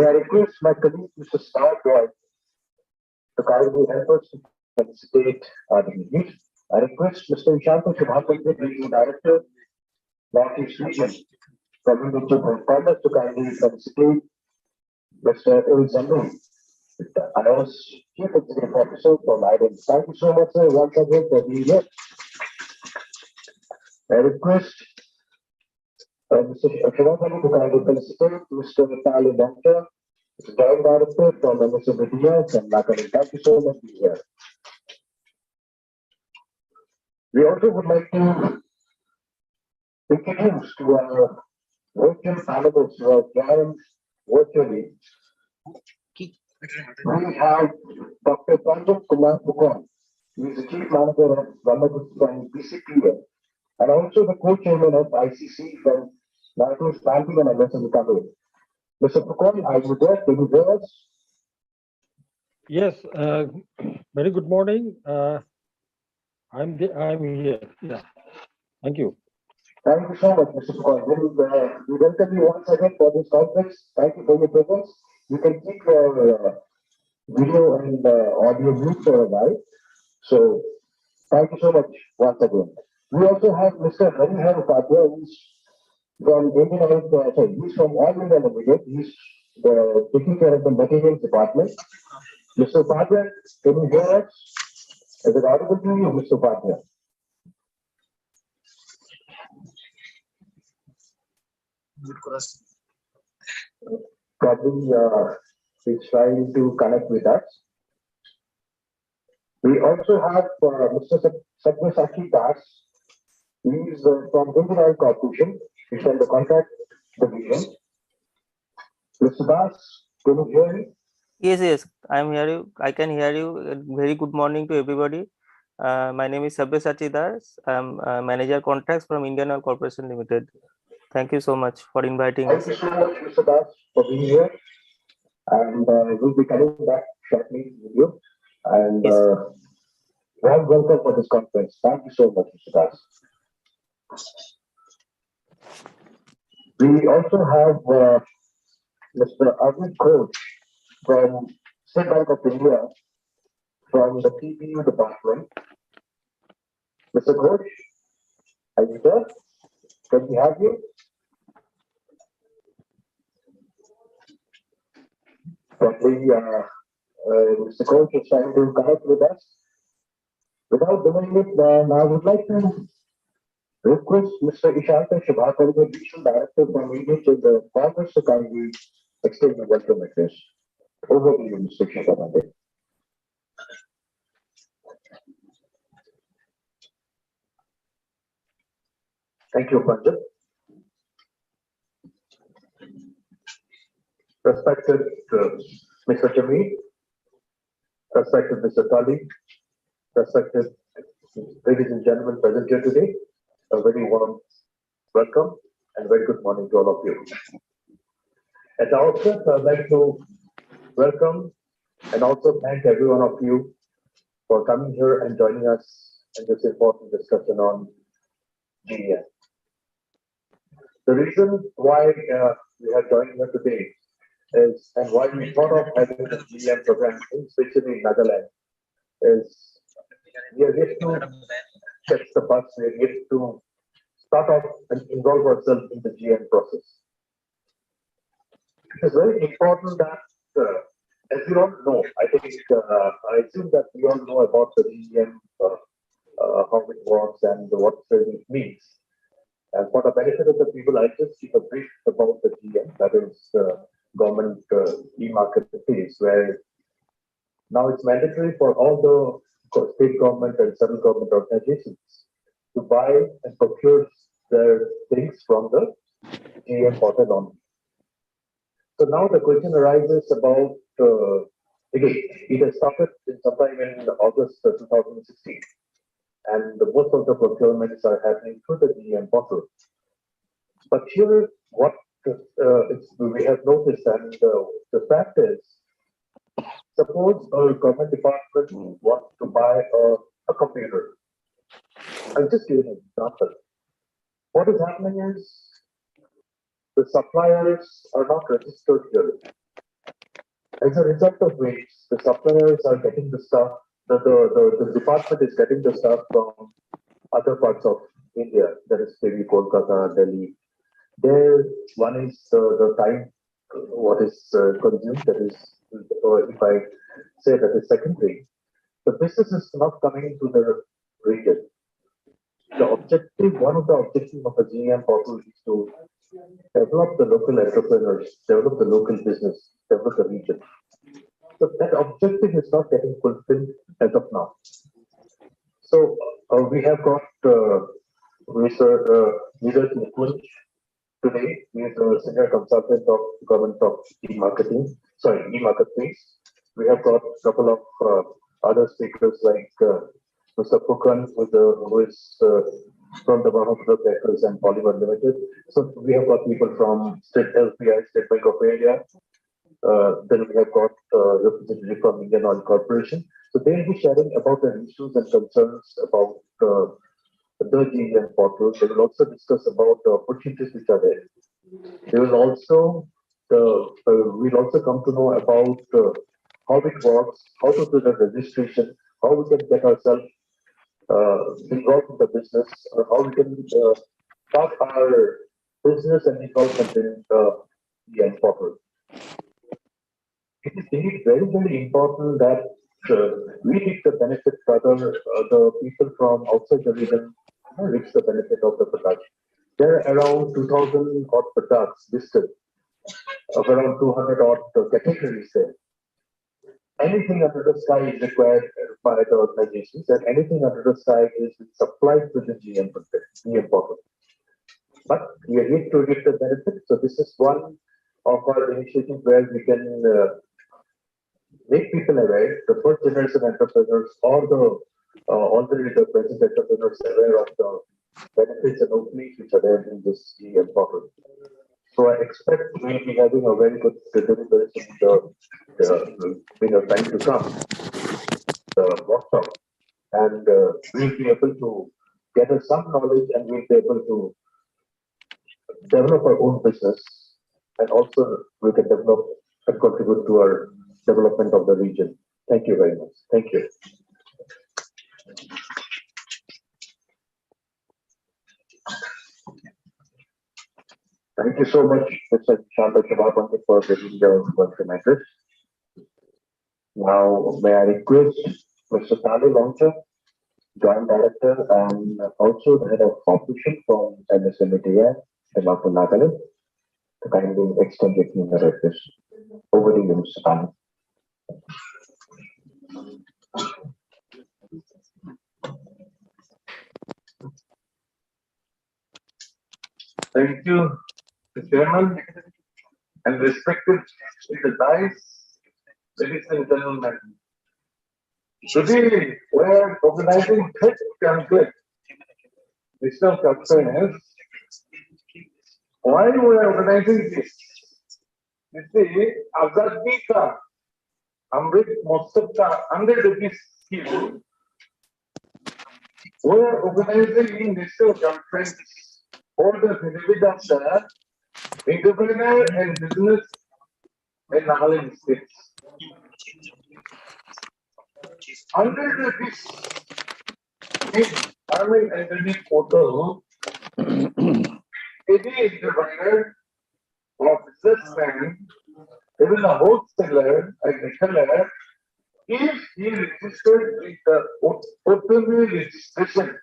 May I request my colleague, Mr. Star Roy, to kindly help us to participate the meeting. I request Mr. Ishanto Shubhankar, Regional Director, Northeast Region, from Ministry of Commerce to kindly participate. Mr. Il Zandu, IOS Chief Executive Officer from IDEN. Thank you so much, sir, once again for being here. I request Mr. Shubhankar to kindly participate. Mr. Vitali Doctor, Joint Director from Mr. Vidya and Nakari. Thank you so much for being here. We also would like to introduce to our virtual panelists who have joined virtually. We have Dr. Panjam Kumar Pukon, who is the Chief Manager of Government from BCPA, and also the co-chairman of ICC from National Banking and Investment Recovery. Mr. Pukon, are you there? Can you hear us? Yes, very good morning. I'm here. Yeah, thank you. Thank you so much, Mr. Pukon. We welcome you once again for this conference. Thank you for your presence. You can keep your video and audio mute for a while. So, thank you so much once again. We also have Mr. Harihar Upadhyay, who's from Indian Oil, he's from Oil India Limited. He's taking care of the materials department. Mr. Upadhyay, can you hear us? Is it audible to you, Mr. Upadhyay? Probably he's trying to connect with us. We also have Mr. Sabyasachi Das. He's from Indian Oil Corporation. He's from the contract division. Mr. Das, can you hear me? Yes, I can hear you. Very good morning to everybody. My name is Sabyasachi Das. I'm Manager Contracts from Indian Oil Corporation Limited. Thank you so much for inviting us. Thank you so much, Mr. Das, for being here. And we'll be coming back shortly with you. And warm welcome for this conference. Thank you so much, Mr. Das. We also have Mr. Arvind Ghosh from State Bank of India from the TBU department. Mr. Ghosh, are you there? Can we have you? Probably Mr. Ghosh is trying to connect with us. Without doing it, then I would like to request Mr. Ishanta Shubhankar, the Regional Director from Region to the Congress to kindly extend the welcome address. Over to you, Mr. Shubhankar. Thank you, Panjab. Respected Mr. Jameel, respected Mr. Tali, respected ladies and gentlemen present here today, a very warm welcome and very good morning to all of you. At the outset, I'd like to welcome and also thank every one of you for coming here and joining us in this important discussion on GeM. The reason why we are joining here today is, and why we thought of having the GeM program, especially in Netherlands, is we are yet to catch the bus, we are yet to start off and involve ourselves in the GeM process. It is very important that, as we all know, I think, I assume that we all know about the GeM, how it works and what it means. And for the benefit of the people, I just give a brief about the GeM, that is government e-marketplace, where now it's mandatory for all the state government and central government organizations to buy and procure their things from the GeM portal only. So now the question arises about, again, it has started sometime in August 2016. And most of the procurements are happening through the GeM portal. But here, what we have noticed, and the fact is, suppose a government department wants to buy a computer. I'll just give an example. What is happening is the suppliers are not registered here. As a result of which, the suppliers are getting the stuff, the department is getting the stuff from other parts of India, that is maybe Kolkata, Delhi. There, one is the time what is consumed, that is, if I say that is secondary, the business is not coming into the region. The objective, one of the objectives of the GeM portal is to develop the local entrepreneurs, develop the local business, develop the region. So that objective is not getting fulfilled as of now. So we have got Mr. Neeraj Nikunj today. He is a senior consultant of government of e-marketplace. We have got a couple of other speakers like Mr. Fukan, who is from the Mahapura Packers and Polymer Limited. So we have got people from State LPI, State Bank of India. Then we have got representative from Indian Oil Corporation. So they will be sharing about the issues and concerns about the GeM portal. They will also discuss about the opportunities which are there. They will also we'll also come to know about how it works, how to do the registration, how we can get ourselves involved in the business, or how we can start our business and involvement in the GeM portal. It is indeed very, very important that we reap the benefit, rather the people from outside the region reach the benefit of the product. There are around 2,000 odd products listed, of around 200 odd categories there. Anything under the sky is required by the organizations, and anything under the sky is supplied to the GeM portal. But we are yet to reap the benefit. So this is one of our initiatives where we can make people aware, the first generation entrepreneurs or the already the present entrepreneurs aware of the benefits and openings which are there in this GeM portal. So I expect we'll be having a very good deliberation in the time to come, the workshop, and we'll be able to gather some knowledge, and we'll be able to develop our own business, and also we can develop and contribute to our development of the region. Thank you very much. Thank you. Thank you so much, Mr. Shanta Chabapandi, for giving the welcome address. Now, may I request Mr. Sally Launcher, Joint Director and also the Head of Operation from MSMEDA, Dimapur, Nagaland, to kindly extend your keynote address. Over to you, Mr. Sally. Thank you, Mr. Chairman, and respected dais, ladies and gentlemen. Today, we are organizing this campaign. Wisdom Conference. Why we are organizing this? You see, Azadi ka Amrit Mostab ka under the scheme, we are organizing in this conference for the benefit of the entrepreneur and business in Nagaland states. Under this farming entity portal, any entrepreneur or businessman, even a wholesaler and retailer, if he registered with the openly registration,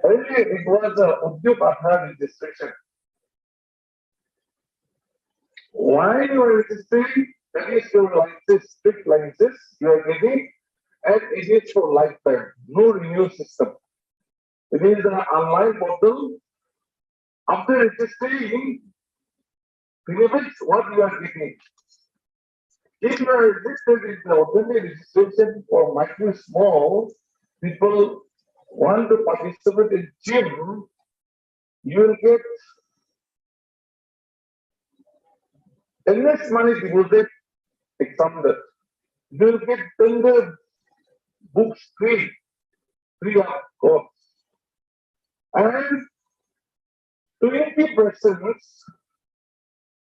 earlier it was a Udyog Aadhar registration. Why you are registering? That is your license, strict license you are getting, and it is for lifetime, no renewal system. It is an online portal. After registering, benefits what you are getting. If you are registered in the ordinary registration for micro small people want to participate in GeM, you will get less money deposit example. You will get 10 books free of cost. And 20%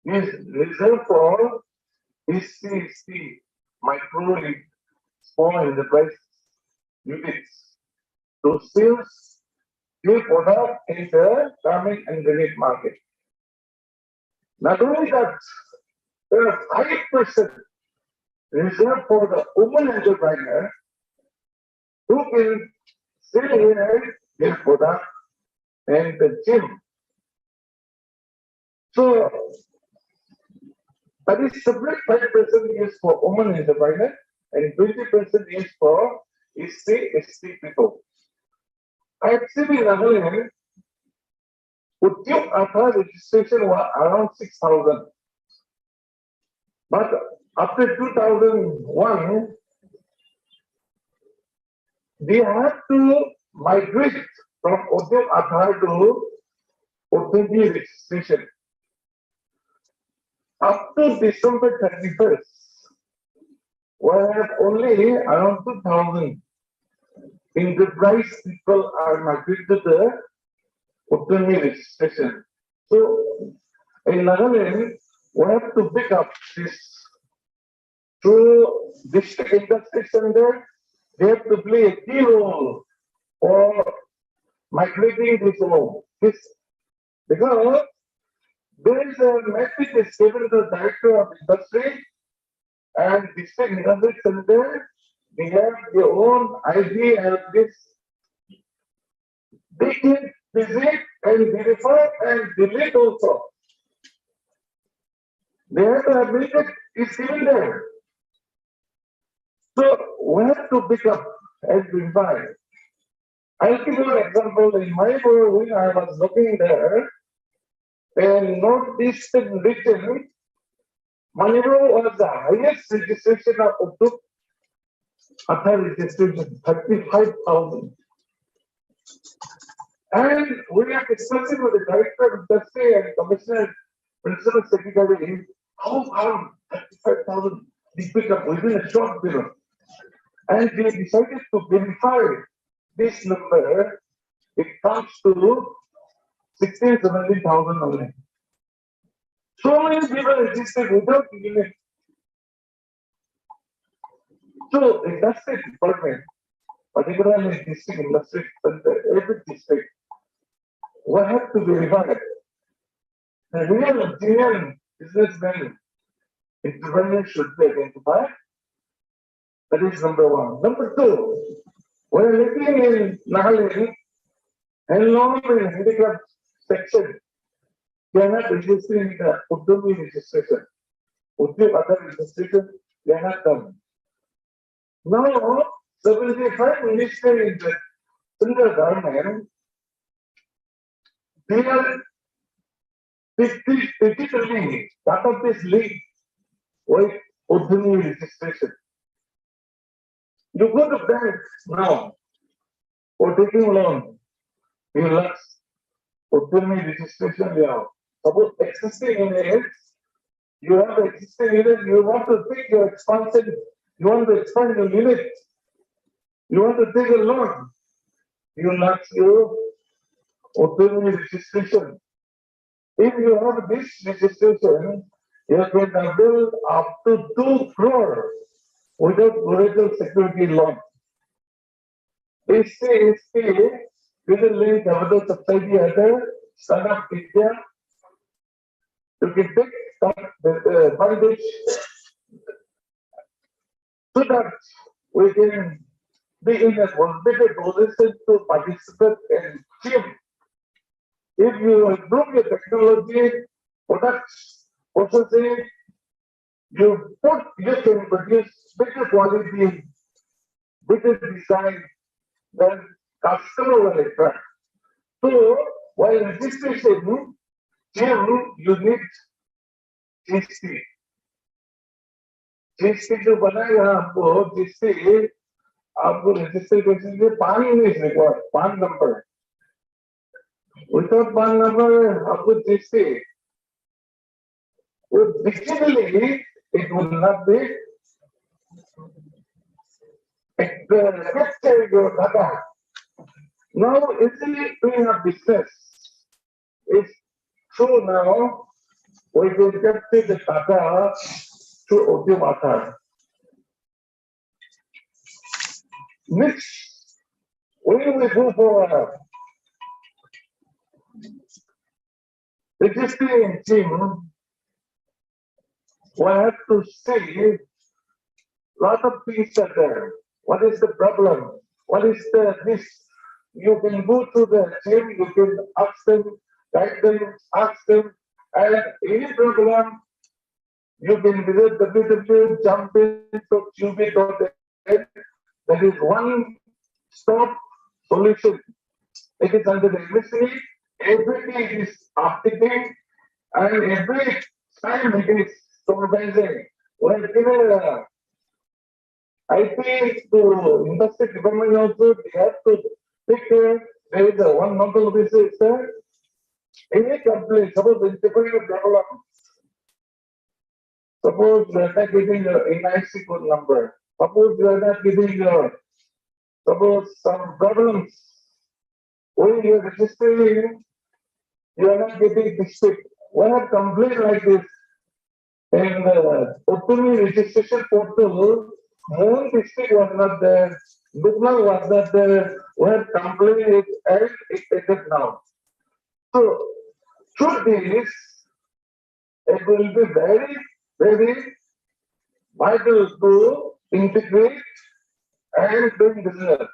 is reserved for SC micro small enterprise units to sell their product in the garment and ready market. Not only that, there are 5% reserved for the women entrepreneur who can sell here their product and the GeM. So that is separate 5% is for women entrepreneur and 20% is for SC people. Actually, Nagaland, Udyog Aadhaar registration was around 6,000. But after 2001, they have to migrate from Udyog Aadhaar to Udyog registration. Up to December 31st, we have only around 2,000 enterprise people are migrated to the Udyog registration. So in Nagaland, we have to pick up this through district industry center. They have to play a key role for migrating this because there is a message is given to the director of industry and district industry center. They have their own ID and this. They can visit and verify and delete also. They have the ability is given there. So we have to pick up and verify. I'll give you an example. In my when I was looking there, in northeastern region, Manipur was the highest registration of Udyog Aadhaar registration, 35,000. And we are discussing with the director of industry and commissioner, principal secretary, how come 35,000 they pick up within a short period? And they decided to verify this number. It comes to 16,000 to 17,000 only. So many people registered without limit. So industry department, particularly district industry center, every district, we have to verify the real genuine businessmen, entrepreneurs should be identified. That is number one. Number two, we are looking in Nagaland and long in handicraft section. They are not registering the Udyog registration. Udyog Aadhaar registration, they are not done. Now, 75 ministers in the central government, they are digitally part of this league with Udyog registration. You go to bank now for taking loan, you lost Udyog registration. You have suppose existing units, you have existing unit, you want to take your expansion, you want to expand your unit, you want to take a loan, you lost your Udyog registration. If you have this registration, you can avail up to 2 crore without original security loan. SC will link capital society other startup India. You can take the advantage so that we can be in a better position to participate in GeM. If you improve your technology, products, processing, you can produce better quality, better design, then customer will attract. So while registration, GeM, you need GST. GST जो बनाएगा आपको जिससे आपको register करने के लिए PAN is required, PAN number. Without PAN number, आपको GST. Digitally, it will not be capture your data. Now, easily doing a business is true now. We can capture the data to Udyam Aadhaar. Next, when we go for registering GeM, we have to see lot of things are there. What is the problem? What is this? You can go to the GeM, you can ask them, guide them, ask them, and any problem, you can visit www.jumpin.gov.in. That is one stop solution. It is under the MSME. Everything is updating and every time it is supervising. When given IP to industry development also, they have to take care. There is a one number of is any complaint, suppose in development. Suppose you are not getting your NIC code number. Suppose you are not getting your, suppose some problems. When you are registering, you are not getting district. When a complaint like this, in the Uttami registration portal, Moon district was not there, Dugna was not there, where complaint is and it's taken now. So, through this, it will be very, very vital to integrate and doing business.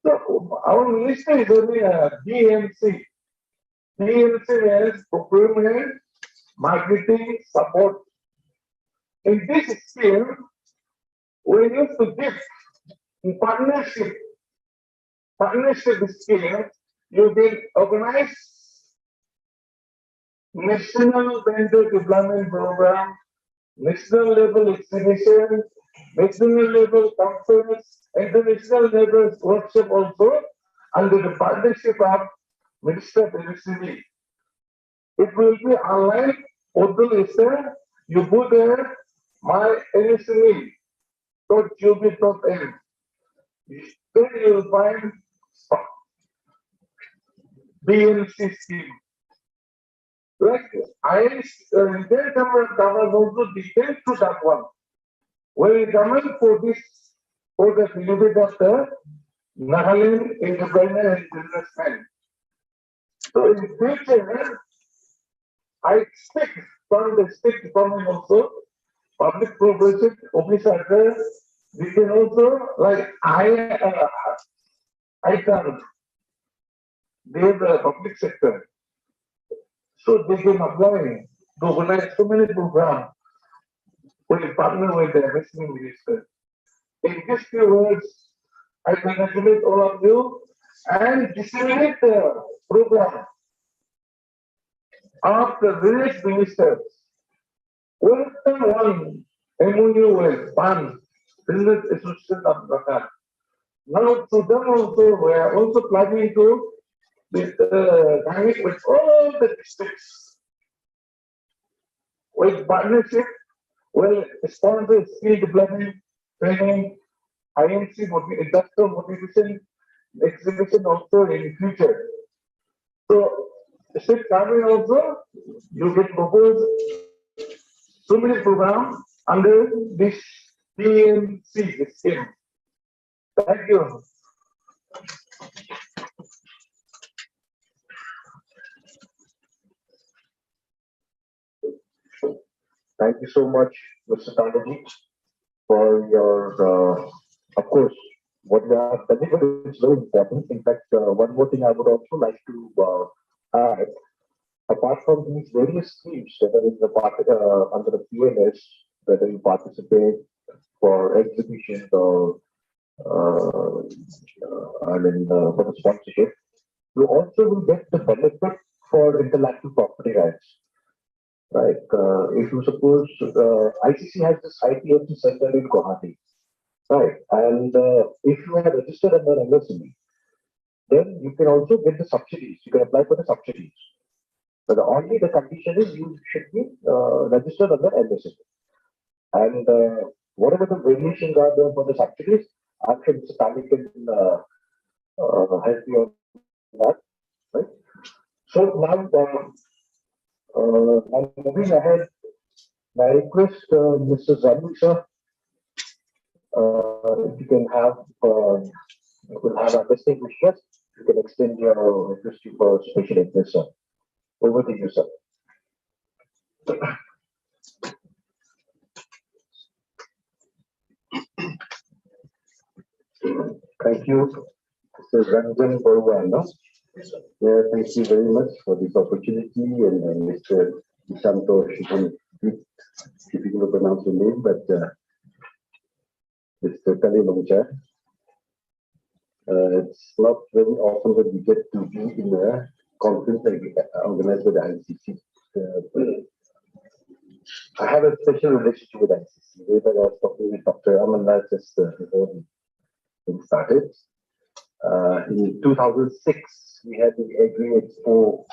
So, our ministry is only a GMC. GMC means procurement, marketing, support. In this scheme, we used to give in partnership scheme, you will organize national vendor development program, national level exhibition, national level conference, international level workshop also under the partnership of Minister of MSME. It will be online, portal is there, you go there, my MSME. .gov.in. Then you will find BMC scheme. Like Indian government covers also details to that one. When we come in for this, for the benefit of the Nagaland entrepreneur and businessman. So in future, I expect from the state department also, public provision, officer, we can also like I can they have the public sector, so they can apply to organize so many programs. We partner with the MSME minister. In these few words, I congratulate all of you and disseminate the program of the various ministers. One MOU with PAN, Business Association of Bharat. Now to them also, we are also planning to with all the districts with partnership, will sponsor skill development, training, IMC, industrial motivation, exhibition also in future. So, state government also, you can propose so many programs under this PMC scheme. Thank you. Thank you so much, Mr. Tandaji, for your, of course, what you have delivered is very important. In fact, one more thing I would also like to add, apart from these various schemes, whether it's under the PLS, whether you participate for exhibitions or for the sponsorship, you also will get the benefit for intellectual property rights. Like if you suppose ICC has this IPFC center in Guwahati, right? And if you are registered under MSME, then you can also get the subsidies. You can apply for the subsidies. But only the condition is you should be registered under MSME. And whatever the variations are there for the subsidies, I'm sure Mr. Tani can help you on that, right? So now I'm moving ahead My request, Mr. Zamu, sir, if you can have, you can have a distinguished guest, you can extend your request for special interest, sir. Over to you, sir. Thank you, Mr. Ranjan Borwano. Yeah, thank you very much for this opportunity, and Mr. Isanto Shibun, difficult to pronounce the name, but Mr. Kalimongcha. It's not very often that we get to be in a conference organized by the ICC. I have a special relationship with ICC. Later, I was talking with Dr. Amanna just before the thing started. In 2006, we had the Agri Expo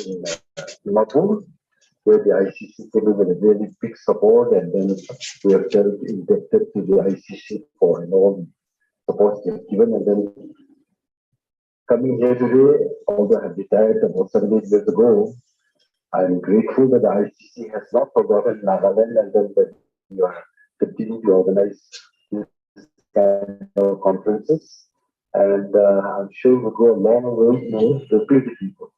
in Singapore, where the ICC came in with a really big support, and then we are felt indebted to the ICC for all the support they have given. And then coming here today, although I have retired about 7 8 years ago, I'm grateful that the ICC has not forgotten Nagaland, and then that you are continuing to organize these kind of conferences. And I'm sure we'll go a long way to repay the people.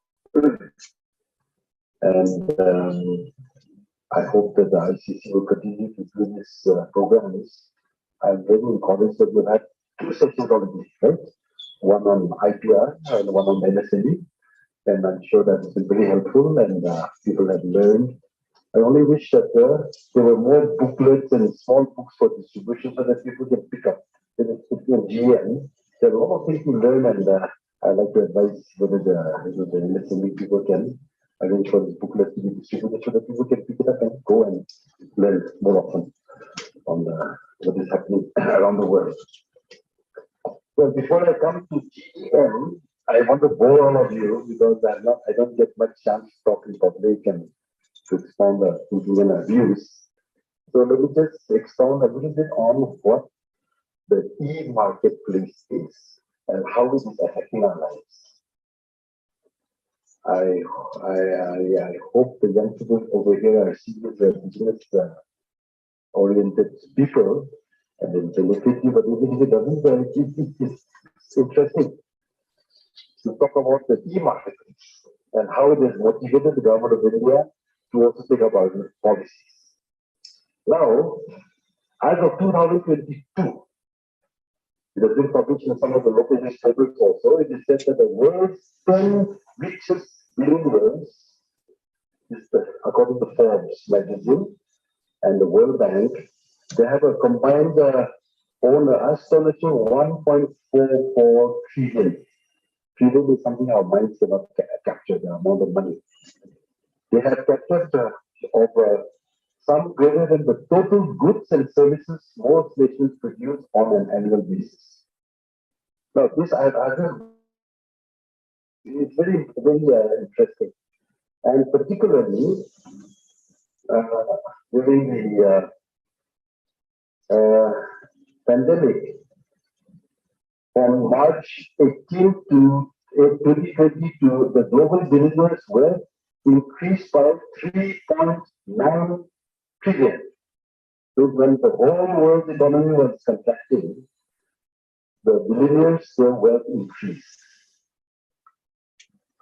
And I hope that the ICC will continue to do this programs. I'm very encouraged that we've had 2 sessions already, right? One on IPR and one on MSME. And I'm sure that's been very helpful, and people have learned. I only wish that there were more booklets and small books for distribution so that people can pick up. GeM, there are a lot of things to learn, and I'd like to advise whether the MSME people can arrange for this booklet to be distributed so that people can pick it up and go and learn more often on what is happening around the world. Well, before I come to GeM, I want to bore all of you because I don't get much chance to talk in public and to expound the thinking and our views. So let me just expound a little bit on what the e-marketplace is and how it is affecting our lives. I hope the young people over here are serious business oriented people, and then benefit you, but even if it doesn't, it's interesting to talk about the e-marketplace and how it has motivated the government of India to also take up our policies. Now, as of 2022, it has been published in some of the local newspapers also. It is said that the world's 10 richest billionaires, according to Forbes magazine and the World Bank, they have a combined own an astonishing 1.44 trillion. Trillion is something our minds cannot capture, the amount of money. They have captured over some greater than the total goods and services most nations produce on an annual basis. Now, this I have argued, it's very, very interesting. And particularly during the pandemic, from March 18th to 2022, the global billionaires were increased by 3.9 trillion. So when the whole world economy was contracting, the billionaires' wealth increased.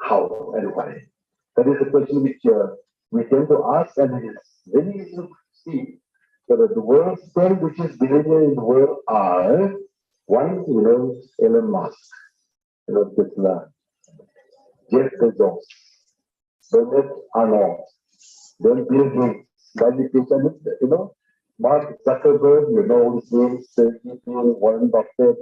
How and why? That is the question which we tend to ask, and it is very easy to see that the world's 10 richest billionaires in the world are: one, Elon Musk, Tesla, Jeff Bezos, Bernard Arnold, then Bill Gates, Mark Zuckerberg, all these names, Sergey Brin, Warren Buffett,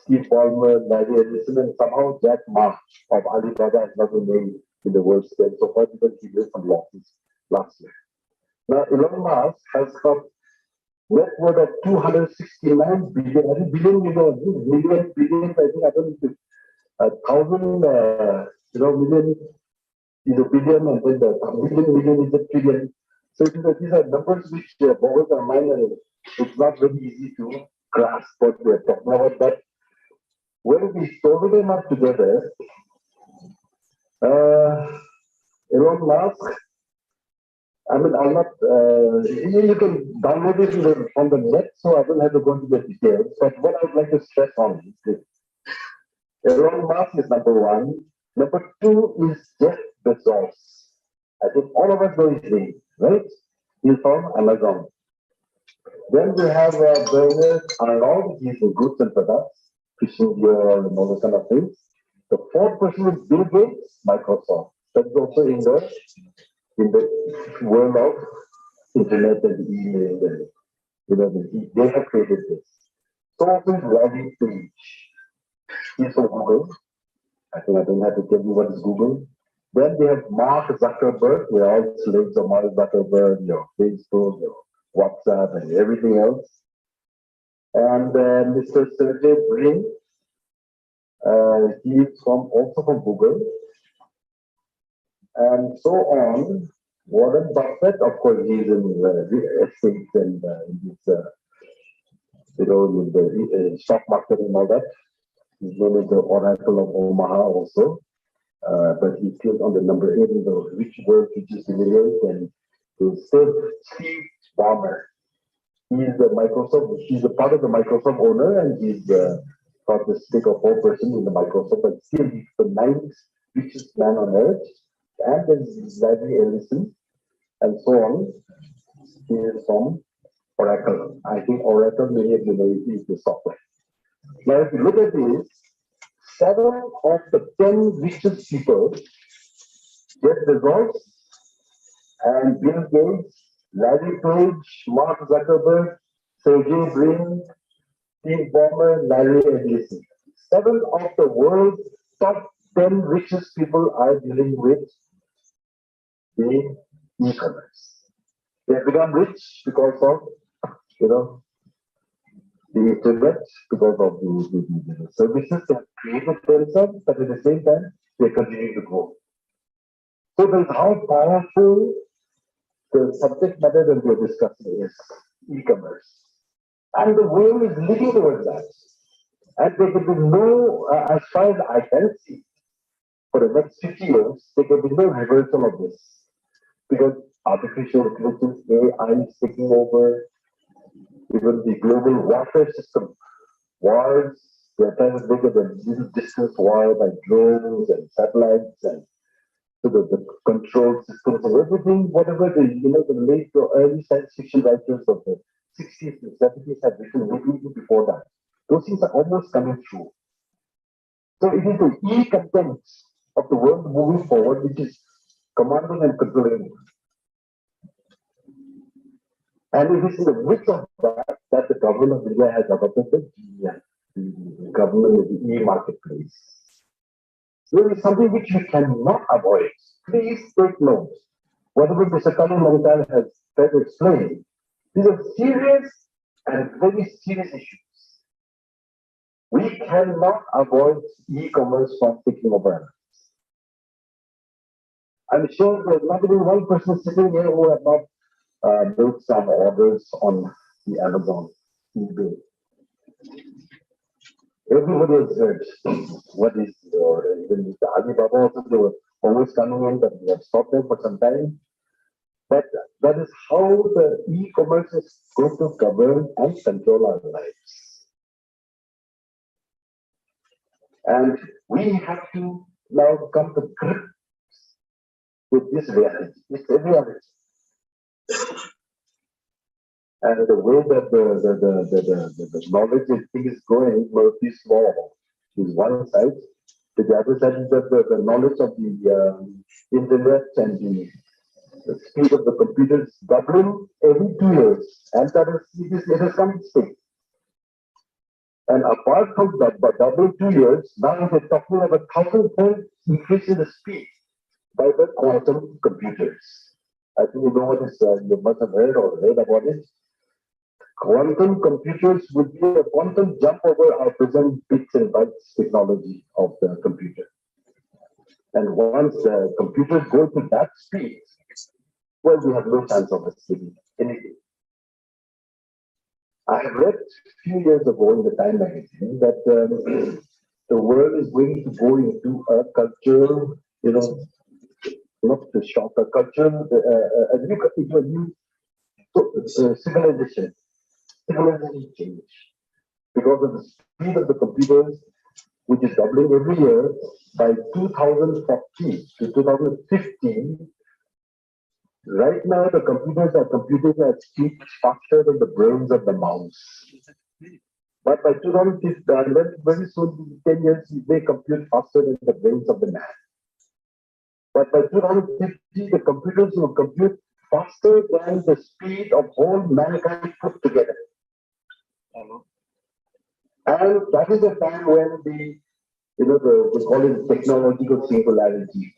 Steve Ballmer, Larry Ellison, and somehow Jack Ma of Alibaba has not been named in the world's 10 so far because he made some losses last year. Now, Elon Musk has got net worth of 269 billion, I think million, billion, I think I don't know, 1,000, million is a billion, and then the million is a trillion. So these are numbers which boggles our mind, and it's not very easy to grasp what we're talking about. But when we total them up together, Elon Musk I mean, I'm not, you can download it from the net, so I don't have to go into the details. But what I would like to stress on is this. Elon Musk is number one. Number two is Jeff Bezos. I think all of us know his name, right? He's from Amazon. Then we have Bernard Arnold. He's in goods and products, fishing gear and all those kind of things. The fourth person is Bill Gates, Microsoft. That's also in the world of internet and email. And, they have created this. So also is Larry Page. He's from Google. I think I don't have to tell you what is Google. Then they have Mark Zuckerberg. We're all slaves of Mark Zuckerberg, Facebook, WhatsApp, and everything else. And Mr. Sergey Brin, he is also from Google, and so on. Warren Buffett, of course, he's in the estates and in the stock market and all that. His name is the Oracle of Omaha also. But he's still on the number 8 in the rich world richest millionaires, and Steve Ballmer. He's a part of the Microsoft owner, and he's got the stake of 4% in the Microsoft, but still he's the 9th richest man on earth. And there's Larry Ellison, and so on. He is from Oracle. I think Oracle, many of you know, is the software. Now, if you look at this, 7 of the 10 richest people, Jeff Bezos and Bill Gates, Larry Page, Mark Zuckerberg, Sergey Brin, Steve Ballmer, Larry Ellison. 7 of the world's top 10 richest people are dealing with the e-commerce. They have become rich because of, the internet, because of the services they have created themselves, but at the same time, they continue to grow. So that's how powerful the subject matter that we're discussing is e-commerce. And the world is leading towards that. And there can be no, as far as I can see, for the next 50 years, there can be no reversal of this. Because artificial intelligence, AI is taking over, even the global warfare system. Wars, they're trying to make it a little distance war by drones and satellites and the control systems and everything, whatever the late or early science fiction writers of the 60s and 70s have written before that. Those things are almost coming true. So it is the e-content of the world moving forward, which is commanding and controlling. And it is in the midst of that the government of India has adopted the GeM, the government of the e-marketplace. There is something which you cannot avoid. Please take note. Whatever Mr. Kalu Mangal has tried to explain, these are serious and very serious issues. We cannot avoid e-commerce from taking over our lives. I'm sure there's not even one person sitting here who has not made some orders on the Amazon, eBay. Everybody has heard what is, or even with the Alibaba also, they were always coming in, but we have stopped them for some time. But that is how the e-commerce is going to govern and control our lives. And we have to now come to grips with this reality. It's a reality. And the way that the knowledge and thing is growing, Murphy's law is one side. The other side is that the knowledge of the internet and the speed of the computers doubling every 2 years. And that is, it has come to stay. And apart from that, by doubling 2 years, now we're talking about 1,000-fold increase in the speed by the quantum computers. I think you know what is, you must have heard or read about it. Quantum computers would be a quantum jump over our present bits and bytes technology of the computer. And once the computers go to that speed, well, we have no chance of escaping anything. I have read a few years ago in the Time magazine that the world is going to go into a cultural, to shock a cultural, a new civilization change because of the speed of the computers, which is doubling every year. By 2040 to 2015, right now the computers are computing at speed faster than the brains of the mouse. But by 2050, very soon, 10 years, they compute faster than the brains of the man. But by 2050, the computers will compute faster than the speed of whole mankind put together. And that is the time when we call it technological singularity.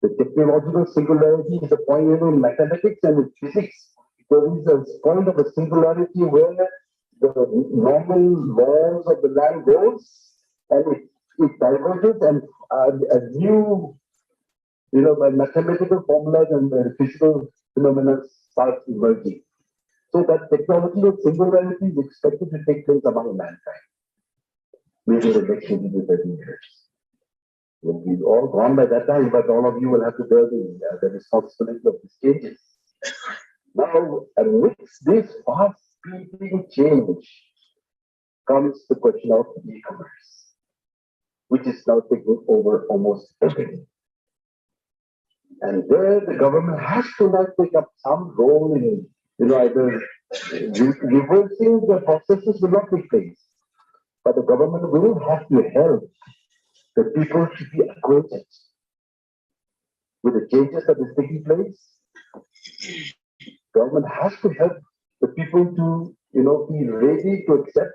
The technological singularity is a point in mathematics and in physics. There is a point of a singularity where the normal laws of the land goes and it diverges and a new, by mathematical formulas and physical phenomena start emerging. So that technological singularity is expected to take place among mankind, maybe in the next 20 to 30 years. We'll be all gone by that time, but all of you will have to bear the responsibility of these changes. Now, amidst this fast-speeding change comes the question of e-commerce, which is now taking over almost everything. And there, the government has to now take up some role in, either reversing the processes will not take place, but the government will have to help the people to be acquainted with the changes that is taking place. Government has to help the people to, be ready to accept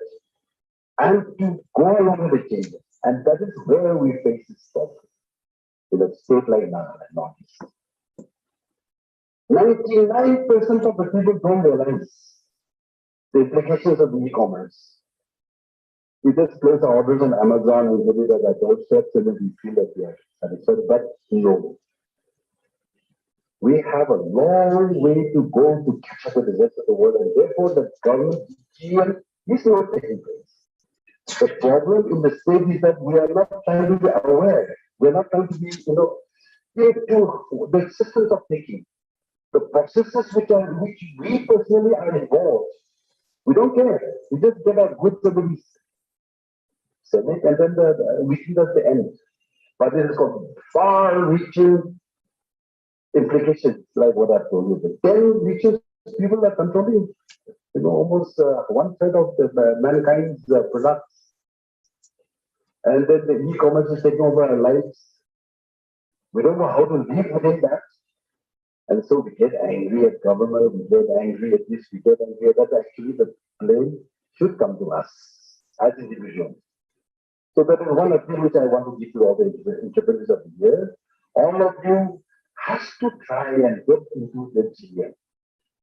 and to go along with the changes. And that is where we face this problem in a state like Nagaland, Northeast. 99% of the people don't realize the implications of e-commerce. We just place our orders on Amazon and get it at our doorsteps and then we feel that we are satisfied. But no. We have a long way to go to catch up with the rest of the world, and therefore the government GeM is not taking place. The problem in the state is that we are not trying to be aware. We are not trying to be, the systems of thinking, the processes which we personally are involved. We don't care. We just get our goods and we sell it, and then we see that's the end. But it has got far-reaching implications, like what I've told you. The 10 reaches people are controlling, almost 1/3 of the mankind's products. And then the e-commerce is taking over our lives. We don't know how to live within that. And so we get angry at government, we get angry at this, we get angry at that. Actually, the blame should come to us as individuals. So that is one appeal which I want to give to all the entrepreneurs of the year. All of you has to try and get into the GeM.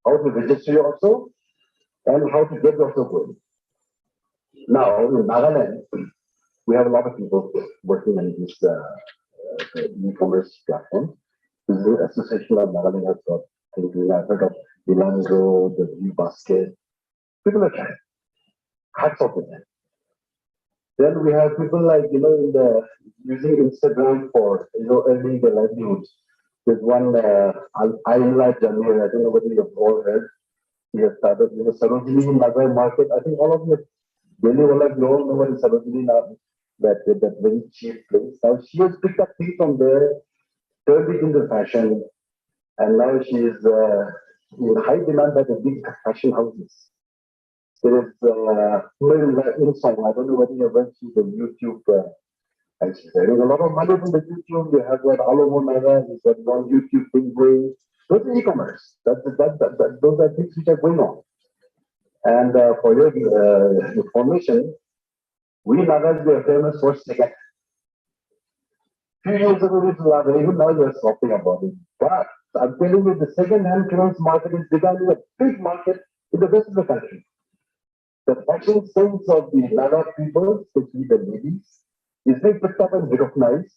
How to register yourself and how to get yourself going. Now, in Nagaland, we have a lot of people working on this e-commerce platform. The Association of Nagaland has got things. I've heard of Ilango, the New Basket. People are trying. Hats off to them. Then we have people like, using Instagram for, earning their livelihoods. There's one, Ayla Jamir, I don't know whether you've all heard. He has started, Sarojini Nagar Market. I think all of you really will have known what is Sarojini Nagar, that very cheap place. Now she has picked up things from there, turned it into fashion, and now she is in high demand by the big fashion houses. There is Insong, I don't know whether you went to the YouTube. And she's earning a lot of money from the YouTube. You have that Alomo Naga, he's got one YouTube thing going. Those are e-commerce. Those are things which are going on. And for your information, we Nagas were famous for second. Few years ago, it was even now you're talking about it. But I'm telling you, the second-hand clothes market is becoming a big market in the rest of the country. The fashion sense of the Naga people, especially the ladies, is being picked up and recognized,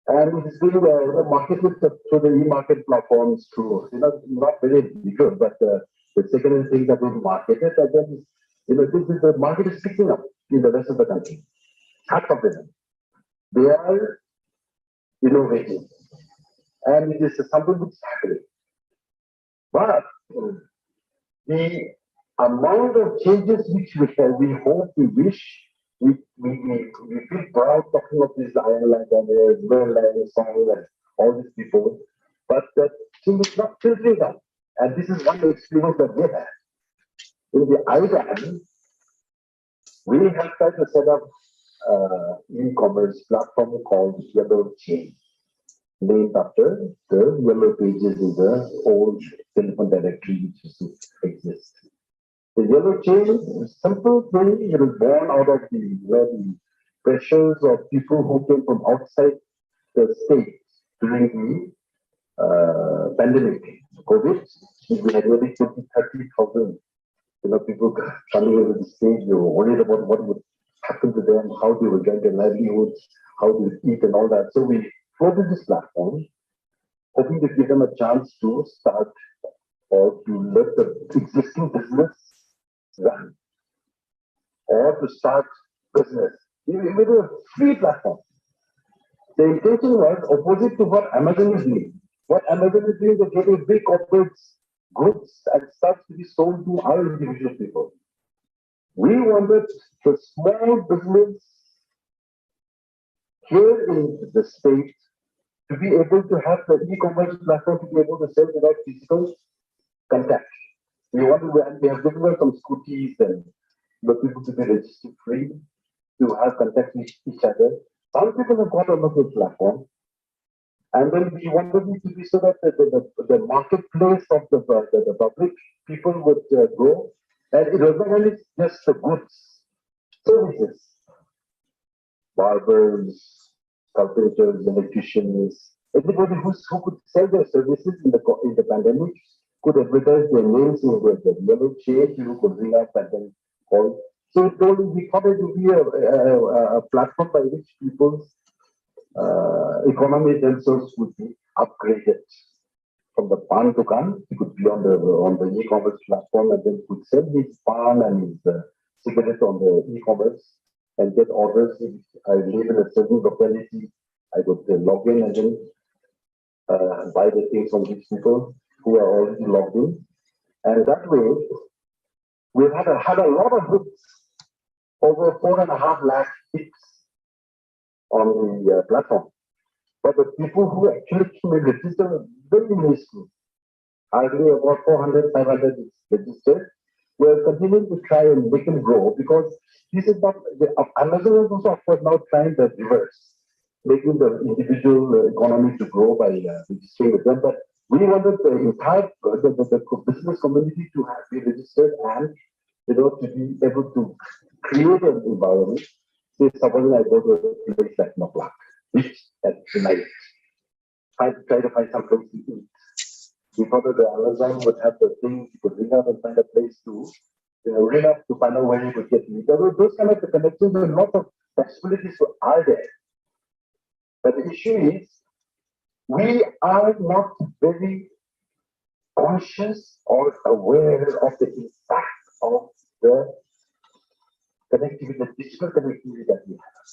and it is being marketed through the e-market platforms through, not very legal, but the second thing that is marketed, and then, the market is picking up in the rest of the country. Half of them. They are innovating, and it is something which is happening. But the amount of changes which we hope, we wish, we feel proud talking of this Ireland and Netherlands, Song and all these people, but that thing is not filtering out. And this is one experience that we have. In the Ireland, we have tried to set up e-commerce platform called GeM, named after the yellow pages in the old telephone directory which used to exist. The yellow chain is a simple thing. It was born out of the pressures of people who came from outside the state during the pandemic, COVID. We had nearly 30,000 people coming into the state. They were worried about what would happen to them, how they would get their livelihoods, how they would eat and all that. So we floated this platform, hoping to give them a chance to start or to let the existing business run or to start business. We made a free platform. The intention was opposite to what Amazon is doing. What Amazon is doing, they're getting big corporates, goods and stuff to be sold to our individual people. We wanted the small business here in the state to be able to have the e-commerce platform to be able to sell without physical contact. We have given them some scooties and people to be registered free, to have contact with each other. Some people have got onto the platform. And then we wanted it to be so that the marketplace of the public people would grow. And it was not only just the goods, services, barbers, carpenters, electricians, everybody who could sell their services in the pandemic could advertise their names in the yellow chain, you could ring up and then call. So we thought it would be a platform by which people's economy themselves would be upgraded. From the pan to can, he could be on the e-commerce platform and then could sell his pan and his cigarette on the e-commerce and get orders. If I live in a certain locality, I could log in and then buy the things from these people who are already logged in. And that way, we've had a lot of hits, over 4.5 lakh hits on the platform. But the people who actually came and registered are very minuscule. Hardly about 400, 500 is registered. We're continuing to try and make them grow because this is not, Amazon is also of course now trying the reverse, making the individual economy to grow by registering with them. But we wanted the entire the business community to be registered and to be able to create an environment. Say suppose I go to a place like Noklak, which at night I try to find some place to eat. We thought that the Amazon would have the things you could ring up and find a place to ring up to find out where you could get meat. There were those kind of connections and lots of possibilities are there. But the issue is we are not very conscious or aware of the impact of the connectivity, the digital connectivity that we have.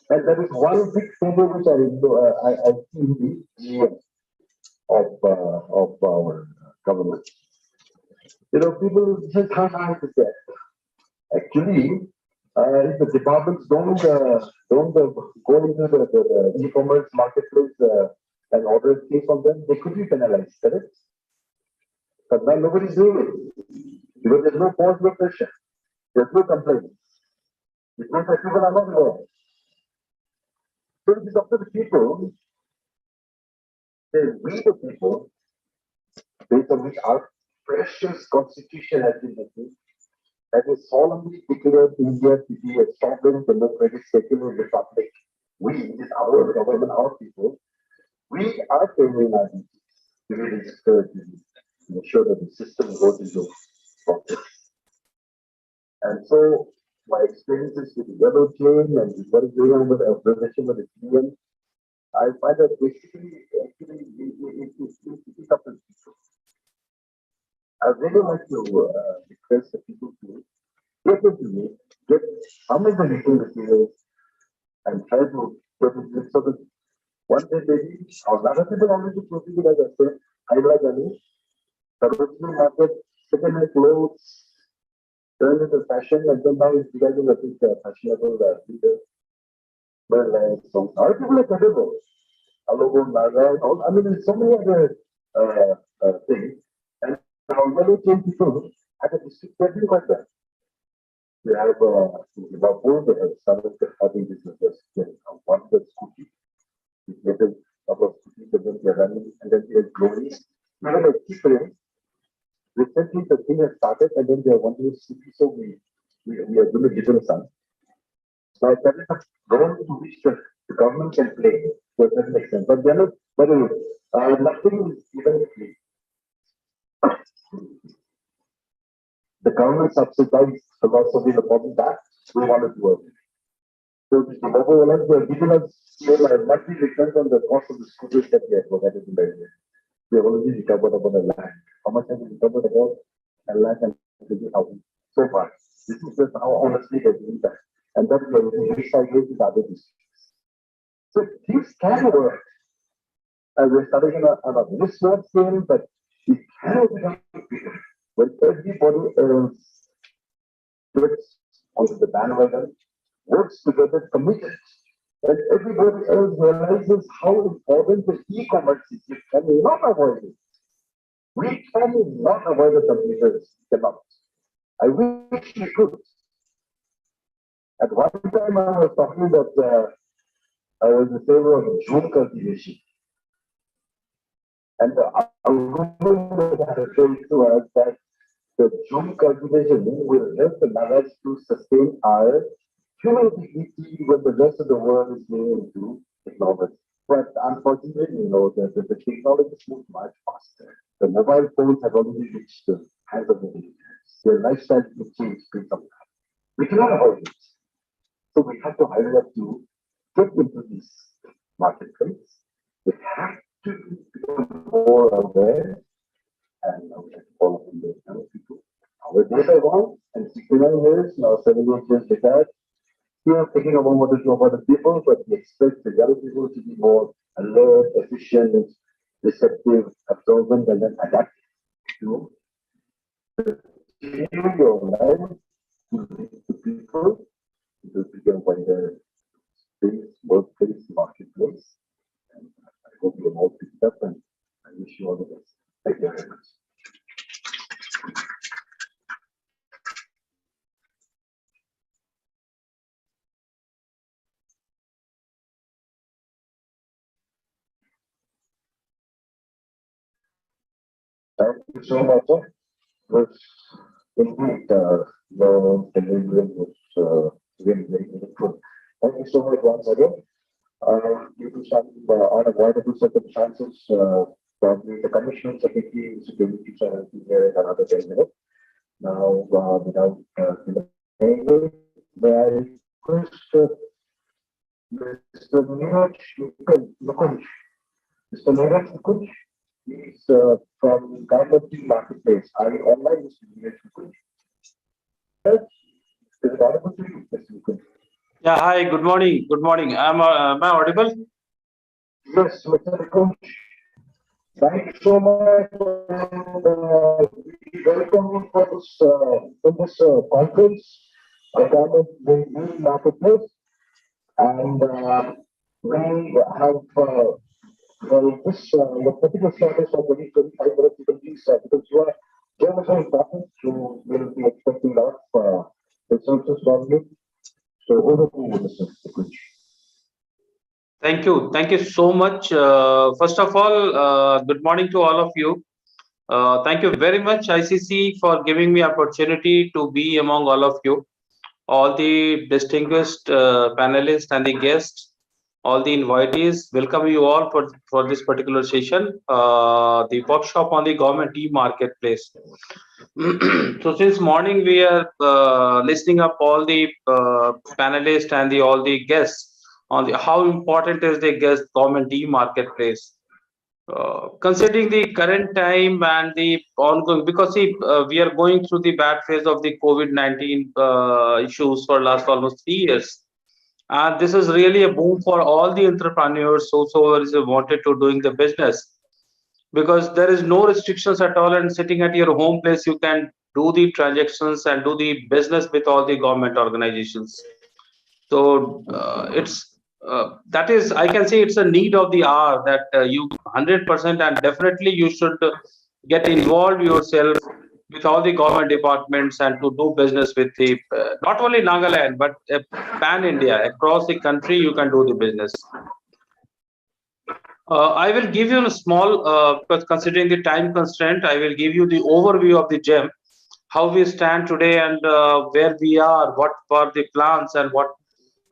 And that is one big failure which I see in the GeM of our government. People just hang on to that. Actually, if the departments don't go into the e-commerce marketplace and order things from them, they could be penalized, correct? But now nobody's doing it because there's no force, no pressure, there's no complaint. It means that people are not aware. So it is up to the people. We the people, based on which our precious constitution has been written, that is solemnly declared India to be a sovereign, democratic, secular republic. We, it is our government, our people, we are paying our duties to be registered, to ensure that the system goes into process. And so, my experiences with the yellow chain and what is going on with the observation with the GeM, I find that basically, actually, it is up to people. I really like to request the people to get into me, get some of the legal materials and try to So the one day maybe, or other people already proceeded as I said, Hyderabad Gani, the original market, second-hand clothes, turned into fashion, and then now it's becoming a big fashionable leader. Well, so other people are capable. Alogo, Naga, all, I mean, there's so many other things. And how many change people at a district level like that. We have about four that have started having businesses. One that's cookie, we get a couple of cookies, and then they're running, and then they're growing. Even a keeper, recently the thing has started, and then they're wanting to cookie, so we are going to give them some. So that is a role to which the government can play to a certain extent. But then, nothing is even free. The government subsidized philosophy of bottom that we want to do it. So the mobile owners were giving us monthly returns on the cost of the scooters that we have provided in the area. We have already recovered about a lakh. How much have we recovered about a lakh and 50,000 so far? This is just how honestly they're doing that. And then we are recycling with other districts. So things can work. And we're starting on a very small scale, but it can become bigger. When everybody else gets onto the bandwagon, works together, committed, and everybody else realizes how important the e-commerce is. You cannot avoid it. We cannot avoid the computers. Cannot. I wish we could. At one time, I was talking that I was in favor of June cultivation. And a woman that had told to us that the June cultivation will help the Nagas to sustain our human dignity when the rest of the world is going into technology. But unfortunately, the technology moves much faster. The mobile phones have already reached the hands of the millionaires. Their lifestyle will change based on that. We cannot avoid it. So we have to hire up to get into this marketplace. We have to become more aware and we have to follow from the young people. Our days are gone and 69 years, now 78 years retired. We are thinking about what to do about the people, but we expect the young people to be more alert, efficient, receptive, absorbent, and then adapt to continue your life to lead the people to become wider space, workplace, marketplace. And I hope you have all picked up and I wish you all the best. Thank you very much. Thank you so much. Sir. It was indeed your delivery was really very beautiful. Thank you so much once again. Due to some unavoidable circumstances, probably the commissioning secretary is going to be here in another 10 minutes. Now, without delaying, may I request Mr. Neeraj Mukunj. Mr. Neeraj Mukunj is from Government Marketplace. Are you online, Mr. Neeraj Mukunj? Yes. Is it audible to you, Mr. Mukunj? Yeah, hi, good morning. Good morning. Am I audible? Yes, Mr. Mukunj. Thank you so much. We welcome you for this conference regarding the marketplace. And we have the particular status of 25 minutes. You can please, because you are very important, you will be expecting a lot of resources from you. So over to you, Mr. Mukunj. Thank you. Thank you so much. First of all, good morning to all of you. Thank you very much, ICC, for giving me opportunity to be among all of you, all the distinguished panelists and the guests, all the invitees. Welcome you all for this particular session, the workshop on the government e-marketplace. So since morning we are listening up all the panelists and all the guests on how important is the government e-marketplace. Considering the current time and the ongoing, because we are going through the bad phase of the COVID-19 issues for last almost 3 years, And this is really a boom for all the entrepreneurs whosoever is wanted to doing the business, because there is no restrictions at all, and sitting at your home place you can do the transactions and do the business with all the government organizations. So it's that is, I can say it's a need of the hour that you 100% and definitely you should get involved yourself with all the government departments and to do business with the not only Nagaland but pan India, across the country you can do the business. I will give you a small, because considering the time constraint, I will give you the overview of the GEM, how we stand today and where we are, what are the plans, and what,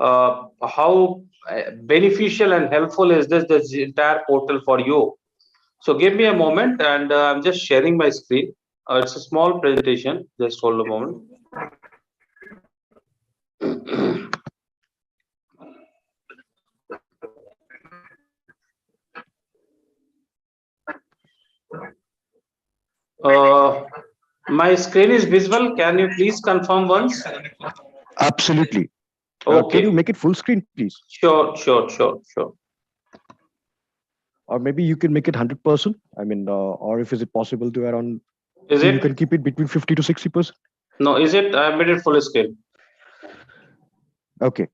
how beneficial and helpful is this entire portal for you. So give me a moment, and I'm just sharing my screen. It's a small presentation. Just hold a moment. My screen is visible. Can you please confirm once? Absolutely. Can you Okay. make it full screen, please? Sure. Or maybe you can make it 100%. I mean, or if is it possible to around, Is you it? can keep it between 50 to 60%. No, is it? I made it full screen. Okay.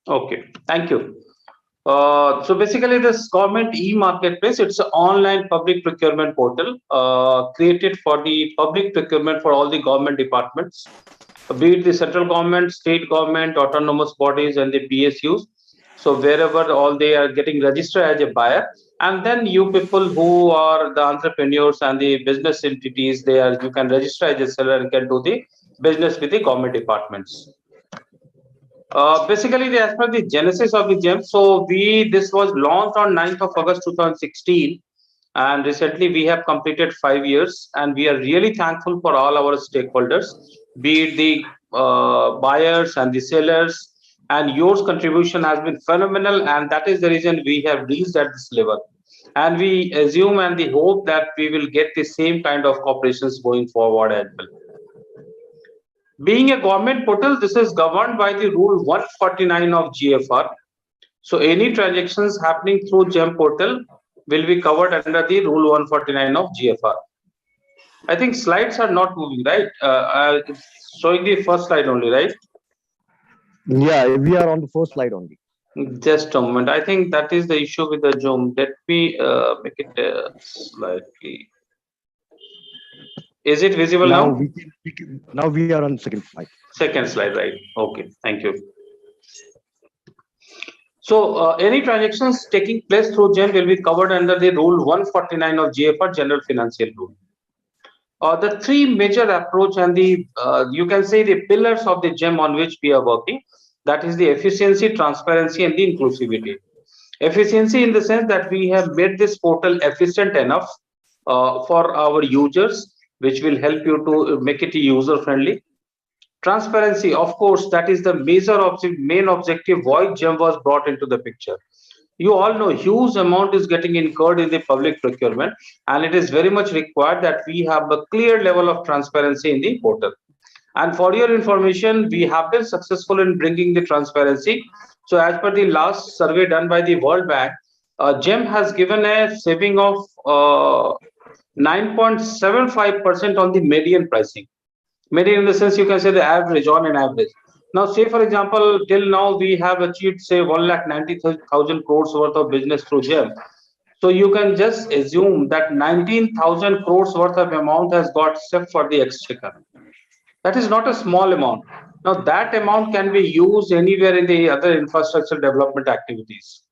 Okay. Thank you. So basically, this government e-marketplace, it's an online public procurement portal created for the public procurement for all the government departments, be it the central government, state government, autonomous bodies, and the PSUs. So wherever all they are getting registered as a buyer, and then you people who are the entrepreneurs and the business entities, they are, you can register as a seller and can do the business with the government departments. Basically, as per the genesis of the GEM, so this was launched on 9th of August 2016, and recently we have completed 5 years, and we are really thankful for all our stakeholders, be it the buyers and the sellers, and yours contribution has been phenomenal, and that is the reason we have reached at this level. And we assume and we hope that we will get the same kind of cooperations going forward as well. Being a government portal, this is governed by the Rule 149 of GFR. So any transactions happening through GEM portal will be covered under the Rule 149 of GFR. I think slides are not moving, right? It's showing the first slide only, right? Yeah, we are on the first slide only. Just a moment. I think that is the issue with the Zoom. Let me make it slightly. Is it visible now? Now we are on second slide. Second slide, right? Okay, thank you. So any transactions taking place through GeM will be covered under the Rule 149 of GFR, General Financial Rule. The three major approach and the you can say the pillars of the GeM on which we are working, that is the efficiency, transparency, and the inclusivity. Efficiency in the sense that we have made this portal efficient enough for our users, which will help you to make it user friendly. Transparency, of course, that is the main objective why GeM was brought into the picture. You all know huge amount is getting incurred in the public procurement, and it is very much required that we have a clear level of transparency in the portal. And for your information, we have been successful in bringing the transparency. So as per the last survey done by the World Bank, GeM has given a saving of 9.75% on the median pricing. Median in the sense you can say the average, on an average. Now, say for example, till now we have achieved say 1,90,000 crores worth of business through GeM. So you can just assume that 19,000 crores worth of amount has got saved for the exchequer. That is not a small amount. Now that amount can be used anywhere in the other infrastructure development activities.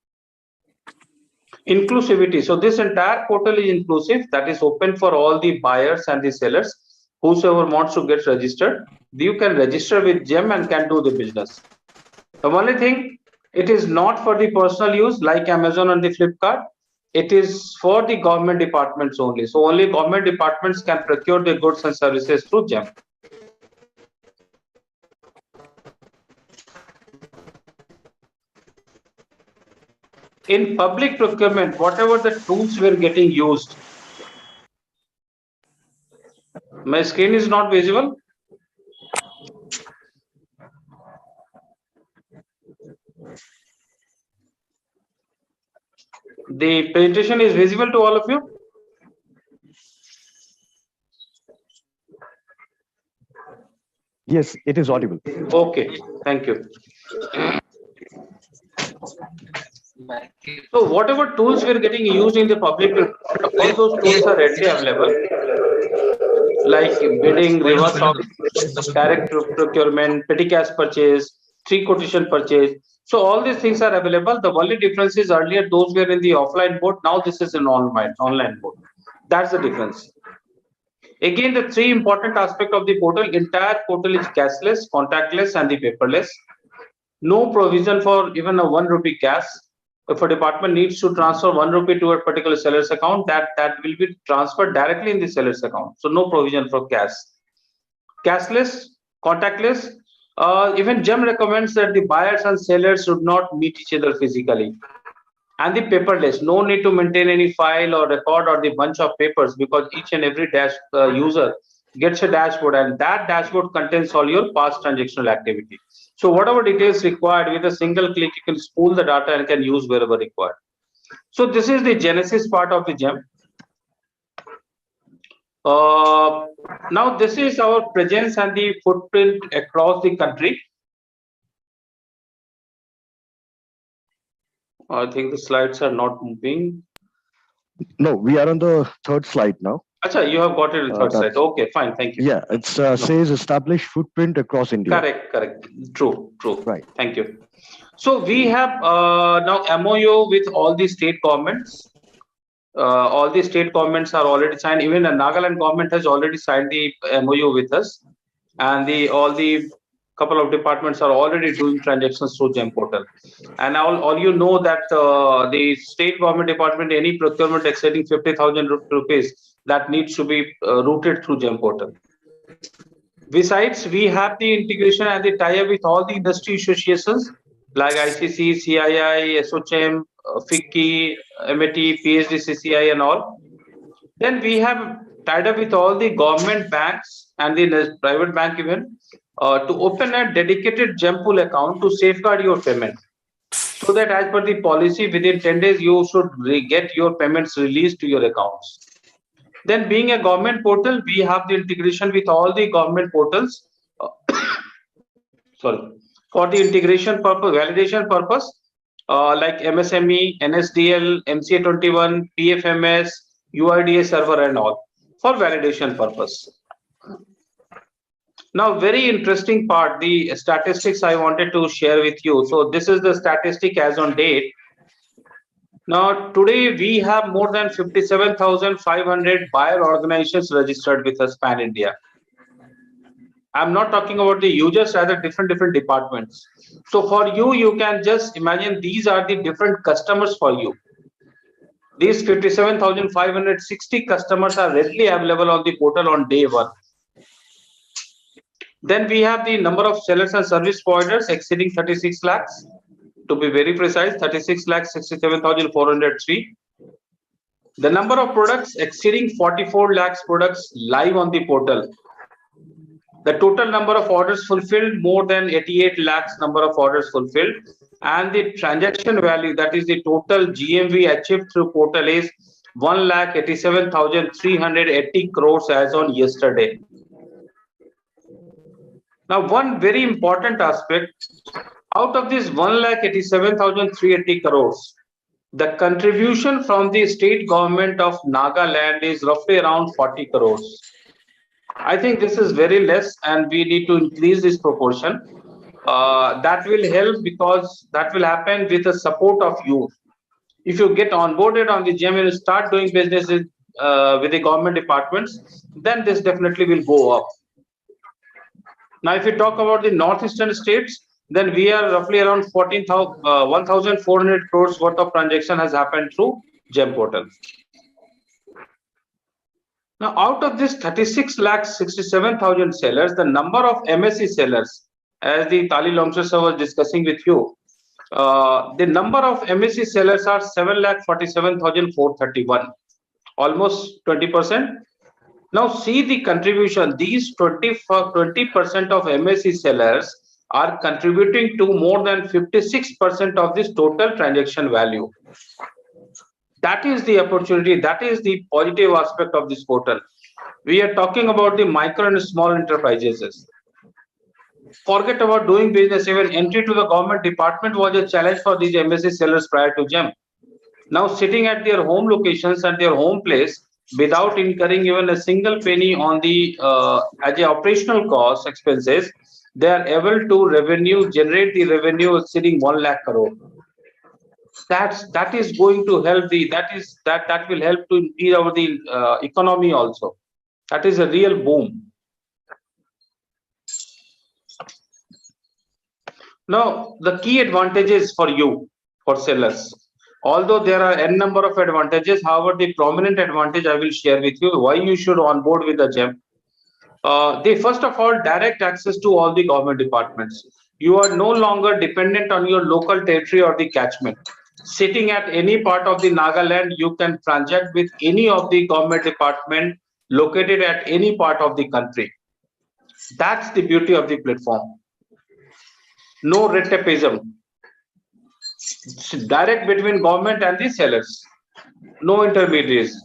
Inclusivity. So this entire portal is inclusive, that is open for all the buyers and the sellers. Whosoever wants to get registered, you can register with GeM and can do the business. The only thing, it is not for the personal use like Amazon and the Flipkart. It is for the government departments only. So only government departments can procure the goods and services through GeM. In public procurement, whatever the tools were getting used, my screen is not visible. The presentation is visible to all of you? Yes, it is audible. Okay, thank you. So whatever tools we're getting used in the public, all those tools are readily available, like bidding, reverse auction, direct procurement, petty cash purchase, three quotation purchase. So all these things are available. The only difference is earlier those were in the offline mode. Now this is an online mode. That's the difference. Again, the three important aspects of the portal: entire portal is cashless, contactless, and the paperless. No provision for even a 1 rupee cash. If a department needs to transfer 1 rupee to a particular seller's account, that will be transferred directly in the seller's account. So no provision for cash. Cashless, contactless. Even GeM recommends that the buyers and sellers should not meet each other physically. And the paperless, no need to maintain any file or record or the bunch of papers, because each and every user gets a dashboard, and that dashboard contains all your past transactional activity. So whatever details required, with a single click you can spool the data and can use wherever required. So this is the genesis part of the GeM. Now this is our presence and the footprint across the country. I think the slides are not moving. No, we are on the third slide now. Acha, you have got it in third slide. Okay, fine, thank you. Yeah, it says establish footprint across India. Correct. True. Right. Thank you. So we have now MOU with all the state governments. All the state governments are already signed. Even the Nagaland government has already signed the MOU with us, and all the couple of departments are already doing transactions through GeM portal. And all you know that the state government department, any procurement exceeding 50,000 rupees, that needs to be routed through GeM portal. Besides, we have the integration and the tie-up with all the industry associations like ICC, CII, SOCHM, FICCI, MET, PhD, CCI, and all. Then we have tied up with all the government banks and the private bank even to open a dedicated GeM pool account to safeguard your payment. So that as per the policy, within 10 days, you should get your payments released to your accounts. Then being a government portal, we have the integration with all the government portals. For the integration purpose, validation purpose, like MSME, NSDL, MCA21, PFMS, UIDA server and all, for validation purpose. Now, very interesting part, the statistics I wanted to share with you. So this is the statistic as on date. Now, today we have more than 57,500 buyer organizations registered with us pan India. I'm not talking about the users, rather different departments. So for you, you can just imagine these are the different customers for you. These 57,560 customers are readily available on the portal on day one. Then we have the number of sellers and service providers exceeding 36 lakhs. To be very precise, 36,67,403. The number of products exceeding 44 lakhs products live on the portal. The total number of orders fulfilled, more than 88 lakhs number of orders fulfilled. And the transaction value, that is the total GMV achieved through portal, is 1,87,380 crores as on yesterday. Now, one very important aspect, out of this 1,87,380 crores, the contribution from the state government of Nagaland is roughly around 40 crores. I think this is very less, and we need to increase this proportion. That will help, because that will happen with the support of you. If you get onboarded on the GeM and start doing business with the government departments, then this definitely will go up. Now, if you talk about the northeastern states, then we are roughly around 1,400 crores worth of transaction has happened through GeM portal. Now, out of this 36,67,000 sellers, the number of MSE sellers, as the Tali Longshore sir was discussing with you, the number of MSE sellers are 7,47,431, almost 20%. Now, see the contribution. These 20% of MSE sellers are contributing to more than 56% of this total transaction value. That is the opportunity. That is the positive aspect of this portal. We are talking about the micro and small enterprises. Forget about doing business. Even entry to the government department was a challenge for these MSC sellers prior to GeM. Now, sitting at their home locations and their home place without incurring even a single penny on the as a operational cost expenses, they are able to generate the revenue exceeding 1 lakh crore. That is going to help that will help to increase our the economy also. That is a real boom. Now, the key advantages for you, for sellers, although there are n number of advantages, however, the prominent advantage I will share with you why you should onboard with the GeM. They first of all direct access to all the government departments. You are no longer dependent on your local territory or the catchment. Sitting at any part of the Nagaland, you can transact with any of the government department located at any part of the country. That's the beauty of the platform. No red tapeism. It's direct between government and the sellers. No intermediaries.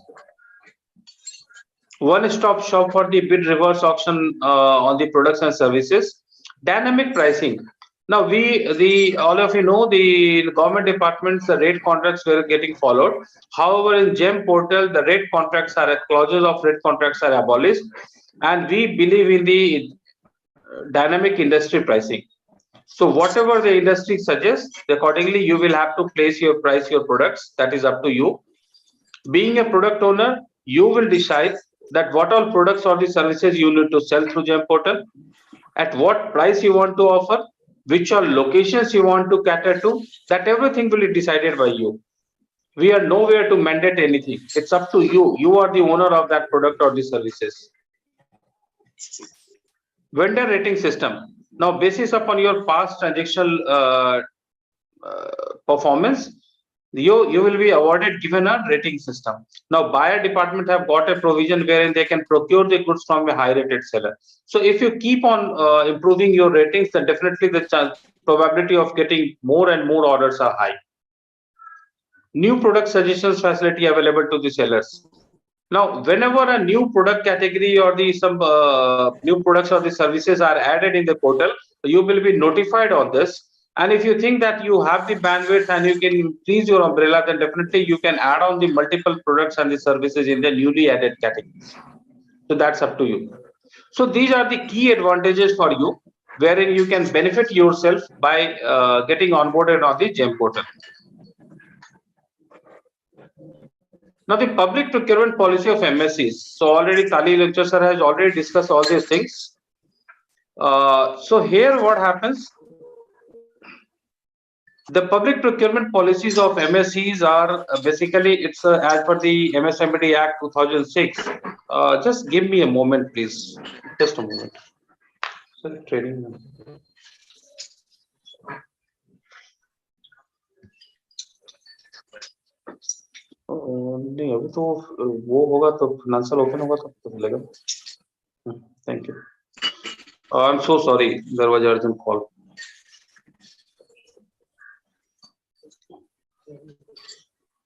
One-stop shop for the bid reverse auction on the products and services. Dynamic pricing. Now all of you know the government departments, the rate contracts were getting followed. However, in GeM portal, the rate contracts clauses of rate contracts are abolished, and we believe in the dynamic industry pricing. So whatever the industry suggests, accordingly you will have to price your products. That is up to you. Being a product owner, you will decide that what all products or the services you need to sell through GeM portal, at what price you want to offer, which all locations you want to cater to. That everything will be decided by you. We are nowhere to mandate anything. It's up to you. You are the owner of that product or the services. Vendor rating system. Now, basis upon your past transactional performance, you will be awarded given a rating system. Now, buyer department have got a provision wherein they can procure the goods from a high rated seller. So if you keep on improving your ratings, then definitely the probability of getting more and more orders are high. New product suggestions facility available to the sellers. Now, whenever a new product category or some new products or the services are added in the portal, you will be notified on this. And if you think that you have the bandwidth and you can increase your umbrella, then definitely you can add on the multiple products and the services in the newly added categories. So that's up to you. So these are the key advantages for you, wherein you can benefit yourself by getting onboarded on the GeM portal. Now, the public procurement policy of MSCs. So already Kali lecturer sir has already discussed all these things. So here what happens? The public procurement policies of MSCs are basically it's as per the MSMED Act 2006. Just give me a moment, please. Just a moment. So training. नहीं अभी तो वो होगा तो financial open होगा तब तो मिलेगा. Thank you. I'm so sorry. There was an urgent call.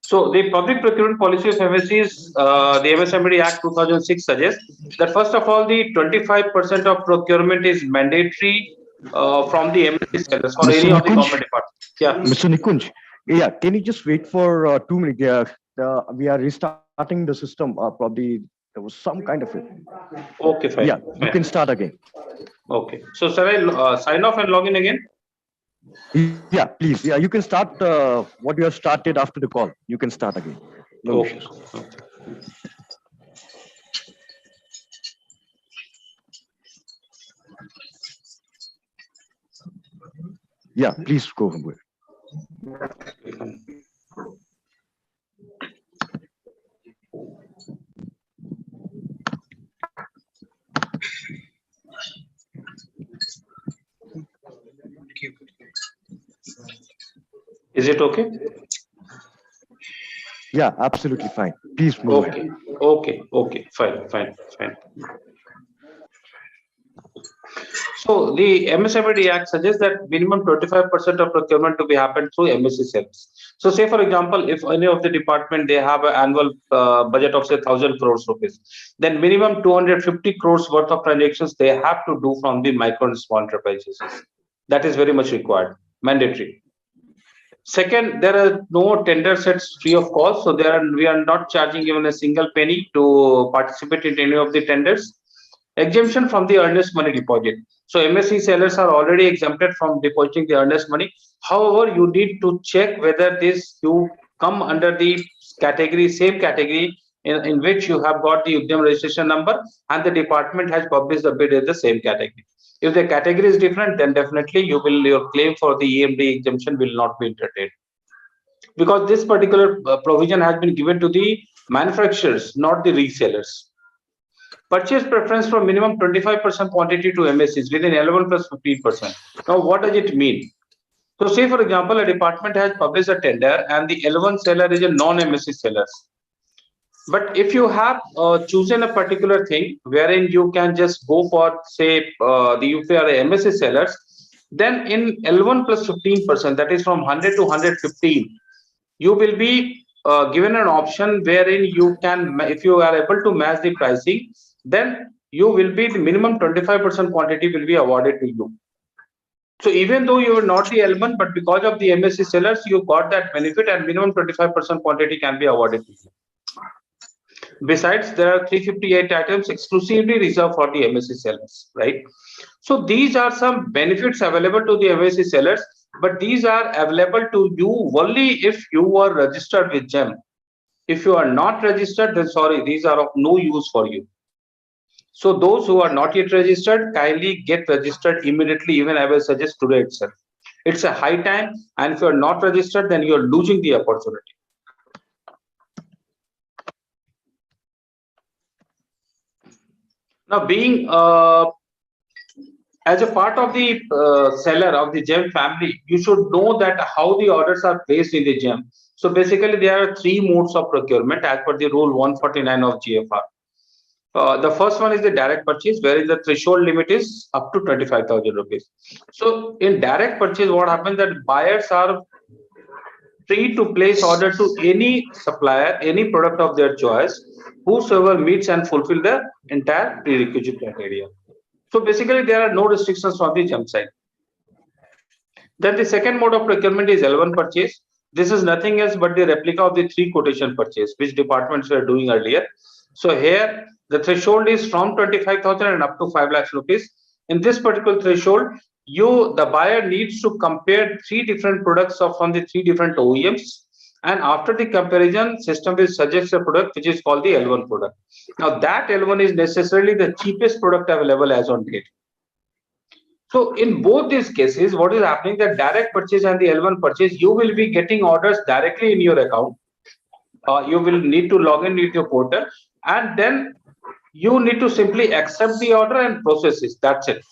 So the public procurement policy of MSCs, the MSMED Act 2006 suggests that first of all, the 25% of procurement is mandatory from the MSC sellers for any of the government departments. Yeah, Mr. Nikunj, yeah, can you just wait for 2 minutes? We are restarting the system. Probably there was some kind of it. Okay, fine. Yeah, you can start again. Okay. So shall I sign off and log in again? Yeah, please. Yeah, you can start what you have started after the call. You can start again. No Okay. issues. Yeah, please go ahead. Is it okay? Yeah, absolutely fine. Please move ahead. Okay. Fine. So the MSMED Act suggests that minimum 25% of procurement to be happened through MSc sales. So say for example, if any of the department, they have an annual budget of say 1,000 crores rupees, then minimum 250 crores worth of transactions they have to do from the micro and small enterprises. That is very much required, mandatory. Second, there are no tender sets free of cost. So we are not charging even a single penny to participate in any of the tenders. Exemption from the earnest money deposit. So MSc sellers are already exempted from depositing the earnest money. However, you need to check whether you come under the same category in which you have got the UGM registration number and the department has published the bid in the same category. If the category is different, then definitely your claim for the EMD exemption will not be entertained, because this particular provision has been given to the manufacturers, not the resellers. Purchase preference for minimum 25% quantity to MSCs within 11 plus 15%. Now, what does it mean? So, say for example, a department has published a tender and the L1 seller is a non-MSC seller. But if you have chosen a particular thing wherein you can just go for, say, the UPR MSC sellers, then in L1 plus 15%, that is from 100 to 115, you will be given an option wherein you can, if you are able to match the pricing, then you will be the minimum 25% quantity will be awarded to you. So even though you are not the L1, but because of the MSC sellers, you got that benefit and minimum 25% quantity can be awarded to you. Besides, there are 358 items exclusively reserved for the MSc sellers, right? So these are some benefits available to the MSc sellers, but these are available to you only if you are registered with GeM. If you are not registered, then sorry, these are of no use for you. So those who are not yet registered, kindly get registered immediately. Even I will suggest today itself. It's a high time, and if you are not registered, then you are losing the opportunity. Now, being as a part of the seller of the GeM family, you should know that how the orders are placed in the GeM. So basically, there are three modes of procurement as per the rule 149 of GFR. The first one is the direct purchase, wherein the threshold limit is up to 25,000 rupees. So in direct purchase, what happens that buyers are free to place order to any supplier, any product of their choice, whosoever meets and fulfill the entire prerequisite criteria. So basically, there are no restrictions on the GeM side. Then the second mode of procurement is L1 purchase. This is nothing else but the replica of the 3 quotation purchase, which departments were doing earlier. So here, the threshold is from 25,000 and up to 5 lakhs rupees. In this particular threshold, the buyer needs to compare 3 different products from the 3 different OEMs. And after the comparison, system will suggest a product which is called the L1 product. Now that L1 is necessarily the cheapest product available as on date. So in both these cases, what is happening, that direct purchase and the L1 purchase, you will be getting orders directly in your account. You will need to log in with your portal, and then you need to simply accept the order and process it. That's it.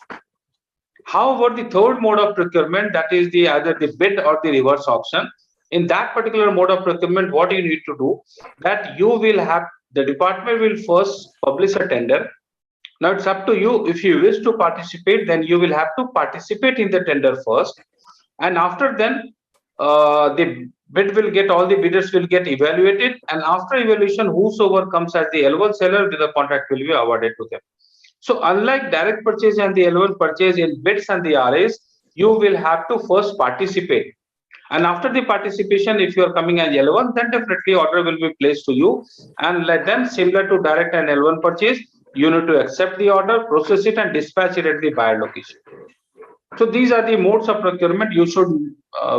However, the third mode of procurement, that is either the bid or the reverse auction. In that particular mode of procurement, what you need to do, that you will have, the department will first publish a tender. Now it's up to you. If you wish to participate, then you will have to participate in the tender first, and after then the bid will get, all the bidders will get evaluated, and after evaluation, whosoever comes as the L1 seller, the contract will be awarded to them. So unlike direct purchase and the L1 purchase, in bids and the RAs, you will have to first participate. And after the participation, if you are coming as L1, then definitely order will be placed to you. And then similar to direct and L1 purchase, you need to accept the order, process it, and dispatch it at the buyer location. So these are the modes of procurement you should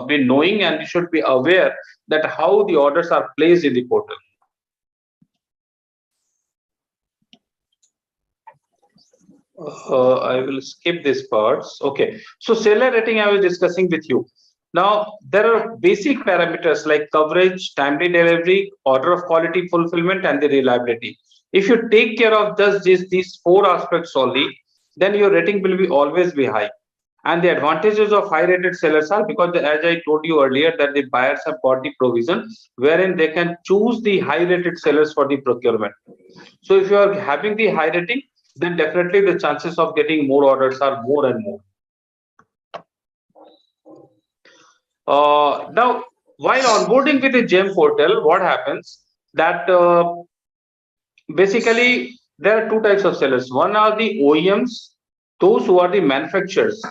be knowing, and you should be aware that how the orders are placed in the portal. I will skip these parts. Okay. So seller rating I was discussing with you. Now, there are basic parameters like coverage, timely delivery, order of quality fulfillment, and the reliability. If you take care of these 4 aspects only, then your rating will be always be high. And the advantages of high rated sellers are, because as I told you earlier, that the buyers have got the provision wherein they can choose the high rated sellers for the procurement. So if you are having the high rating, then definitely the chances of getting more orders are more and more. Now, while onboarding with the GeM portal, what happens that basically there are two types of sellers. One are the OEMs, those who are the manufacturers,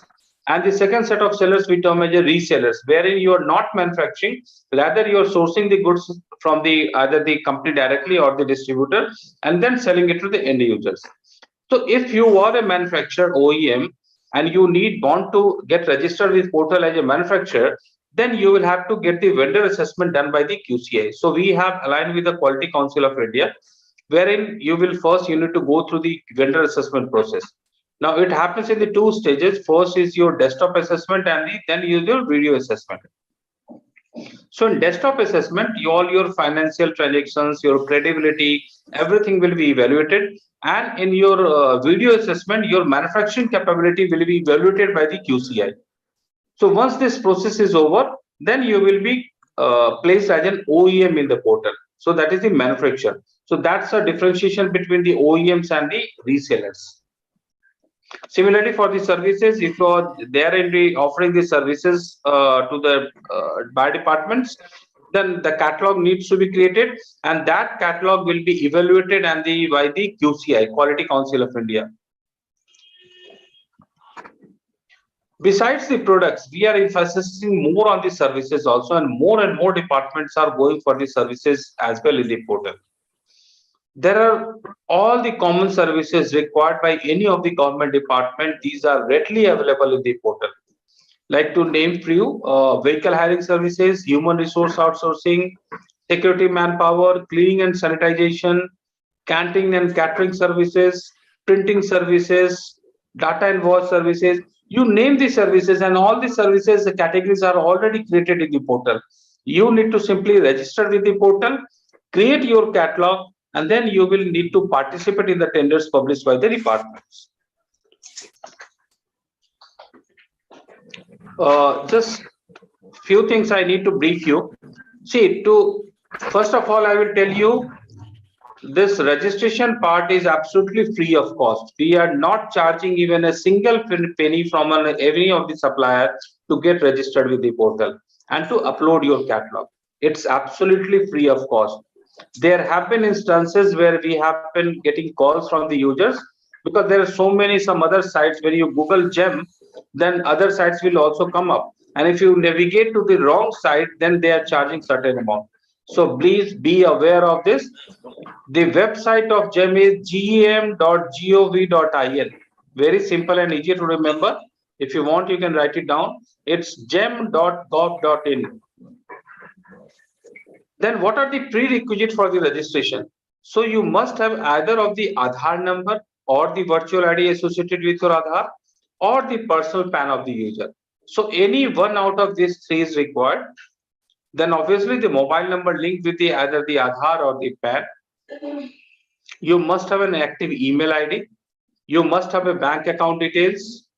and the second set of sellers we term as a resellers, wherein you are not manufacturing, rather you are sourcing the goods from the either the company directly or the distributor, and then selling it to the end users. So if you are a manufacturer OEM and you want to get registered with portal as a manufacturer, then you will have to get the vendor assessment done by the QCI. So we have aligned with the Quality Council of India, wherein you need to go through the vendor assessment process. Now it happens in the two stages. First is your desktop assessment, and then is your video assessment. So in desktop assessment, all your financial transactions, your credibility, everything will be evaluated. And in your video assessment, your manufacturing capability will be evaluated by the QCI. So once this process is over, then you will be placed as an OEM in the portal. So that is the manufacturer. So that's a differentiation between the OEMs and the resellers. Similarly, for the services, if you are there in the offering the services to the buyer departments, then the catalog needs to be created, and that catalog will be evaluated and by the QCI, Quality Council of India. Besides the products, we are emphasizing more on the services also, and more departments are going for the services as well in the portal. There are all the common services required by any of the government department. These are readily available in the portal. Like to name few, vehicle hiring services, human resource outsourcing, security manpower, cleaning and sanitization, canteen and catering services, printing services, data and voice services. You name the services, and all the services, the categories are already created in the portal. You need to simply register with the portal, create your catalog, and then you will need to participate in the tenders published by the departments. Just few things I need to brief you. See, first of all, I will tell you this registration part is absolutely free of cost. We are not charging even a single penny from any of the suppliers to get registered with the portal and to upload your catalog. It's absolutely free of cost. There have been instances where we have been getting calls from the users because there are some other sites where you Google GeM, then other sites will also come up. And if you navigate to the wrong site, then they are charging certain amount. So please be aware of this. The website of GeM is gem.gov.in. Very simple and easy to remember. If you want, you can write it down. It's gem.gov.in. Then what are the prerequisites for the registration? So you must have either of the Aadhaar number or the virtual ID associated with your Aadhaar or the personal PAN of the user. So any one out of these three is required. Then obviously the mobile number linked with either the Aadhaar or the PAN. You must have an active email ID. You must have a bank account details.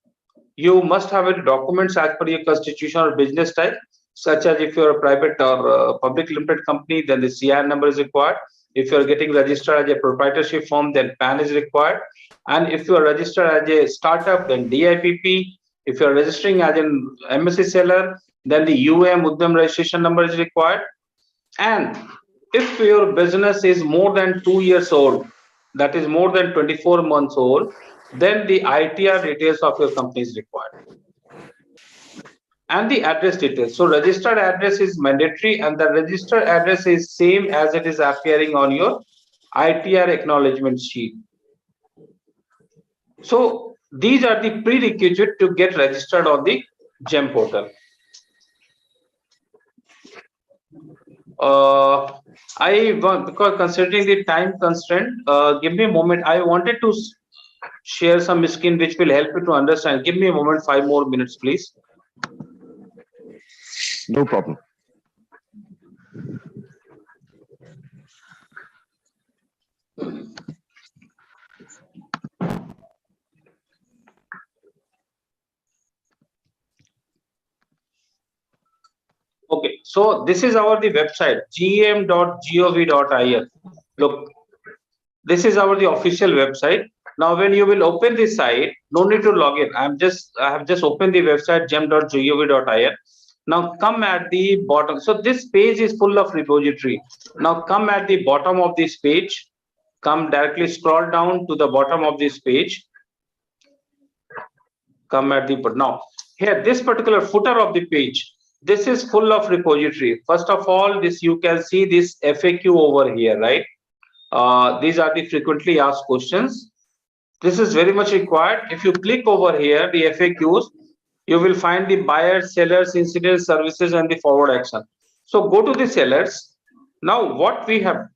You must have a documents as per your constitution or business type, such as if you're a private or public limited company, then the CIN number is required. If you're getting registered as a proprietorship firm, then PAN is required. And if you are registered as a startup, then DIPP. If you're registering as an MSc seller, then the Udyam registration number is required. And if your business is more than 2 years old, that is more than 24 months old, then the ITR details of your company is required. And the address details. So registered address is mandatory, and the registered address is same as it is appearing on your ITR acknowledgement sheet. So these are the prerequisites to get registered on the GeM portal. Because considering the time constraint, give me a moment. I wanted to share some screen which will help you to understand. Give me a moment, 5 more minutes, please. No problem. Okay, so this is the website, gem.gov.in. Look, this is the official website. Now, when you will open this site, no need to log in. I have just opened the website gem.gov.in. Now come at the bottom. So this page is full of repository. Now come at the bottom of this page. Come directly scroll down to the bottom of this page. Come at the now here this particular footer of the page. This is full of repository. First of all, this you can see this FAQ over here, right? These are the frequently asked questions. This is very much required. If you click over here, the FAQs, you will find the buyers, sellers, incidents, services, and the forward action. So go to the sellers. Now, what we have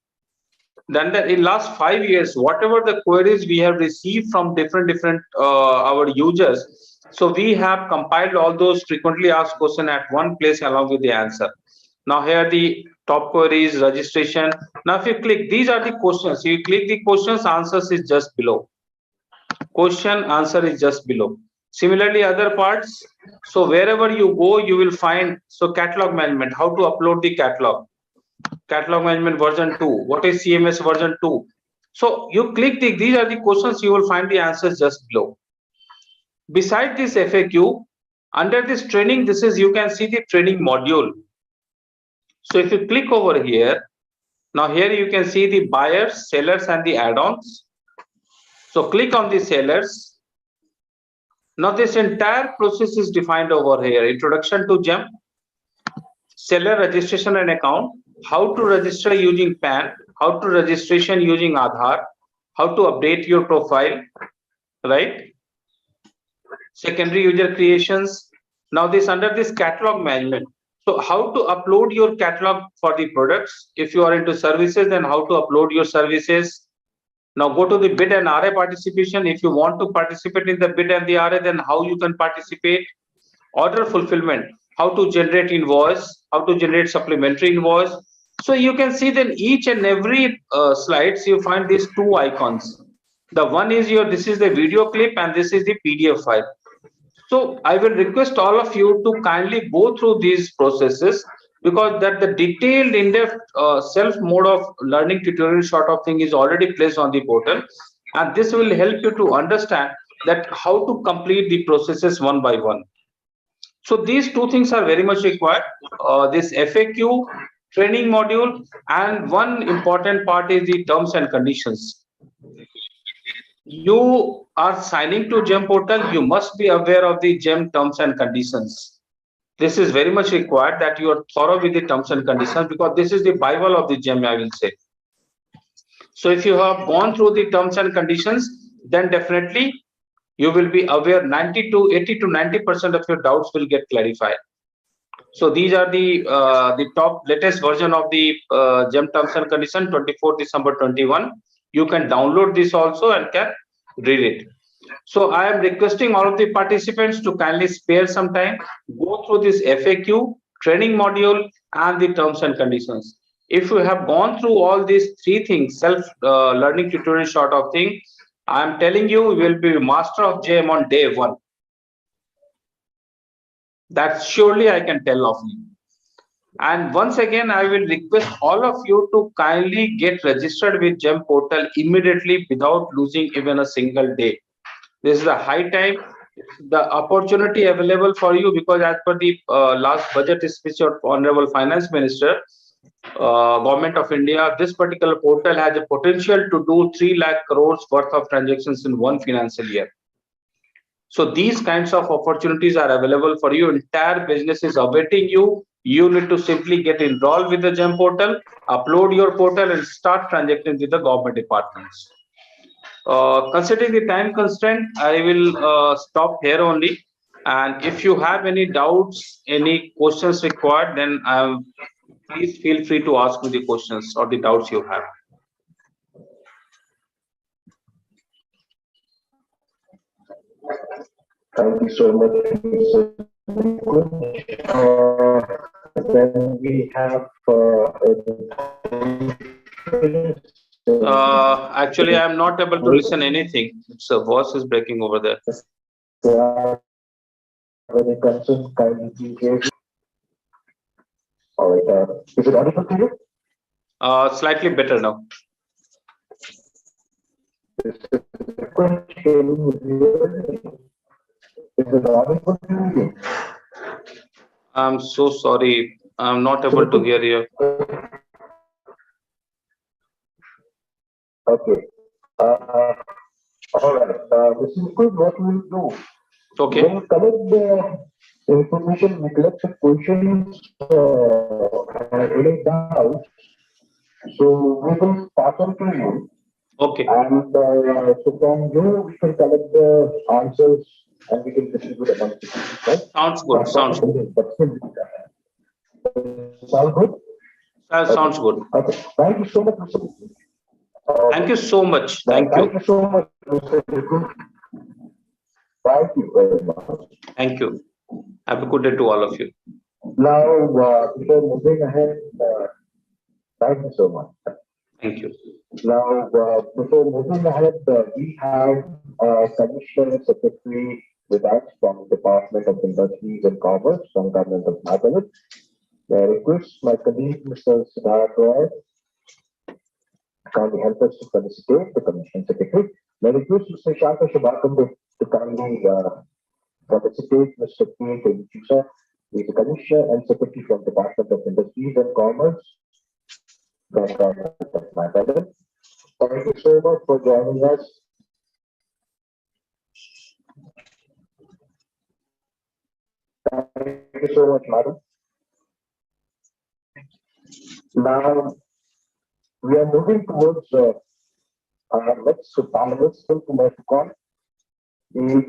done that in last 5 years, whatever the queries we have received from different our users, so we have compiled all those frequently asked questions at one place along with the answer. Now here the top queries, registration. Now if you click, these are the questions. You click the questions, answers is just below. Question answer is just below. Similarly, other parts. So wherever you go, you will find so catalog management, how to upload the catalog management version 2. What is CMS version 2? So you click these are the questions, you will find the answers just below. Beside this FAQ, under this training, this is you can see the training module. So if you click over here, now here you can see the buyers, sellers, and the add-ons. So click on the sellers. Now this entire process is defined over here. Introduction to GeM, seller registration and account, how to register using PAN, how to registration using Aadhaar, how to update your profile, right? Secondary user creations. Now this under this catalog management. So how to upload your catalog for the products. If you are into services, then how to upload your services. Now go to the bid and RA participation. If you want to participate in the bid and the RA, then how you can participate. Order fulfillment, how to generate invoice, how to generate supplementary invoice. So you can see that each and every slides, you find these two icons. The one is this is the video clip and this is the PDF file. So I will request all of you to kindly go through these processes, because that the detailed in-depth self mode of learning tutorial sort of thing is already placed on the portal, and this will help you to understand that how to complete the processes one by one. So these two things are very much required. This FAQ training module, and one important part is the terms and conditions. You are signing to GeM portal, you must be aware of the GeM terms and conditions. This is very much required that you are thorough with the terms and conditions, because this is the Bible of the GeM, I will say. So if you have gone through the terms and conditions, then definitely you will be aware 80 to 90% of your doubts will get clarified. So these are the top latest version of the GeM terms and condition 24 December 21. You can download this also and can read it. So I am requesting all of the participants to kindly spare some time, go through this FAQ, training module, and the terms and conditions. If you have gone through all these three things, self-learning tutorial sort of thing, I am telling you, you will be master of GeM on day one. That surely I can tell of you. And once again, I will request all of you to kindly get registered with GeM portal immediately without losing even a single day. This is a high time. The opportunity available for you, because as per the last budget speech of Honorable Finance Minister, Government of India, this particular portal has a potential to do 3 lakh crores worth of transactions in one financial year. So these kinds of opportunities are available for you. Entire business is awaiting you. You need to simply get enrolled with the GeM portal, upload your portal, and start transacting with the government departments. Considering the time constraint, I will stop here only. And if you have any doubts, any questions required, then please feel free to ask me the questions or the doubts you have. Thank you so much. Then we have actually, I'm not able to listen anything. Its voice is breaking over there. Any concerns, kindly please. All right. Is it audible to you? Slightly better now. This is Is it audible to you? I'm so sorry. I'm not able to hear you. Okay. All right. This is good. What we'll do? Okay. We'll collect the information, we collect the questions, any doubts. So we will pass on to you. Okay. And so from you, we can collect the answers and we can distribute amongst the people, right? Sounds good. Sounds good. Sound good? Sounds good. Okay. Thank you so much, Mr. Thank you so much. Thank Thank you. you so much, Mr. Vikul. Thank you very much. Thank you. Have a good day to all of you. Now, before moving ahead, thank you so much. Thank you. Now, before moving ahead, we have Commissioner Secretary with us from Department of Industries and Commerce from Government of Netherlands. I request my colleague, Mr. Siddharth Roy, kindly help us to felicitate the Commissioner Secretary. I request Mr. Shaka Shabakam to kindly felicitate Mr. P. Chusa, who is the Commissioner and Secretary from Department of Industries and Commerce from Government of Netherlands. Thank you so much for joining us. Thank you so much, madam. Now, we are moving towards our next panelist, Kumar Fukan. He is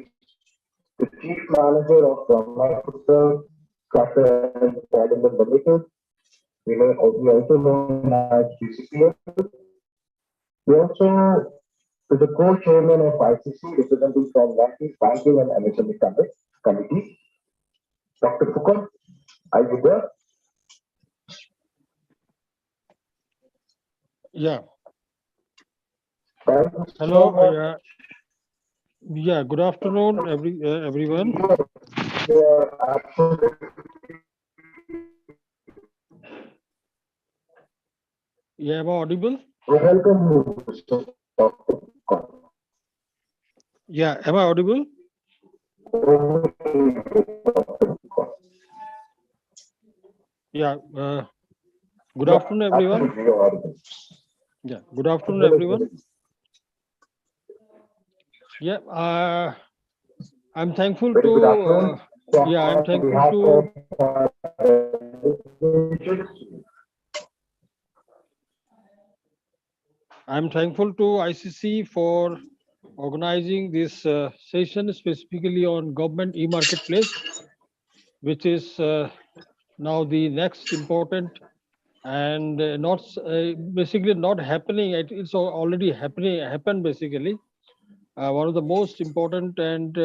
the Chief Manager of Brahmaputra Cracker and Polymer Limited. We also known as BCPL. We also is the co-chairman of ICC, representing from National Banking and MSME Committee. Dr. Fukan, are you there? Yeah. Thank you so Hello. much. Yeah. Good afternoon, everyone. Yeah, am I audible? Welcome you, Mr. Dr. Fukan. Yeah, am I audible? Yeah. Good afternoon, everyone. Absolutely, you're audible. Yeah. Good afternoon, everyone. Yeah. I'm thankful Very good to. afternoon. Yeah, I'm On thankful behalf to. of, I'm thankful to ICC for organizing this session specifically on government e-marketplace, which is now the next important and not basically not happening. It's already happened basically. One of the most important and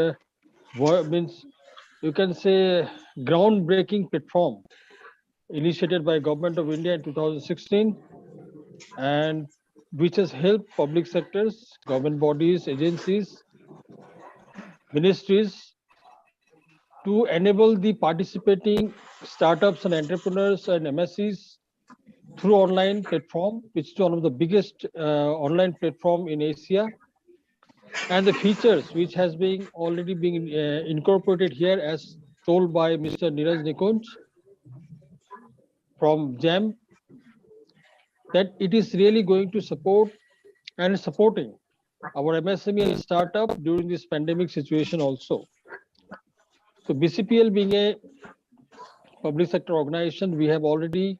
means you can say groundbreaking platform initiated by Government of India in 2016 and which has helped public sectors, government bodies, agencies, ministries to enable the participating startups and entrepreneurs and MSCs through online platform, which is one of the biggest online platform in Asia, and the features which has been already been incorporated here as told by Mr. Neeraj Nikunj from GeM, that it is really going to support and supporting our MSME and startup during this pandemic situation also. So BCPL being a public sector organization, we have already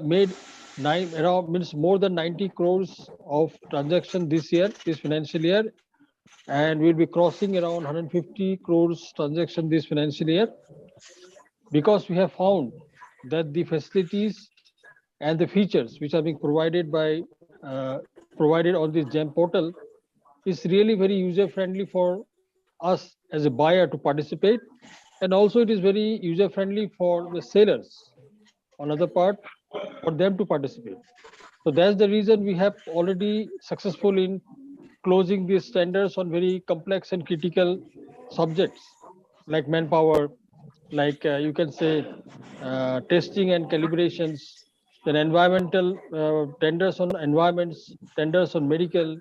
made more than 90 crores of transaction this year, this financial year, and we'll be crossing around 150 crores transaction this financial year, because we have found that the facilities and the features which are being provided provided on this GeM portal is really very user friendly for us as a buyer to participate, and also it is very user friendly for the sellers on other part for them to participate. So that's the reason we have already successful in closing these tenders on very complex and critical subjects like manpower, like you can say testing and calibrations, then environmental tenders on environments, tenders on medical,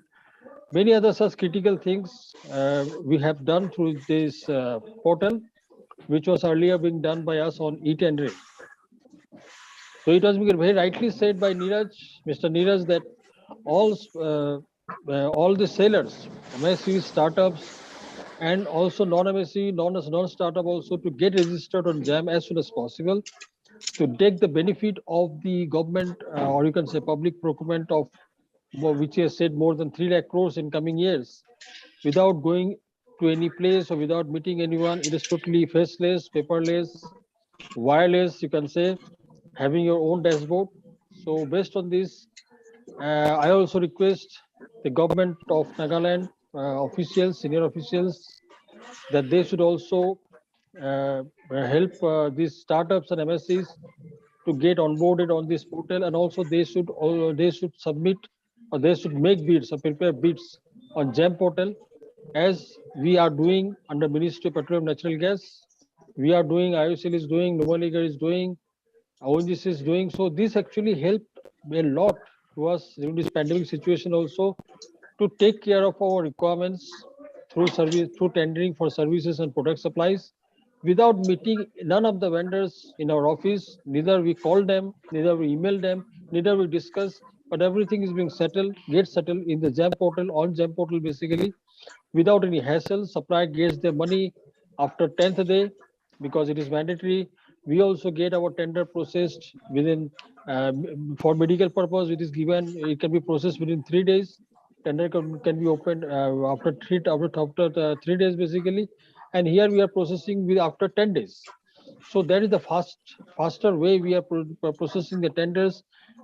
Many other such critical things we have done through this portal, which was earlier being done by us on e-tendering. So it was very rightly said by Mr. Neeraj, that all the sellers, MSCV startups, and also non-MSCV, non-startup also, to get registered on GeM as soon as possible, to take the benefit of the government, or you can say public procurement of, which has said more than 3 lakh crores in coming years, without going to any place or without meeting anyone. It is totally faceless, paperless, wireless, you can say, having your own dashboard. So based on this, I also request the government of Nagaland officials, senior officials, that they should also help these startups and MSCs to get onboarded on this portal, and also they should submit, or they should make bids or prepare bids on GeM portal, as we are doing under Ministry of Petroleum and Natural Gas. We are doing, IOCL is doing, Numaligar is doing, ONGC is doing. So this actually helped a lot to us during this pandemic situation also, to take care of our requirements through service, through tendering for services and product supplies, without meeting none of the vendors in our office. Neither we call them, neither we email them, neither we discuss, but everything is being settled, gets settled in the GeM portal, on GeM portal basically, without any hassle. Supplier gets their money after 10th day, because it is mandatory. We also get our tender processed within, for medical purpose, it is given, it can be processed within 3 days. Tender can be opened after 3 days basically, and here we are processing with after 10 days. So that is the faster way we are processing the tenders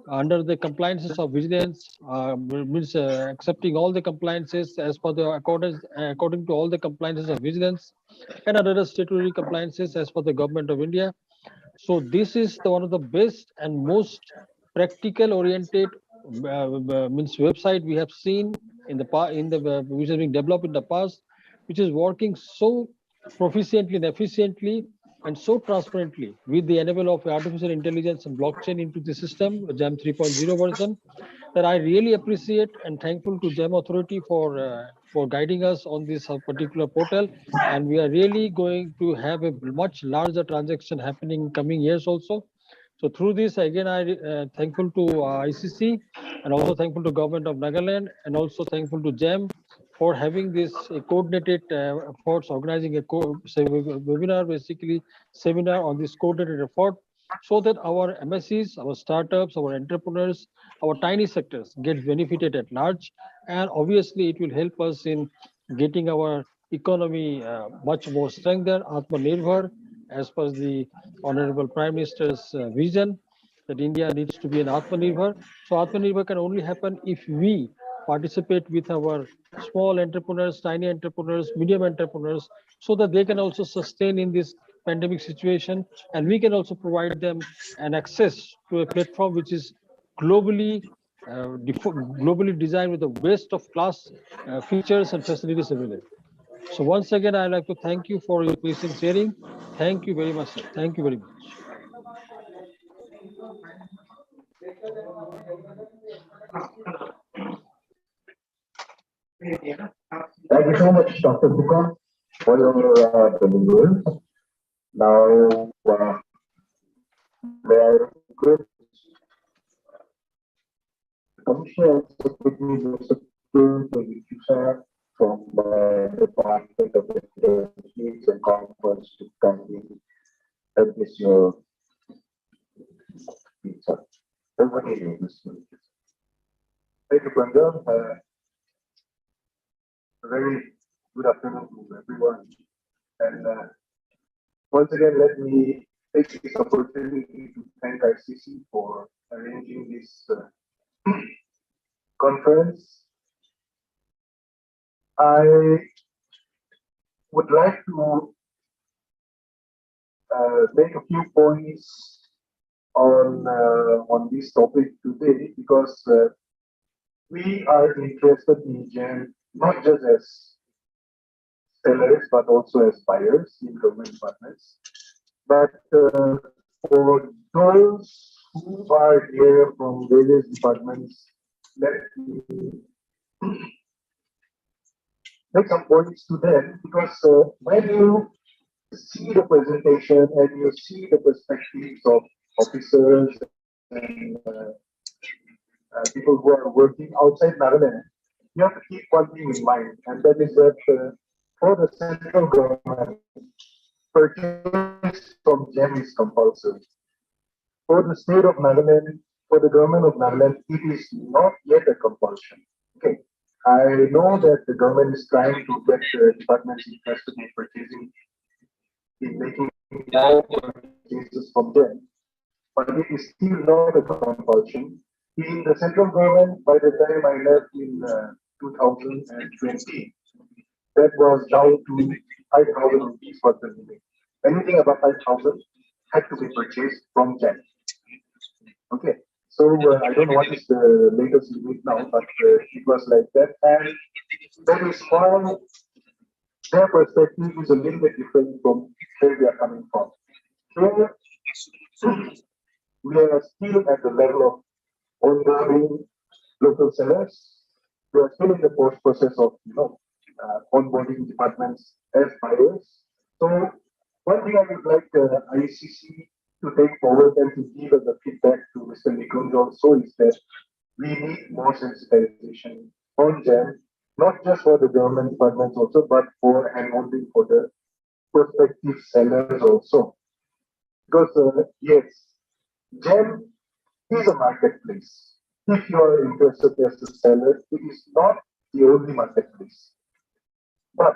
under the compliances of vigilance, means accepting all the compliances as per the according to all the compliances of vigilance, and other statutory compliances as per the government of India. So this is one of the best and most practical oriented means website we have seen in the which has been developed in the past, which is working so proficiently and efficiently and so transparently, with the enable of artificial intelligence and blockchain into the system, GeM 3.0 version, that I really appreciate and thankful to GeM Authority for guiding us on this particular portal. And we are really going to have a much larger transaction happening in coming years also. So through this, again, I thankful to ICC, and also thankful to Government of Nagaland, and also thankful to GeM for having this coordinated efforts, organizing a webinar, basically seminar on this coordinated effort, so that our MSCs, our startups, our entrepreneurs, our tiny sectors get benefited at large. And obviously, it will help us in getting our economy much more strengthened, Atmanirbhar, as per the Honorable Prime Minister's vision, that India needs to be an Atmanirbhar. So Atmanirbhar can only happen if we participate with our small entrepreneurs, tiny entrepreneurs, medium entrepreneurs, so that they can also sustain in this pandemic situation, and we can also provide them an access to a platform which is globally globally designed with the best of class features and facilities available. So once again, I'd like to thank you for your patient hearing. Thank you very much, sir. Thank you very much. Thank you so much, Dr. Buka, for your deliverance. Now, may I request the Commissioner Secretary Joseph Kuchar from the Department of Industries and Commerce to kindly help us your speech. Over to you, Mr. Thank you, Brenda. Very good afternoon to everyone. And once again, let me take this opportunity to thank ICC for arranging this conference. I would like to make a few points on this topic today, because we are interested in GeM not just as sellers but also as buyers in government partners. But for those who are here from various departments, let me make some points to them because when you see the presentation and you see the perspectives of officers and people who are working outside Nagaland, you have to keep one thing in mind, and that is that for the central government, purchase from GeM is compulsory. For the state of Nagaland, for the government of Nagaland, it is not yet a compulsion. Okay. I know that the government is trying to get the department's interest in purchasing, in making more purchases from them, but it is still not a compulsion. In the central government, by the time I left in 2020, that was down to 5,000 rupees for the limit. Anything above 5,000 had to be purchased from GeM. Okay, so I don't know what is the latest limit now, but it was like that. And that is why their perspective is a little bit different from where we are coming from. Here, we are still at the level of onboarding local sellers. We are still in the post process of, onboarding departments as buyers. So one thing I would like ICC to take forward and to give as a feedback to Mr. Nikunj also is that we need more sensitization on GeM, not just for the government departments also, but for handholding for the prospective sellers also. Because yes, GeM is a marketplace. If you are interested as a seller, it is not the only marketplace. But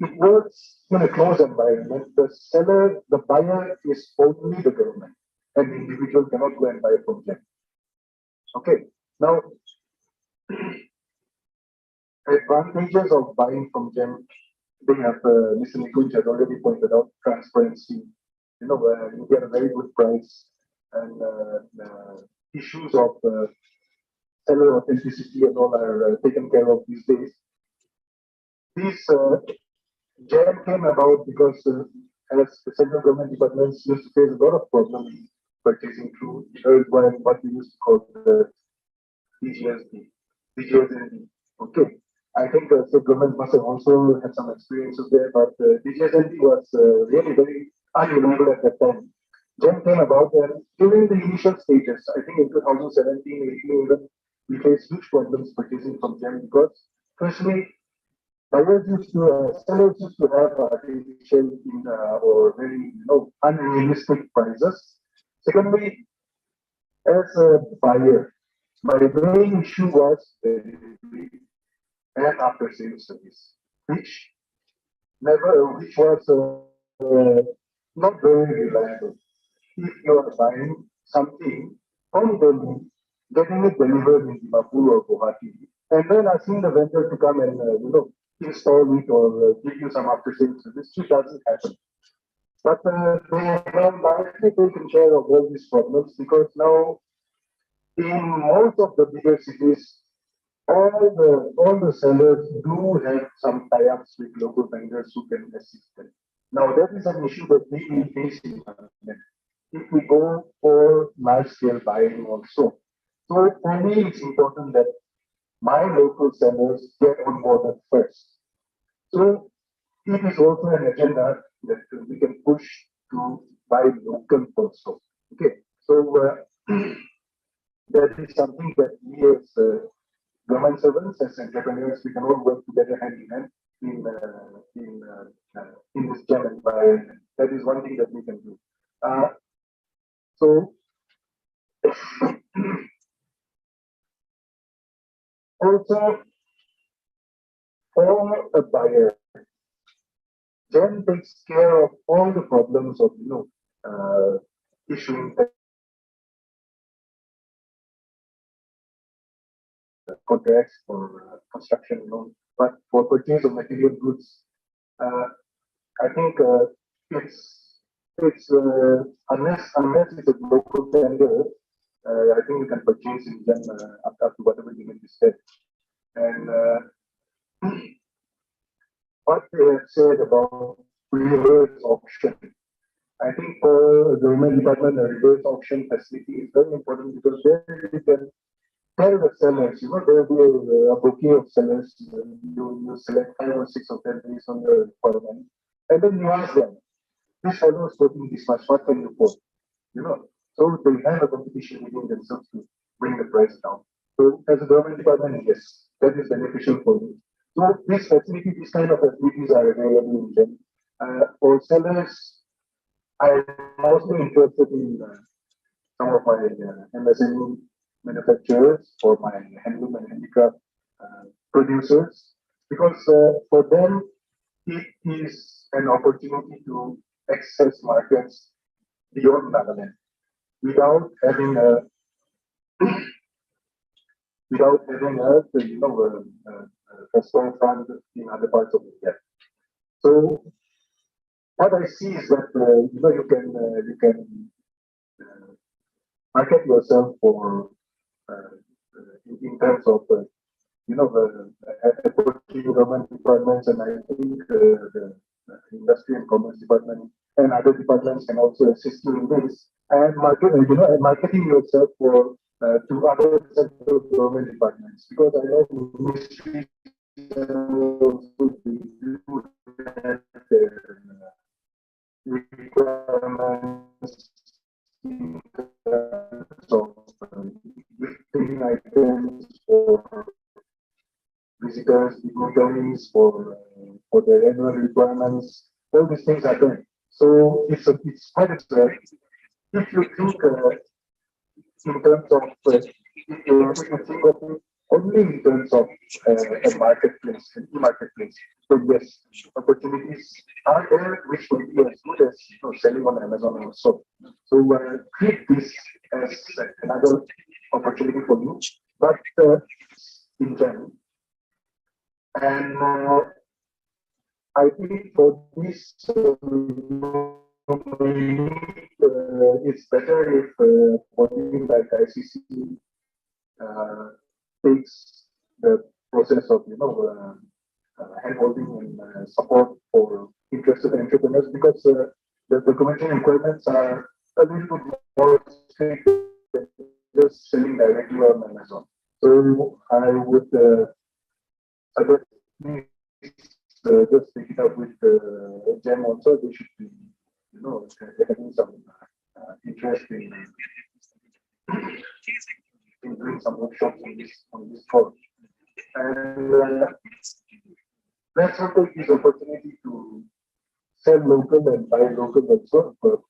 it works in a closed environment. The seller, the buyer is only the government, and the individual cannot go and buy from GeM. Okay. Now, advantages of buying from GeM, they have, Mr. Nikunj has already pointed out, transparency. You get a very good price, and issues of seller authenticity and all are taken care of these days. These GeM came about because as the central government departments used to face a lot of problems purchasing through what we used to call the DGSND. Okay. I think the state government must have also had some experiences there, but DGSND was really very unreliable at that time. GeM came about and during the initial stages, I think in 2017, 18 even, we faced huge problems purchasing from GeM because firstly, sellers used to have artificial or very unrealistic prices. Secondly, as a buyer, my main issue was delivery and after sales service, which was not very reliable. If you are buying something from Delhi, getting it delivered in Dimapur or Guwahati, and then asking the vendor to come and install it or give you some after sales service, it doesn't happen. But they have largely taken care of all these problems because now in most of the bigger cities, all the sellers do have some tie-ups with local vendors who can assist them. Now that is an issue that we will face in Parliament if we go for large-scale buying also. So for me, it's important that my local sellers get on board first. So it is also an agenda that we can push to buy local also. Okay, so that is something that we as government servants, as entrepreneurs, we can all work together hand in hand in this GeM environment. That is one thing that we can do. So also for a buyer, GeM takes care of all the problems of issuing contracts for construction loan, but for purchase of material goods, I think it's unless it's a local tender, I think you can purchase in GeM up to whatever limit is set. And what they have said about reverse auction, I think for the government department, a reverse auction facility is very important because there you can tell the sellers, there will be a bouquet of sellers. You select 5 or 6 of them based on your requirement. And then you ask them, this seller is quoting this much, what can you quote? You know, so they have a competition within themselves to bring the price down. So as a government department, yes, that is beneficial for you. So this facility, these kind of facilities are available in GeM. For sellers, I'm mostly interested in some of my MSME manufacturers or my handloom and handicraft producers, because for them it is an opportunity to access markets beyond Nagaland without having a a storefront in other parts of India. So what I see is that you can uh, market yourself for in terms of approaching government departments, and I think the industry and commerce department and other departments can also assist you in this, and marketing yourself for to other central government departments, because I know ministries also do have their requirements in terms of gifting items for visitors, dignitaries, for their annual requirements. All these things are done. So it's quite a threat. If you think in terms of if you think of it only in terms of a marketplace, an e-marketplace. So yes, opportunities are there which will be as good as selling on Amazon also. So treat this as another opportunity for you, but in general. And I think for this, it's better if one like ICC takes the process of handholding and support for interested entrepreneurs, because the documentation requirements are a little bit more strict than just selling directly on Amazon. So I would suggest just pick it up with GeM also. They should be, having some interest in doing some workshops on this front. And let's also use opportunity to sell local and buy local also for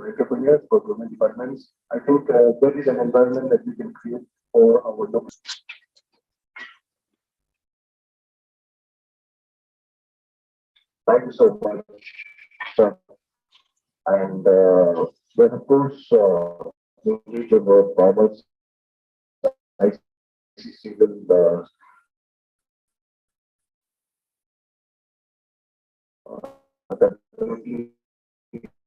entrepreneurs, for government departments. I think that is an environment that we can create for our local. Thank you so much, sir. And then, of course, English about farmers, ICC will definitely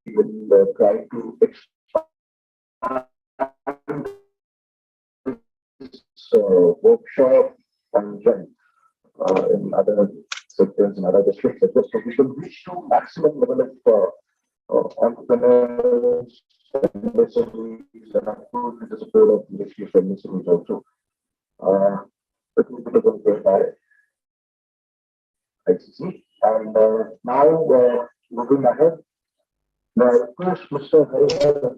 will try to expand this workshop and in other sectors and other districts, so we should reach to maximum level of entrepreneurs and SMEs, and of course with the support of industry and SMEs also. But we could have get by ICC. And now moving ahead, now first Mr. Hariharan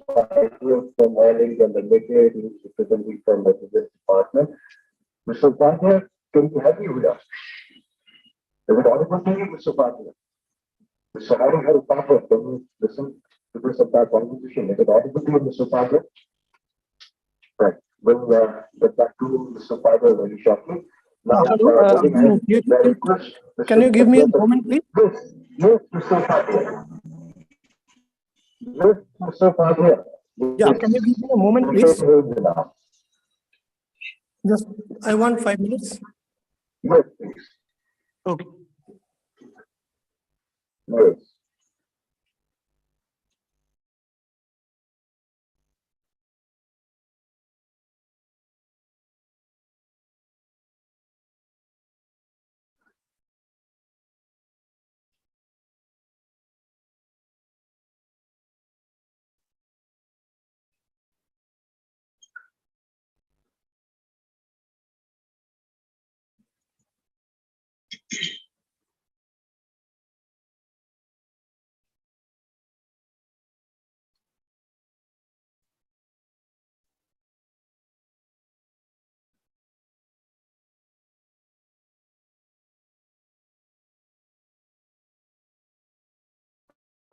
from Oiling and Limited, who is representing from the business department. Mr. Upadhyay, can we have you with us? Is it audible to you, Mr. Upadhyay? Mr. Hariharan Upadhyay, can you listen to this of that conversation? Is it audible to you, Mr. Upadhyay? Right. We'll get back to Mr. Upadhyay very shortly. Now, can you give me a moment, please? Yes, Mr. Upadhyay. Yes, Mr. Upadhyay. Yeah, can you give me a moment, please? Just, I want 5 minutes. Yes, please. Okay. Yes.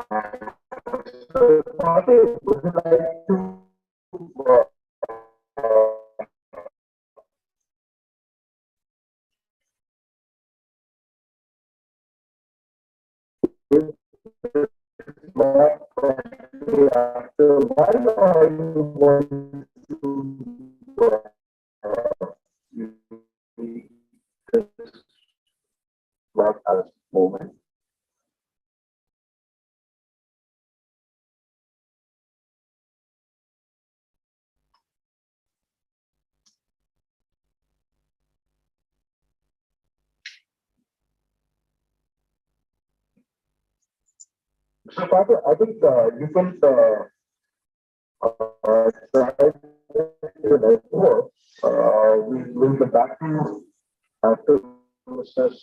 So, Fatih, would you like to after why are you going to not as moment? So, Fatih, I think you can try the network. We will get back to you after Mr.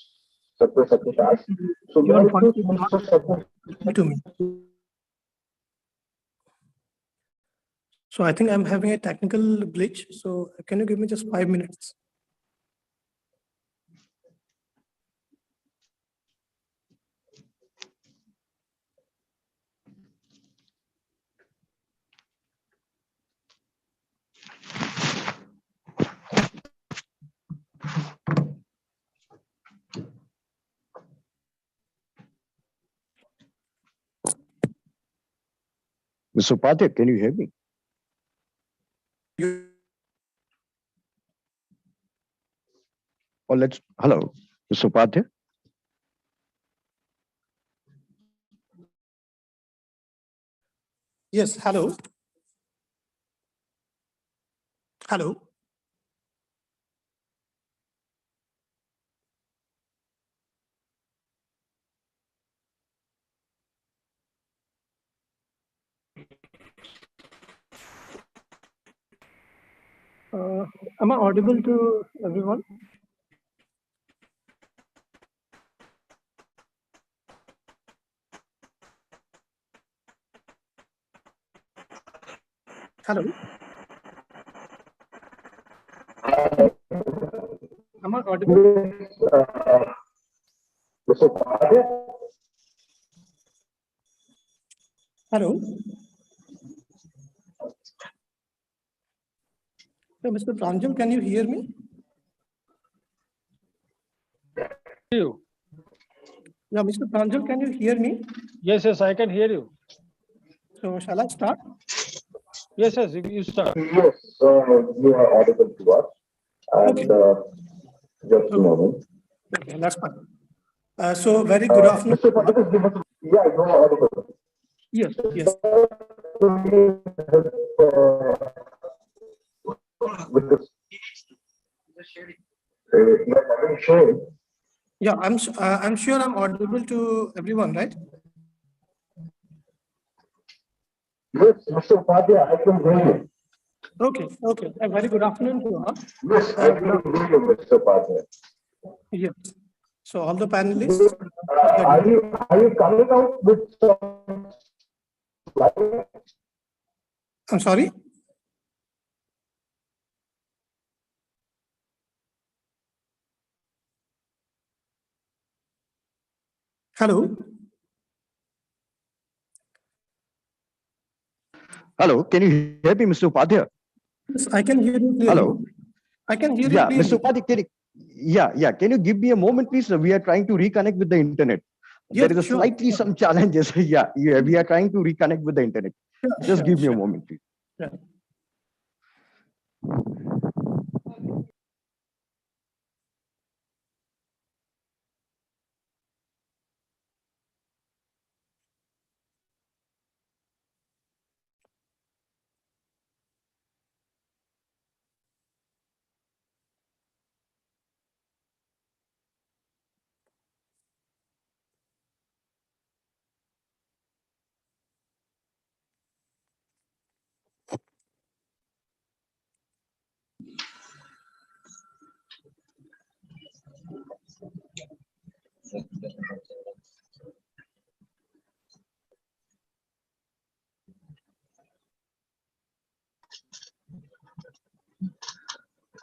Satyaprakash. So, You may I want request to Mr. Satyaprakash to me. So I think I'm having a technical glitch. So can you give me just 5 minutes? Mr. Upadhyay, can you hear me? You- Or hello, Mr. Upadhyay? Yes, hello. Hello. Am I audible to everyone? Hello. Am I audible? Mr. Fatih? Hello. So, Mr. Pranjal, can you hear me? You. Yeah, Mr. Pranjal, can you hear me? Yes, yes, I can hear you. So shall I start? Yes, yes, you start. Yes, you are audible to us. And just a moment. Okay, that's fine. So very good afternoon. Mr. Fatih, give us, yeah, you are audible. Yes, yes. With this, you are already showing. Yeah, I'm sure I'm audible to everyone, right? Yes, Mr. Upadhyay, I can hear you. Okay, okay. A very good afternoon to all. Yes, I can hear you, Mr. Upadhyay. Yes. So all the panelists. Are you coming out with some slides? I'm sorry. Hello. Hello, can you hear me, Mr. Upadhyay? Yes, I can hear you clearly. Hello. I can hear you Yeah, clearly. Mr. Upadhyay, can you give me a moment, please? We are trying to reconnect with the internet. Yes, There is sure. slightly some challenges. Yeah, we are trying to reconnect with the internet. Just give me a moment, please. Yeah.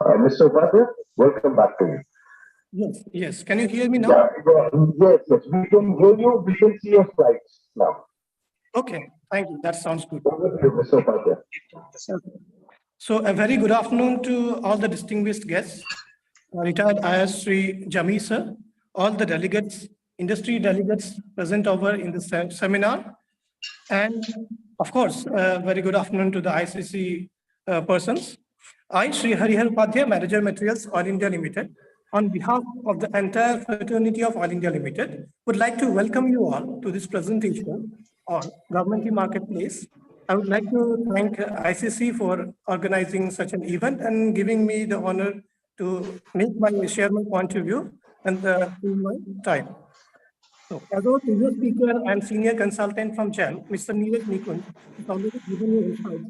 Mr. Upadhyay, welcome back to you. Yes, yes. Can you hear me now? Yeah, yes, yes, we can hear you, we can see your slides now. Okay, thank you. That sounds good. Over to you, Mr. Upadhyay. So a very good afternoon to all the distinguished guests, retired IS Sri Jami sir, all the delegates, industry delegates present over in the seminar, and of course, very good afternoon to the ICC persons. I, Sri Harihar Upadhyay, Manager Materials, Oil India Limited, on behalf of the entire fraternity of Oil India Limited, would like to welcome you all to this presentation on government marketplace. I would like to thank ICC for organizing such an event and giving me the honor to share my point of view and in my time. So, as our previous speaker and senior consultant from GeM, Mr. Neeraj Nikund, has already given you insights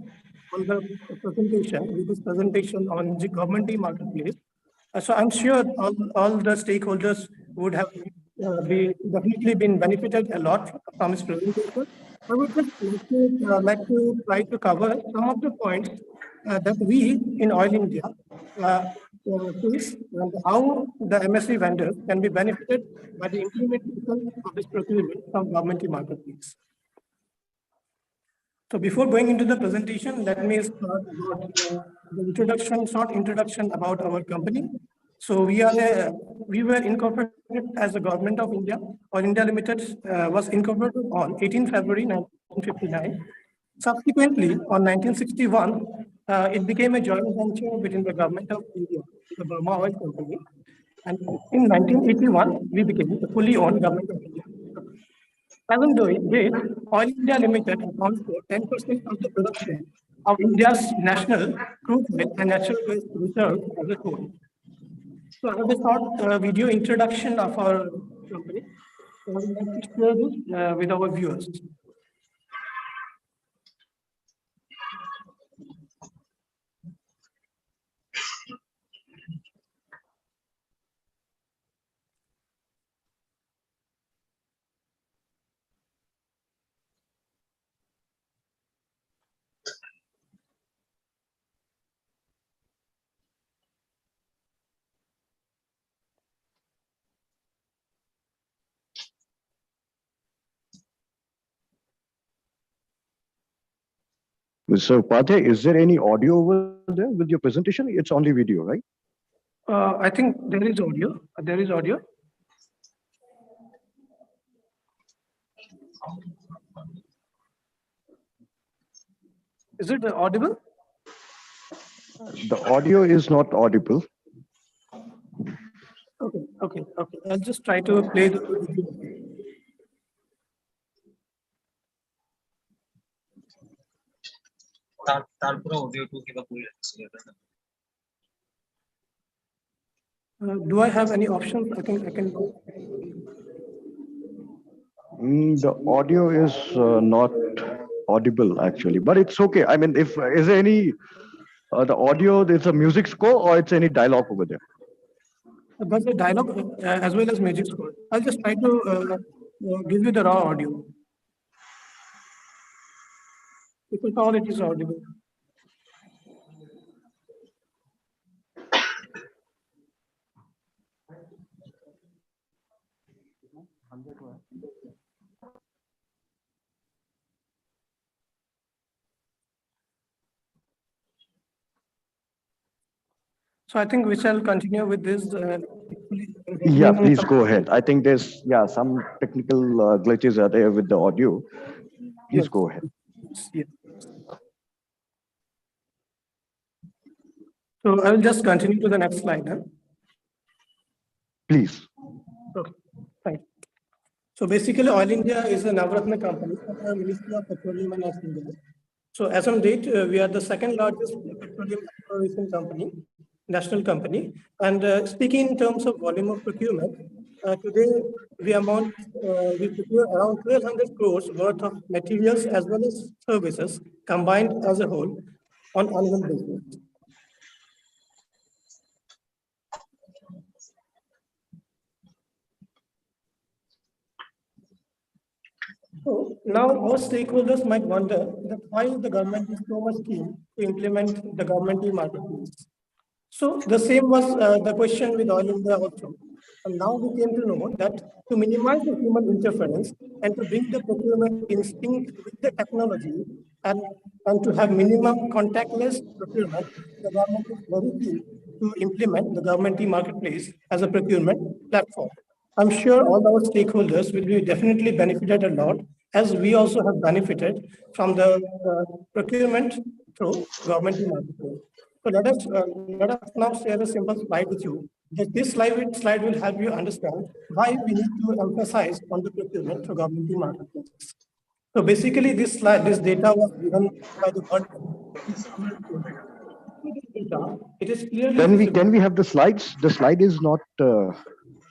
on the presentation, with this presentation on the government marketplace. So I'm sure all the stakeholders would have definitely been benefited a lot from his presentation. I would just like to try to cover some of the points that we in Oil India face and how the MSC vendors can be benefited by the implementation of this procurement from government marketplace. So before going into the presentation, let me start about the short introduction about our company. So we were incorporated as the Government of India. Oil India Limited was incorporated on 18 February 1959. Subsequently, on 1961, it became a joint venture between the Government of India and the Burma Oil Company. And in 1981, we became a fully owned Government of India. Even though date, Oil India Limited accounts for 10% of the production of India's national crude oil and natural gas reserves as a whole. So I have a short video introduction of our company. I would like to share this with our viewers. Mr. Upadhyay, is there any audio over there with your presentation? It's only video, right? I think there is audio. There is audio. Is it audible? The audio is not audible. Okay. I'll just try to play the video. Do I have any options? I can go. The audio is not audible actually, but it's okay. I mean, if is there any the audio? There's a music score or it's any dialogue over there? But the dialogue as well as music score. I'll just try to give you the raw audio. If at all it is audible. So I think we shall continue with this. Yeah, please go ahead. I think there's some technical glitches are there with the audio. Please go ahead. Yeah. So I will just continue to the next slide then. Please. Okay, thank you. So basically, Oil India is a Navratna company of the Ministry of Petroleum and Natural Gas. So as on date, we are the second largest petroleum exploration company, national company. And speaking in terms of volume of procurement, today we procure around 1,200 crores worth of materials as well as services combined as a whole on annual basis. So now most stakeholders might wonder that why the government is so much keen to implement the government marketplace. So the same was the question with Oil India also. And now we came to know that to minimize the human interference and to bring the procurement in sync with the technology and, and to have minimum contactless procurement, the government is very keen to implement the government e-marketplace as a procurement platform. I'm sure all our stakeholders will be definitely benefited a lot, as we also have benefited from the procurement through government e-marketplace. So let us now share a simple slide with you. This slide will help you understand why we need to emphasize on the procurement through government e-marketplace. So basically, this data was given by the World Bank. Data, it is clearly visible. Can we have the slides? The slide is not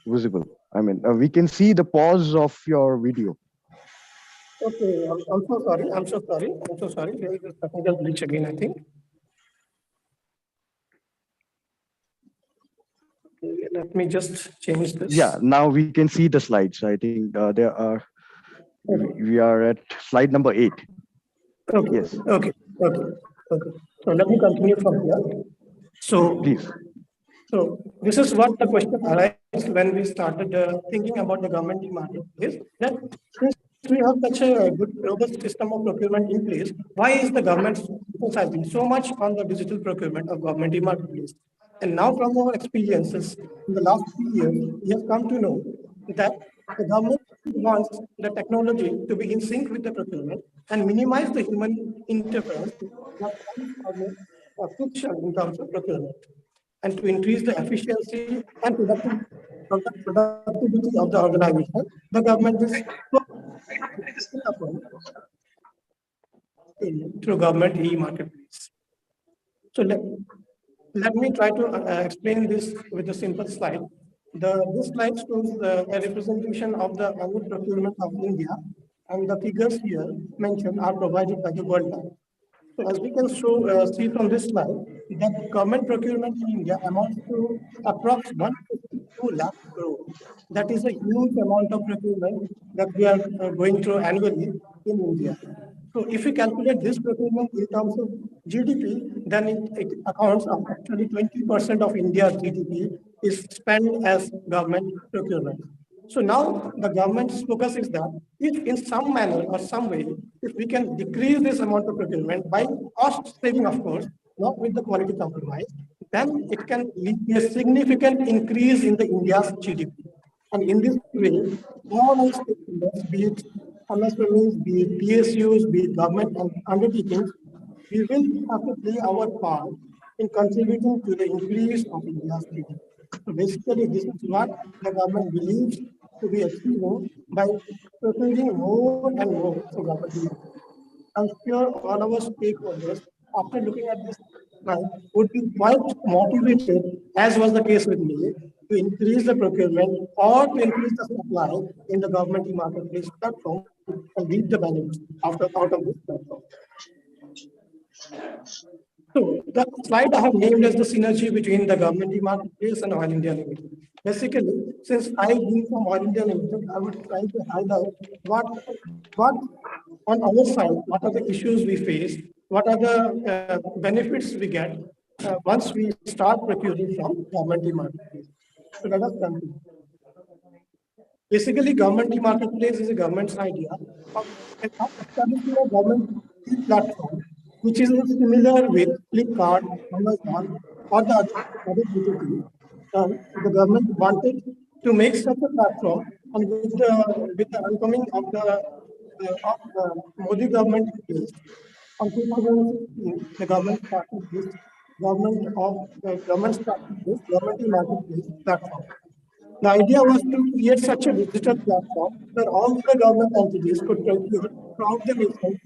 visible. I mean, we can see the pause of your video. Okay, I'm so sorry. I'm so sorry. I'm so sorry. There is a technical glitch again, I think. Okay, let me just change this. Yeah, now we can see the slides. I think there are. We are at slide number 8. Okay. Yes. Okay. Okay. Okay. So let me continue from here. So Please. So this is what the question arises when we started thinking about the government e-marketplace. That since we have such a good robust system of procurement in place, why is the government emphasizing so much on the digital procurement of government e-marketplace? And now from our experiences in the last 3 years, we have come to know that the government wants the technology to be in sync with the procurement and minimize the human interference that causes friction in terms of procurement, and to increase the efficiency and productivity of the organization, the government is through government e-marketplace. So let me try to explain this with a simple slide. This slide shows a representation of the annual procurement of India, and the figures here mentioned are provided by the World Bank. So as we can see from this slide, that government procurement in India amounts to approximately 152 lakh crore. That is a huge amount of procurement that we are going through annually in India. So if we calculate this procurement in terms of GDP, then it accounts of actually 20% of India's GDP is spent as government procurement. So now the government's focus is that if in some manner or some way, if we can decrease this amount of procurement by cost saving, of course, not with the quality compromise, then it can lead to a significant increase in the India's GDP. And in this way, all our stakeholders, be it MSMEs, be it PSUs, be it government undertakings, we will have to play our part in contributing to the increase of India's GDP. So basically, this is what the government believes to be achieving by proceeding more and more to government. I'm sure all our stakeholders, after looking at this slide, would be quite motivated, as was the case with me, to increase the procurement or to increase the supply in the government e-marketplace platform and reap the benefits out of this platform. So the slide I have named as the synergy between the government e-marketplace and Oil India Limited. Basically, since I being from Oil India Limited, I would try to highlight what on our side, what are the issues we face, what are the benefits we get once we start procuring from government e-marketplace. So let us continue. Basically, government e-marketplace is a government's idea of establishing a government e-platform, which is similar with Flipkart, Amazon, or the other B2B. The government wanted to make such a platform, and with the oncoming of the Modi government in place, on 2016, the government started this government e-marketplace platform. The idea was to create such a digital platform where all the government entities could procure throughout the nation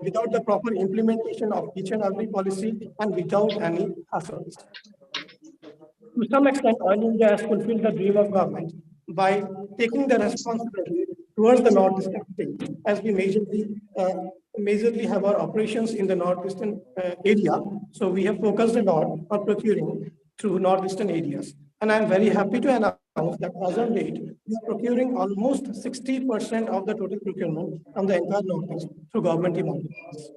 without the proper implementation of each and every policy and without any hassles. To some extent, Oil India has fulfilled the dream of government by taking the responsibility towards the northeastern states, as we majorly have our operations in the northeastern area. So we have focused a lot on procuring through northeastern areas. And I'm very happy to announce that as of date, we are procuring almost 60% of the total procurement from the entire northeast through government e-marketplace.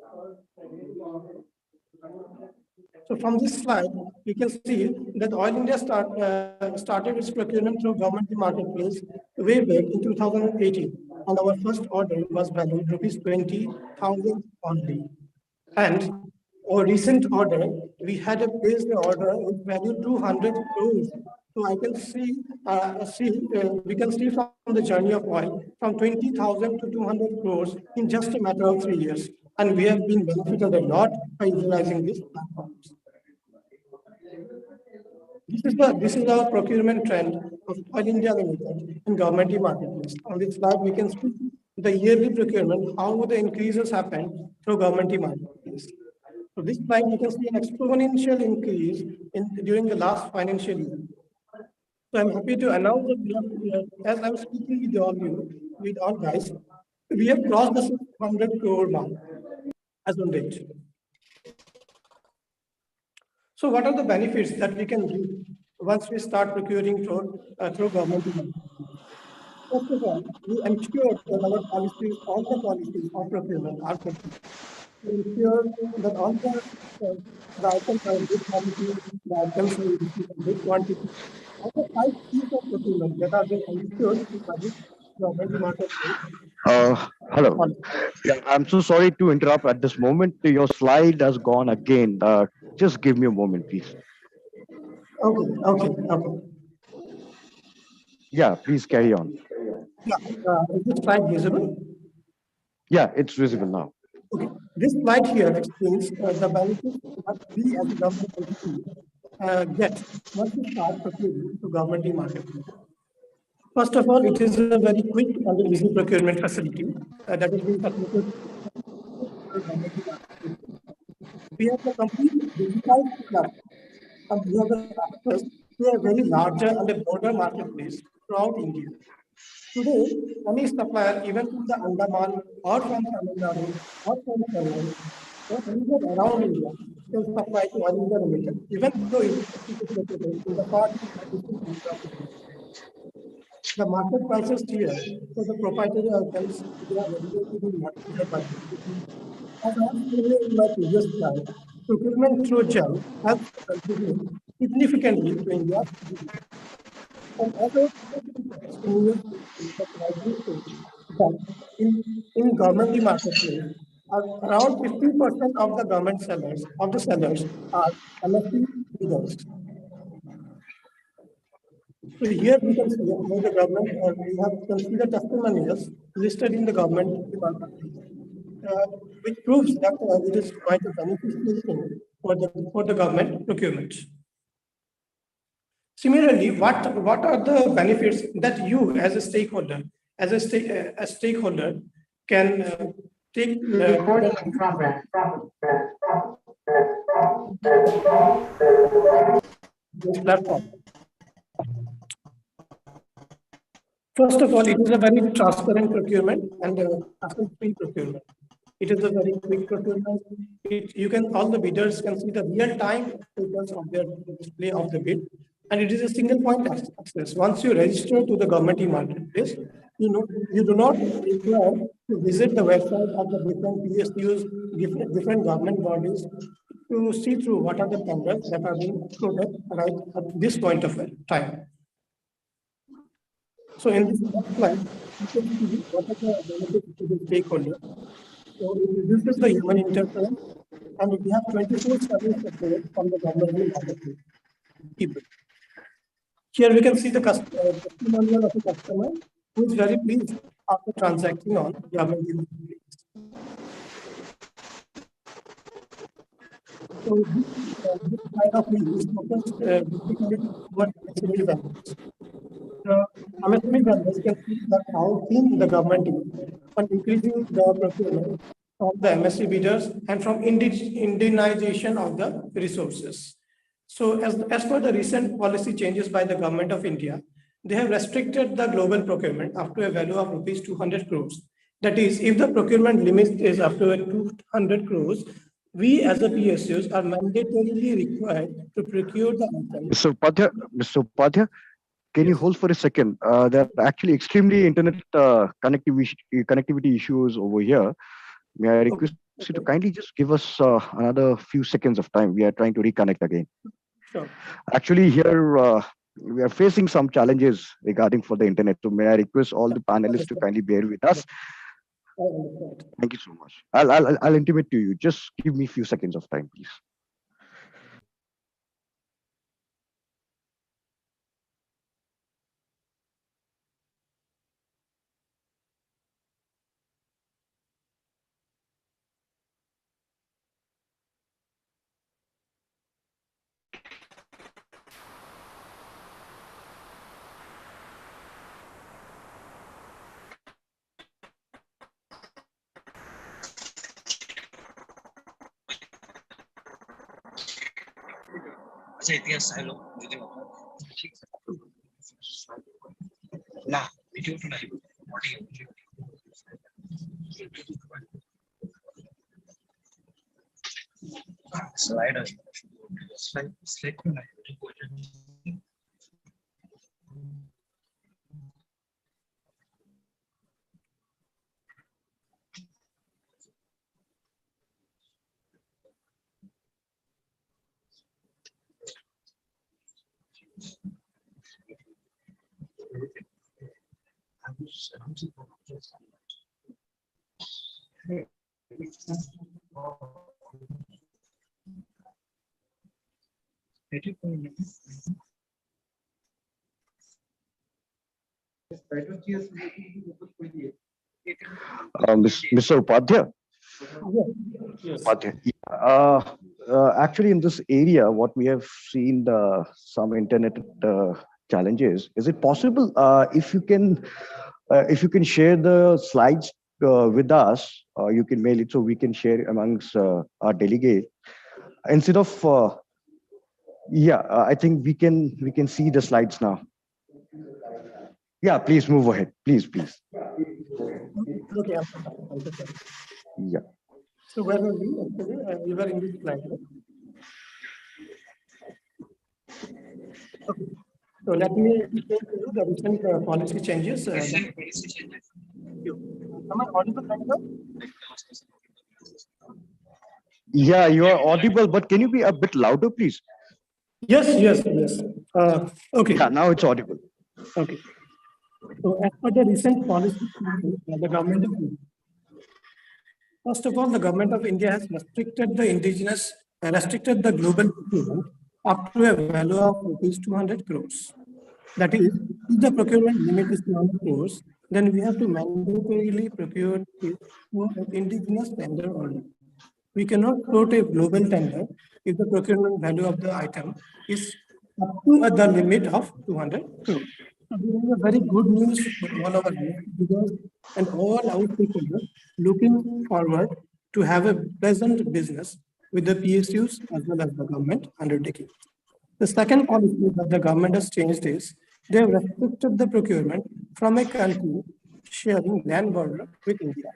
So from this slide, you can see that Oil India started its procurement through government marketplace way back in 2018, and our first order was valued rupees 20,000 only. And our recent order, we had a placed order with value 200 crores. So I can we can see from the journey of oil from 20,000 to 200 crores in just a matter of 3 years. And we have been benefited a lot by utilizing these platforms. This is our procurement trend of Oil India Limited in government marketplace. On this slide, we can see the yearly procurement, how the increases happened through government marketplace. So this slide, you can see an exponential increase during the last financial year. So I'm happy to announce that as I'm speaking with all guys, we have crossed the 600 crore mark as on date. So what are the benefits that we can do once we start procuring through government? First of all, we ensure that our policies, all the policies of procurement are complete. We ensure that all the items are good quality, the items are in good quantity. All the 5 P's of procurement that are being ensured by this government marketplace. Hello. Yeah, I'm so sorry to interrupt at this moment. Your slide has gone again. Just give me a moment, please. Okay. Yeah, please carry on. Yeah, is this slide visible? Yeah, it's visible now. Okay. This slide here explains the benefits that we as a government entity get once we start procuring to government marketplace. First of all, it is a very quick and easy procurement facility that is being facilitated. We have a complete digitized platform, and we have access to a very larger and a broader marketplace throughout India. Today, any supplier, even from the Andaman or from Tamil Nadu or from Chennai or anywhere around India, can supply to Oil India Limited, even though it is located in the far distant area of India. The market prices here for the proprietary items, they are regulated in market by. As I have stated in my previous slide, procurement through GeM has contributed significantly to India's GDP. And as I that in government marketplace, around 50% of the government sellers are MSP leaders. So here we can see how the government, we have considered testimonials listed in the government marketplace, which proves that it is quite a beneficial thing for the government procurement. Similarly, what are the benefits that you as a stakeholder, can take Recording in progress. this platform? First of all, it is a very transparent procurement and hassle-free procurement. It is a very quick procurement. All the bidders can see the real-time status of their display of the bid, and it is a single point access. Once you register to the government marketplace, you do not require to visit the website of the different PSUs, different government bodies to see through what are the tenders that are being floated right at this point of time. So in this slide, you can see what are the benefits to the stakeholder. So it reduces the human interference, and we have 24/7 support from the government people. Here we can see the testimonial of a customer who is very pleased after transacting on government marketplace. So this kind of is focused basically towards MSME vendors. MSME vendors can see that how keen the government is on increasing the procurement from the MSC bidders and from indigenization of the resources. So as per the recent policy changes by the government of India, they have restricted the global procurement up to a value of rupees 200 crores. That is, if the procurement limit is up to 200 crores, we as the PSUs are mandatorily required to procure the items. Mr. Upadhyay, can you hold for a second? There are actually extremely internet connectivity issues over here. May I request So to kindly just give us another few seconds of time. We are trying to reconnect again. Sure. Actually, here we are facing some challenges regarding for the internet. So may I request all the panelists to kindly bear with us. I understand. Thank you so much. I'll intimate to you. Just give me a few seconds of time, please. अच्छा इतिहास hello दीदी ठीक ना video तो नहीं audio slide slide slide को नहीं Mr. Upadhyay. Yes. Actually, in this area, what we have seen some internet challenges. Is it possible if you can share the slides with us, you can mail it so we can share amongst our delegate instead of I think we can see the slides now. Yeah, please move ahead, please. Okay. Yeah. So where were we? Actually, we were in this slide. Right? Okay. So let me explain to you the recent policy changes. Am I audible right now? Yeah, you are audible, but can you be a bit louder, please? Yes. Okay. Yeah, now it's audible. Okay. So as per the recent policy, the government of India, first of all, the government of India has restricted the global procurement up to a value of rupees 200 crores. That is, if the procurement limit is 200 crores, then we have to mandatorily procure it through an indigenous tender only. We cannot quote a global tender if the procurement value of the item is up to the limit of 200 crores. So this is a very good news for all our users and all our stakeholders looking forward to have a pleasant business with the PSUs as well as the government undertaking. The second policy that the government has changed is they have restricted the procurement from a country sharing land border with India.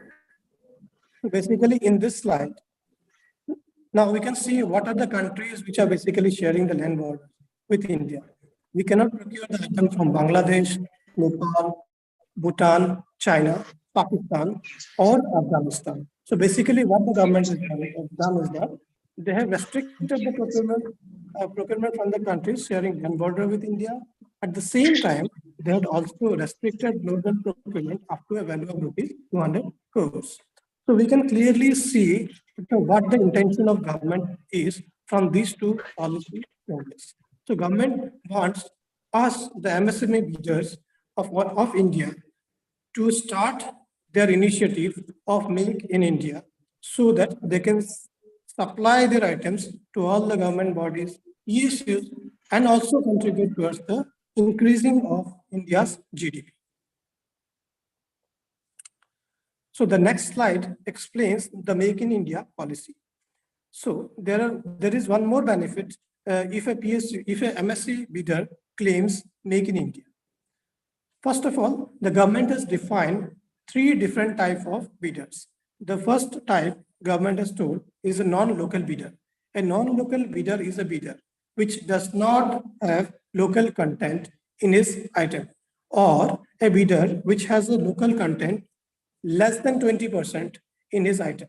So basically in this slide, now we can see what are the countries which are basically sharing the land border with India. We cannot procure the item from Bangladesh, Nepal, Bhutan, China, Pakistan, or Afghanistan. So basically what the government has done is that they have restricted the procurement from the countries sharing land border with India. At the same time, they had also restricted global procurement up to a value of rupees 200 crores. So we can clearly see what the intention of government is from these two policy changes. So government wants us, the MSME leaders of India, to start their initiative of Make in India so that they can supply their items to all the government bodies, ESUs, and also contribute towards the increasing of India's GDP. So the next slide explains the Make in India policy. So there is one more benefit if a MSC bidder claims Make in India. First of all, the government has defined three different types of bidders. The first type government has told is a non-local bidder. A non-local bidder is a bidder which does not have local content in his item, or a bidder which has a local content less than 20% in his item.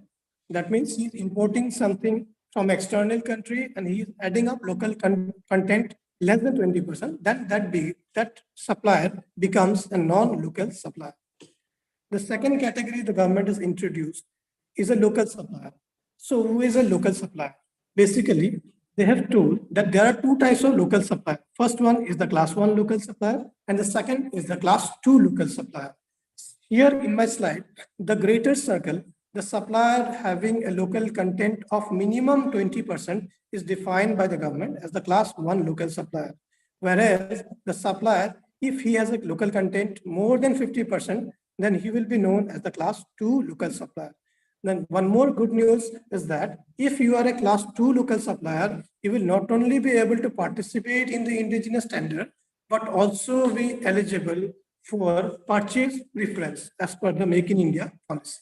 That means he's importing something from external country and he's adding up local content less than 20%, then that supplier becomes a non-local supplier. The second category the government has introduced is a local supplier. So who is a local supplier? Basically, they have told that there are two types of local supplier. First one is the class 1 local supplier and the second is the class 2 local supplier. Here in my slide, the greater circle, the supplier having a local content of minimum 20% is defined by the government as the class 1 local supplier. Whereas the supplier, if he has a local content more than 50%, then he will be known as the class 2 local supplier. Then one more good news is that if you are a class 2 local supplier, you will not only be able to participate in the indigenous tender, but also be eligible for purchase preference as per the Make in India policy.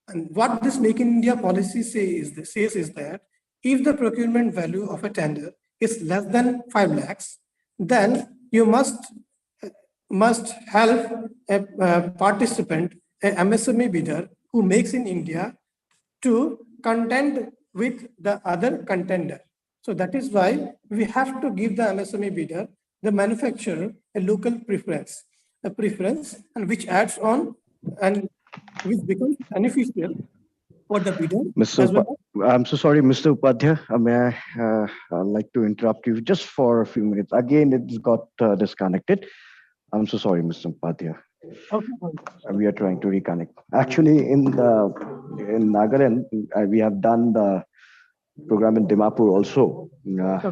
And what this Make in India policy says is that if the procurement value of a tender is less than 5 lakhs, then you must help a participant, a MSME bidder who makes in India to contend with the other contender. So that is why we have to give the MSME bidder, the manufacturer, a local preference, and which adds on and which becomes beneficial for the bidder Mr. as well. I'm so sorry, Mr. Upadhyay. May I'd like to interrupt you just for a few minutes. Again, it's got disconnected. I'm so sorry, Mr. Upadhyay. Okay. We are trying to reconnect. Actually, in Nagaland, we have done the program in Dimapur also,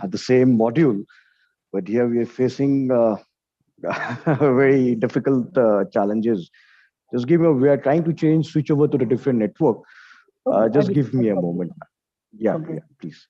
at the same module. But here we are facing very difficult challenges. Just give me, we are trying to switch over to the different network. Just give me a moment. Yeah, yeah, please.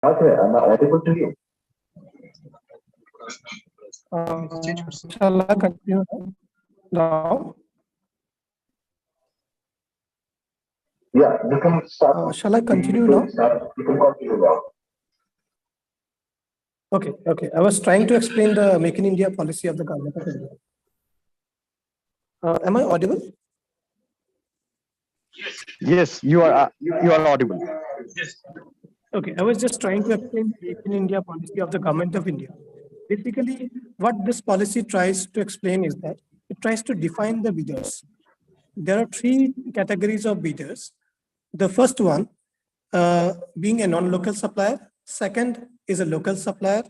Okay, am I audible to you? Shall I continue now? Yeah, you can start. Shall I continue now? You can continue now. Okay. I was trying to explain the Make in India policy of the government of India. Am I audible? Yes, you are audible. Okay, I was just trying to explain the Make in India policy of the government of India. Basically, what this policy tries to explain is that it tries to define the bidders. There are three categories of bidders. The first one being a non-local supplier, second is a local supplier,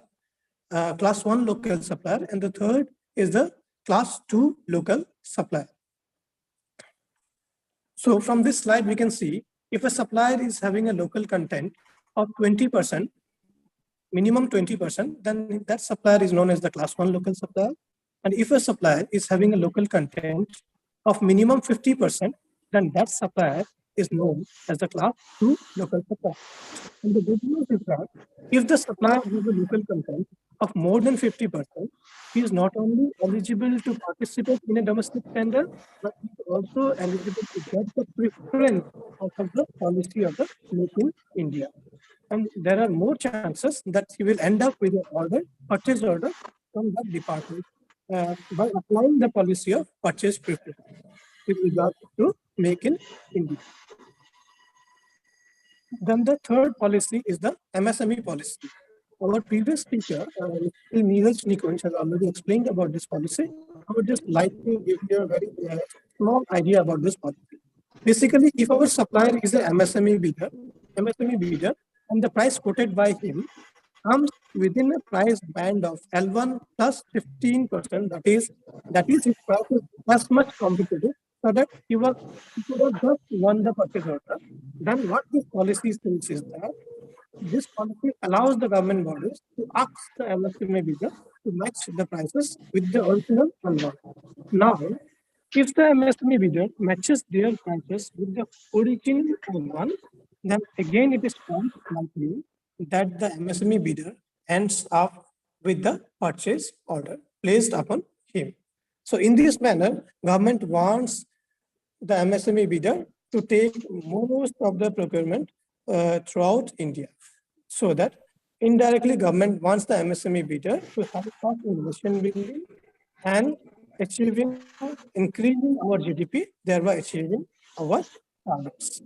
class 1 local supplier, and the third is the class 2 local supplier. So from this slide, we can see if a supplier is having a local content of 20%, minimum 20%, then that supplier is known as the class 1 local supplier. And if a supplier is having a local content of minimum 50%, then that supplier is known as the class 2 local supplier. And the good news is that if the supplier has a local content of more than 50%, he is not only eligible to participate in a domestic tender, but he is also eligible to get the preference of the policy of the Make in India. And there are more chances that he will end up with an order, purchase order from that department by applying the policy of purchase preference with regard to Make in India. Then the third policy is the MSME policy. Our previous speaker, Neeraj Nikunj, has already explained about this policy. I would just like to give you a very small idea about this policy. Basically, if our supplier is an MSME bidder, and the price quoted by him comes within a price band of L1 plus 15%, that is his price is as much competitive, so that he could have just won the purchase order. Then what this policy says is that this policy allows the government bodies to ask the MSME bidder to match the prices with the original L1. Now, if the MSME bidder matches their prices with the original L1, then again it is quite likely that the MSME bidder ends up with the purchase order placed upon him. So in this manner, government wants the MSME bidder to take most of the procurement throughout India, so that indirectly government wants the MSME bidder to help us in nation building and achieving, increasing our GDP, thereby achieving our targets.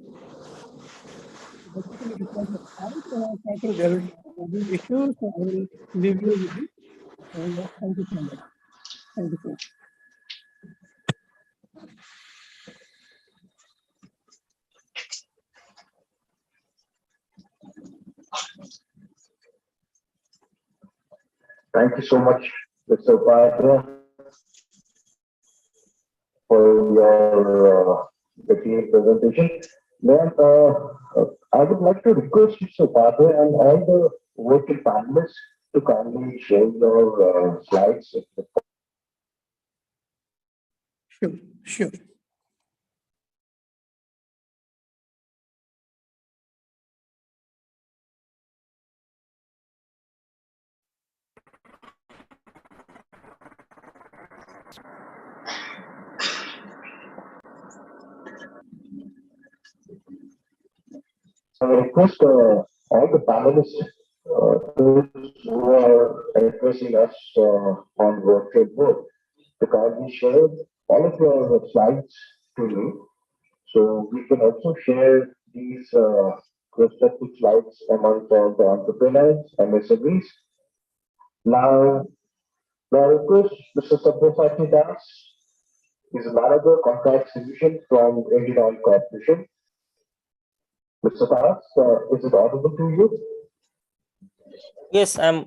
Basically, because of time, I think there will be issues, so I will leave you with it. Thank you so much. Thank you so much. Thank you so much, Mr. Upadhyay, for your detailed presentation. Then I would like to request Mr. Upadhyay and all the working panelists to kindly share your slides. Sure, sure. I request all the panelists, those who are addressing us on virtual board, to kindly share all of your slides to me. So we can also share these respective slides among all the entrepreneurs and SMEs. Now, I request Mr. Sabyasachi Das, is a manager contract solution from Indian Oil Corporation. Mr. Das, is it audible to you? Yes, I'm.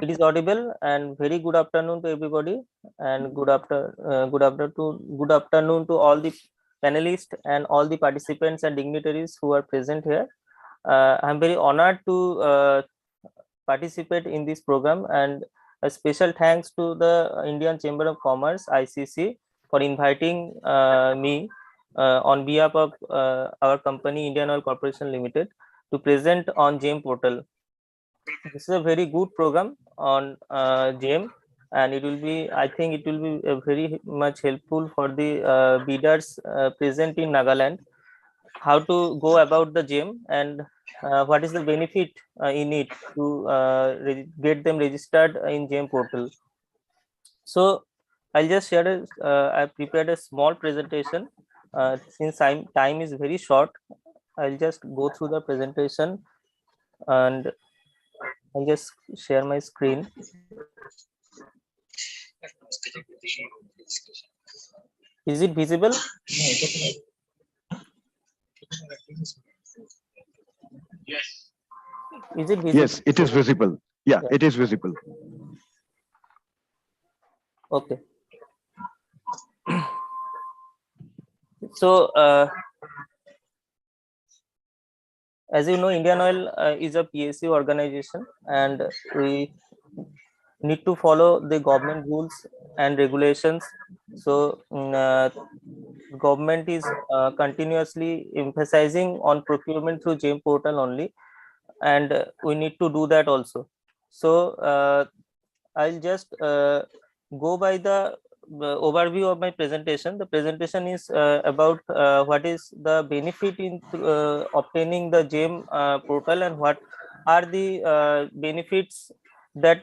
It is audible, and very good afternoon to everybody, and good afternoon to all the panelists and all the participants and dignitaries who are present here. I'm very honored to participate in this program, and a special thanks to the Indian Chamber of Commerce (ICC) for inviting me on behalf of our company Indian Oil Corporation Limited to present on GeM portal. This is a very good program on GeM, and it will be, I think it will be very much helpful for the bidders present in Nagaland, how to go about the GeM and what is the benefit in it to get them registered in GeM portal. So I'll just share I prepared a small presentation. Since time is very short, I'll just go through the presentation, and I'll just share my screen. Is it visible? Yes. Is it visible? Yes, it is visible. Yeah, Yeah. it is visible. Okay. So, as you know, Indian Oil is a PSU organization, and we need to follow the government rules and regulations. So, government is continuously emphasizing on procurement through GeM portal only, and we need to do that also. So, I'll just go by the overview of my presentation. The presentation is about what is the benefit in obtaining the GeM portal, and what are the benefits that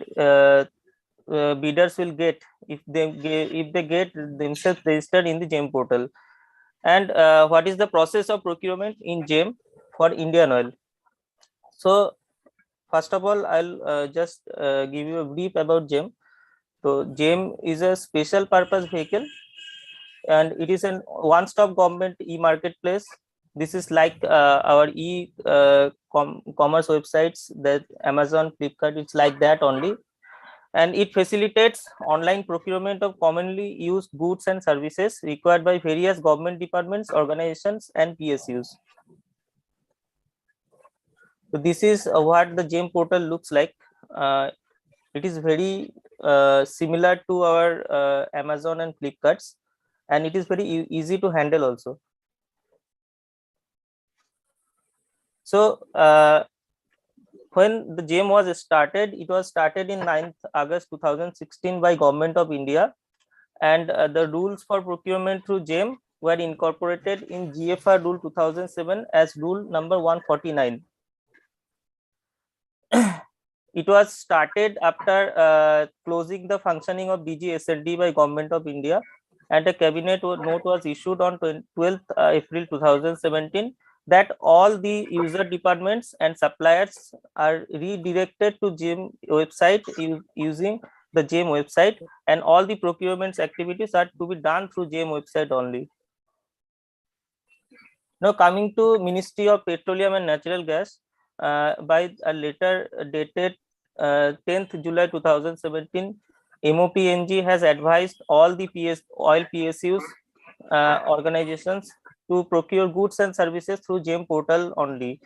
bidders will get if they get themselves registered in the GeM portal, and what is the process of procurement in GeM for Indian Oil. So first of all, I'll just give you a brief about GeM. So GeM is a special purpose vehicle, and it is an one-stop government e-marketplace. This is like our commerce websites, that Amazon, Flipkart, it's like that only. And it facilitates online procurement of commonly used goods and services required by various government departments, organizations, and PSUs. So this is what the GeM portal looks like. It is very similar to our Amazon and Flipkarts, and it is very easy to handle also. So when the GeM was started, it was started in 9th August 2016 by Government of India, and the rules for procurement through GeM were incorporated in GFR Rule 2007 as Rule number 149. It was started after closing the functioning of BGSLD by Government of India, and a cabinet note was issued on 12th April 2017 that all the user departments and suppliers are redirected to GeM website using the GeM website, and all the procurements activities are to be done through GeM website only. Now coming to Ministry of Petroleum and Natural Gas, by a letter dated 10th July 2017, MOPNG has advised all the oil PSUs organizations to procure goods and services through GeM portal only.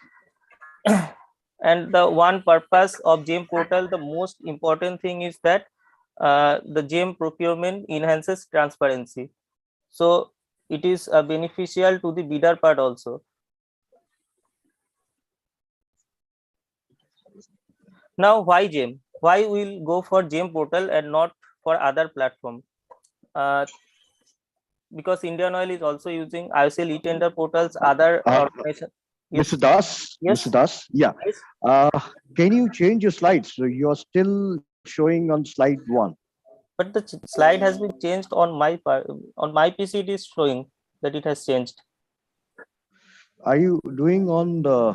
And the one purpose of GeM portal, the most important thing is that the GeM procurement enhances transparency. So it is beneficial to the bidder part also. Now, why GeM? Why we'll go for GeM portal and not for other platform? Because Indian Oil is also using IOCL e-tender portals, other organizations. Yes. Mr. Das, Yes. Mr. Das, yeah. Yes. Can you change your slides? So you're still showing on slide 1. But the slide has been changed on my part. On my PC, it is showing that it has changed. Are you doing on the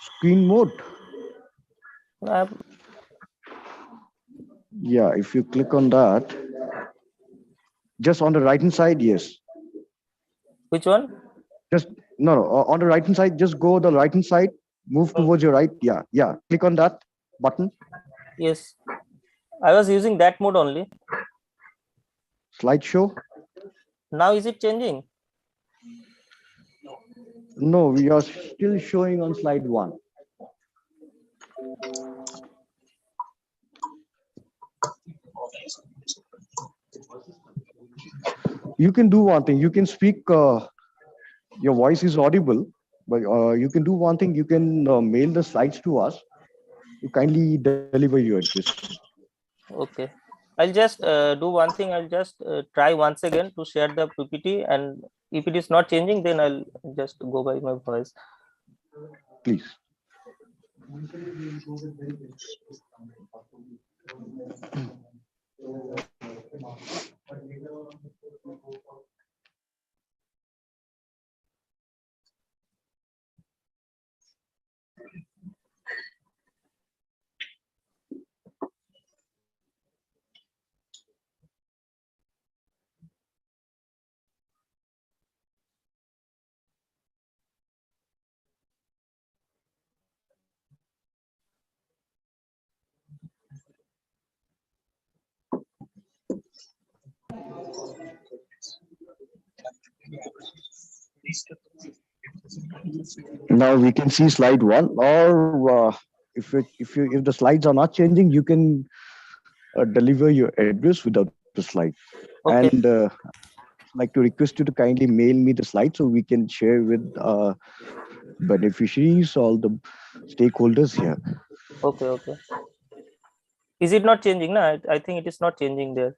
screen mode? Yeah, if you click on that, just on the right hand side, yes. Which one? Just no, on the right hand side, just go the right hand side, move towards your right. Yeah, yeah. Click on that button. Yes, I was using that mode only. Slideshow. Now is it changing? No, we are still showing on slide 1. You can do one thing. You can speak. Your voice is audible, but you can do one thing. You can mail the slides to us. You kindly deliver your address. Okay, I'll just do one thing. I'll just try once again to share the PPT, and if it is not changing, then I'll just go by my voice. Please. Now we can see slide one, or if the slides are not changing, you can deliver your address without the slide. And Okay. I'd like to request you to kindly mail me the slides so we can share with beneficiaries, all the stakeholders here. Okay. Okay. Is it not changing? No, I think it is not changing there.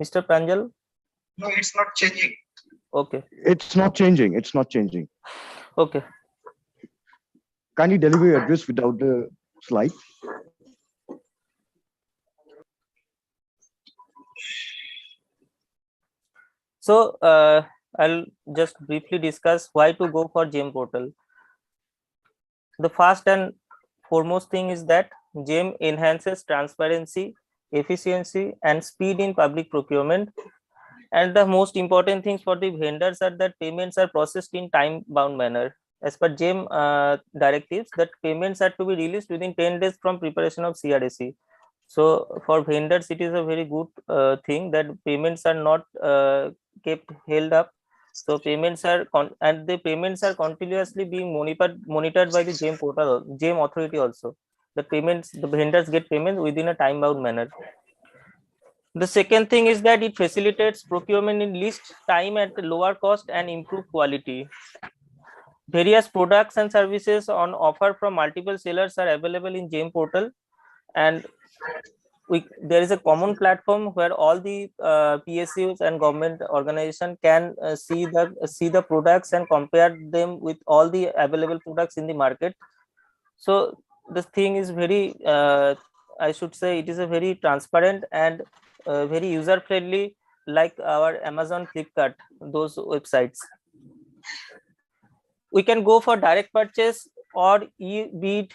Mr. Pranjal? No, it's not changing. Okay. It's not changing. It's not changing. Okay. Kindly deliver your address without the slide. So I'll just briefly discuss why to go for GeM portal. The first and foremost thing is that GeM enhances transparency, efficiency, and speed in public procurement. And the most important things for the vendors are that payments are processed in time-bound manner. As per GeM directives, that payments are to be released within 10 days from preparation of CRAC. So for vendors, it is a very good thing that payments are not kept held up. So payments are and the payments are continuously being monitored by the GeM portal, GeM authority also. The payments, the vendors get payments within a time-bound manner. The second thing is that it facilitates procurement in least time at lower cost and improved quality. Various products and services on offer from multiple sellers are available in GeM portal, and there is a common platform where all the PSUs and government organization can see the products and compare them with all the available products in the market. So this thing is very, I should say, it is a very transparent and very user friendly, like our Amazon, Flipkart, those websites. We can go for direct purchase or e-bid,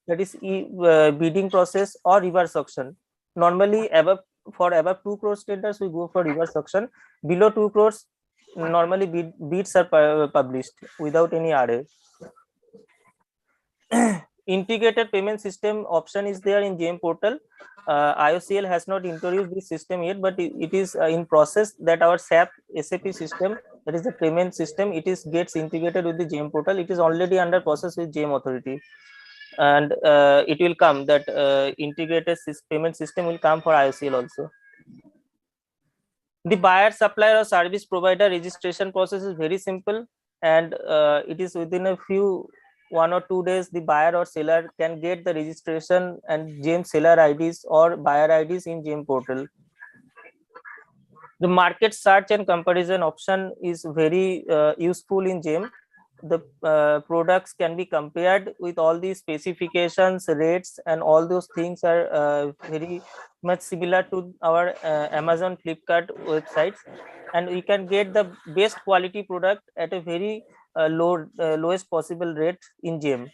that is bidding process, or reverse auction. Normally above 2 crores tenders we go for reverse auction. Below 2 crores normally bids are published without any RA. Integrated payment system option is there in GeM portal. IOCL has not introduced this system yet, but it is in process that our SAP system, that is the payment system, it is gets integrated with the GeM portal. It is already under process with GeM authority, and it will come that integrated payment system will come for IOCL also. The buyer, supplier, or service provider registration process is very simple, and it is within a few 1 or 2 days the buyer or seller can get the registration and GeM seller IDs or buyer IDs in GeM portal. The market search and comparison option is very useful in GeM. The products can be compared with all the specifications, rates, and all those things are very much similar to our Amazon, Flipkart websites, and we can get the best quality product at a very lowest possible rate in GeM.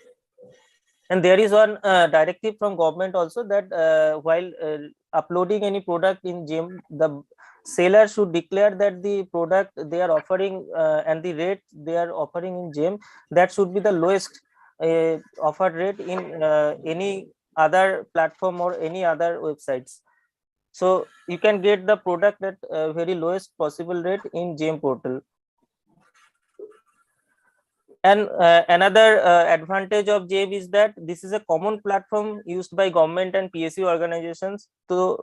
And there is one directive from government also that while uploading any product in GeM, the seller should declare that the product they are offering and the rate they are offering in GeM, that should be the lowest offered rate in any other platform or any other websites. So you can get the product at very lowest possible rate in GeM portal. And another advantage of GeM is that this is a common platform used by government and PSU organizations. So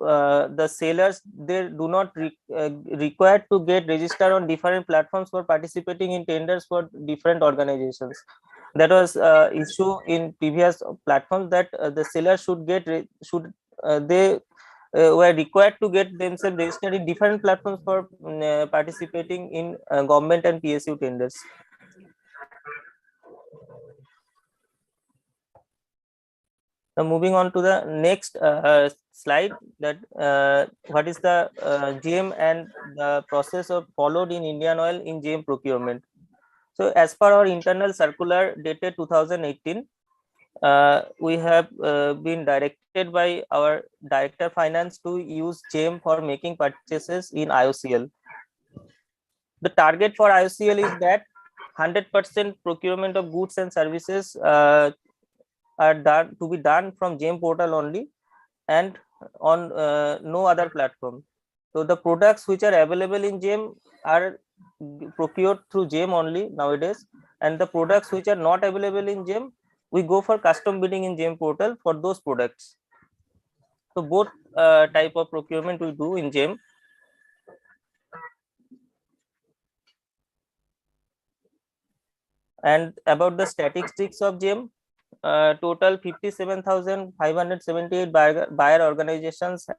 the sellers, they do not required to get registered on different platforms for participating in tenders for different organizations. That was issue in previous platforms, that the seller should get they were required to get themselves registered in different platforms for participating in government and PSU tenders. Now moving on to the next slide, that what is the GeM and the process of followed in Indian Oil in GeM procurement. So as per our internal circular dated 2018, we have been directed by our Director Finance to use GeM for making purchases in IOCL. The target for IOCL is that 100% procurement of goods and services are done to be done from GeM portal only, and on no other platform. So the products which are available in GeM are procured through GeM only nowadays, and the products which are not available in GeM, we go for custom bidding in GeM portal for those products. So both type of procurement we do in GeM. And about the statistics of GeM, total 57,578 buyer organizations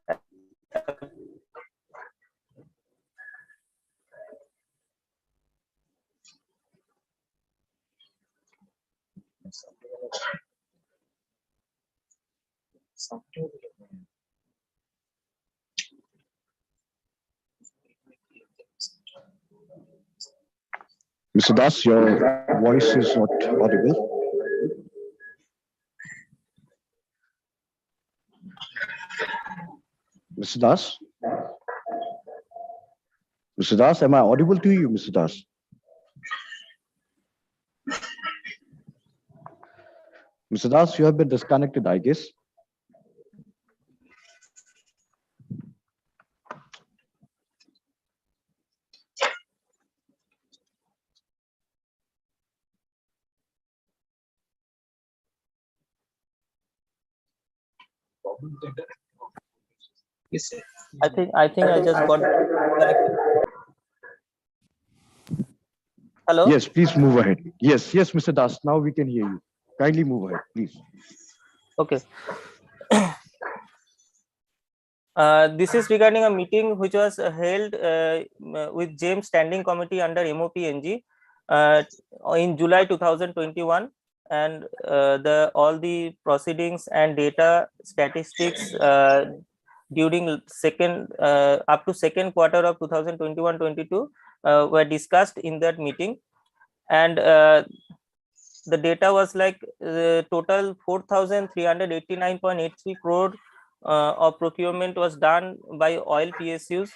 Mr. Das, your voice is not audible. Mr. Das? Mr. Das, am I audible to you, Mr. Das? Mr. Das, you have been disconnected, I guess. Yes, sir. I think I just got connected. Hello. Yes, please move ahead. Yes, Mr. Das, now we can hear you. Kindly move ahead, please. Okay. This is regarding a meeting which was held with GeM Standing Committee under MOPNG in July 2021, and all the proceedings and data statistics during up to second quarter of 2021-22 were discussed in that meeting, and the data was like total 4,389.83 crore of procurement was done by oil PSUs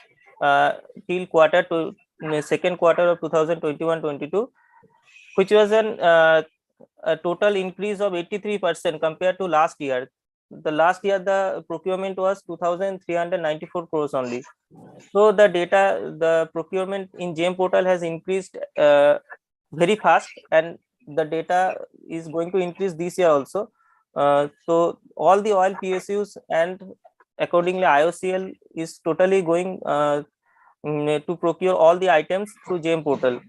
till second quarter of 2021-22, which was a total increase of 83% compared to last year. The last year the procurement was 2,394 crores only. So the procurement in GeM portal has increased very fast, and the data is going to increase this year also. So all the oil PSUs and accordingly IOCL is totally going to procure all the items through GeM portal.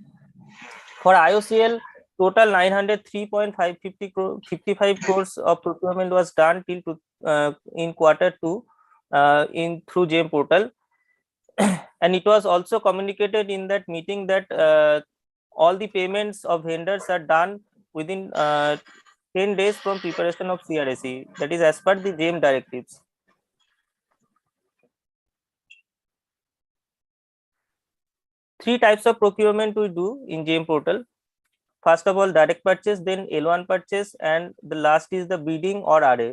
For IOCL, total 903.555 crores of procurement was done till in quarter 2 through GeM portal. And it was also communicated in that meeting that all the payments of vendors are done within 10 days from preparation of CRSE, that is as per the GeM directives. Three types of procurement we do in GeM portal. First of all, direct purchase, then L1 purchase, and the last is the bidding or RA.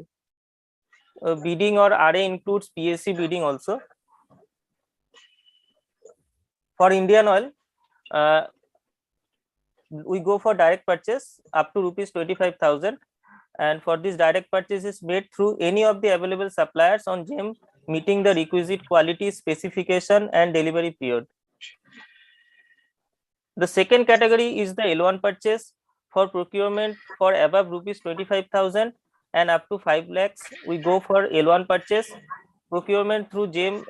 Bidding or RA includes PSC bidding also. For Indian Oil, we go for direct purchase up to rupees 25,000, and for this direct purchase is made through any of the available suppliers on GeM meeting the requisite quality, specification and delivery period. The second category is the L1 purchase. For procurement for above rupees 25,000 and up to 5 lakhs, we go for L1 purchase. Procurement through GeM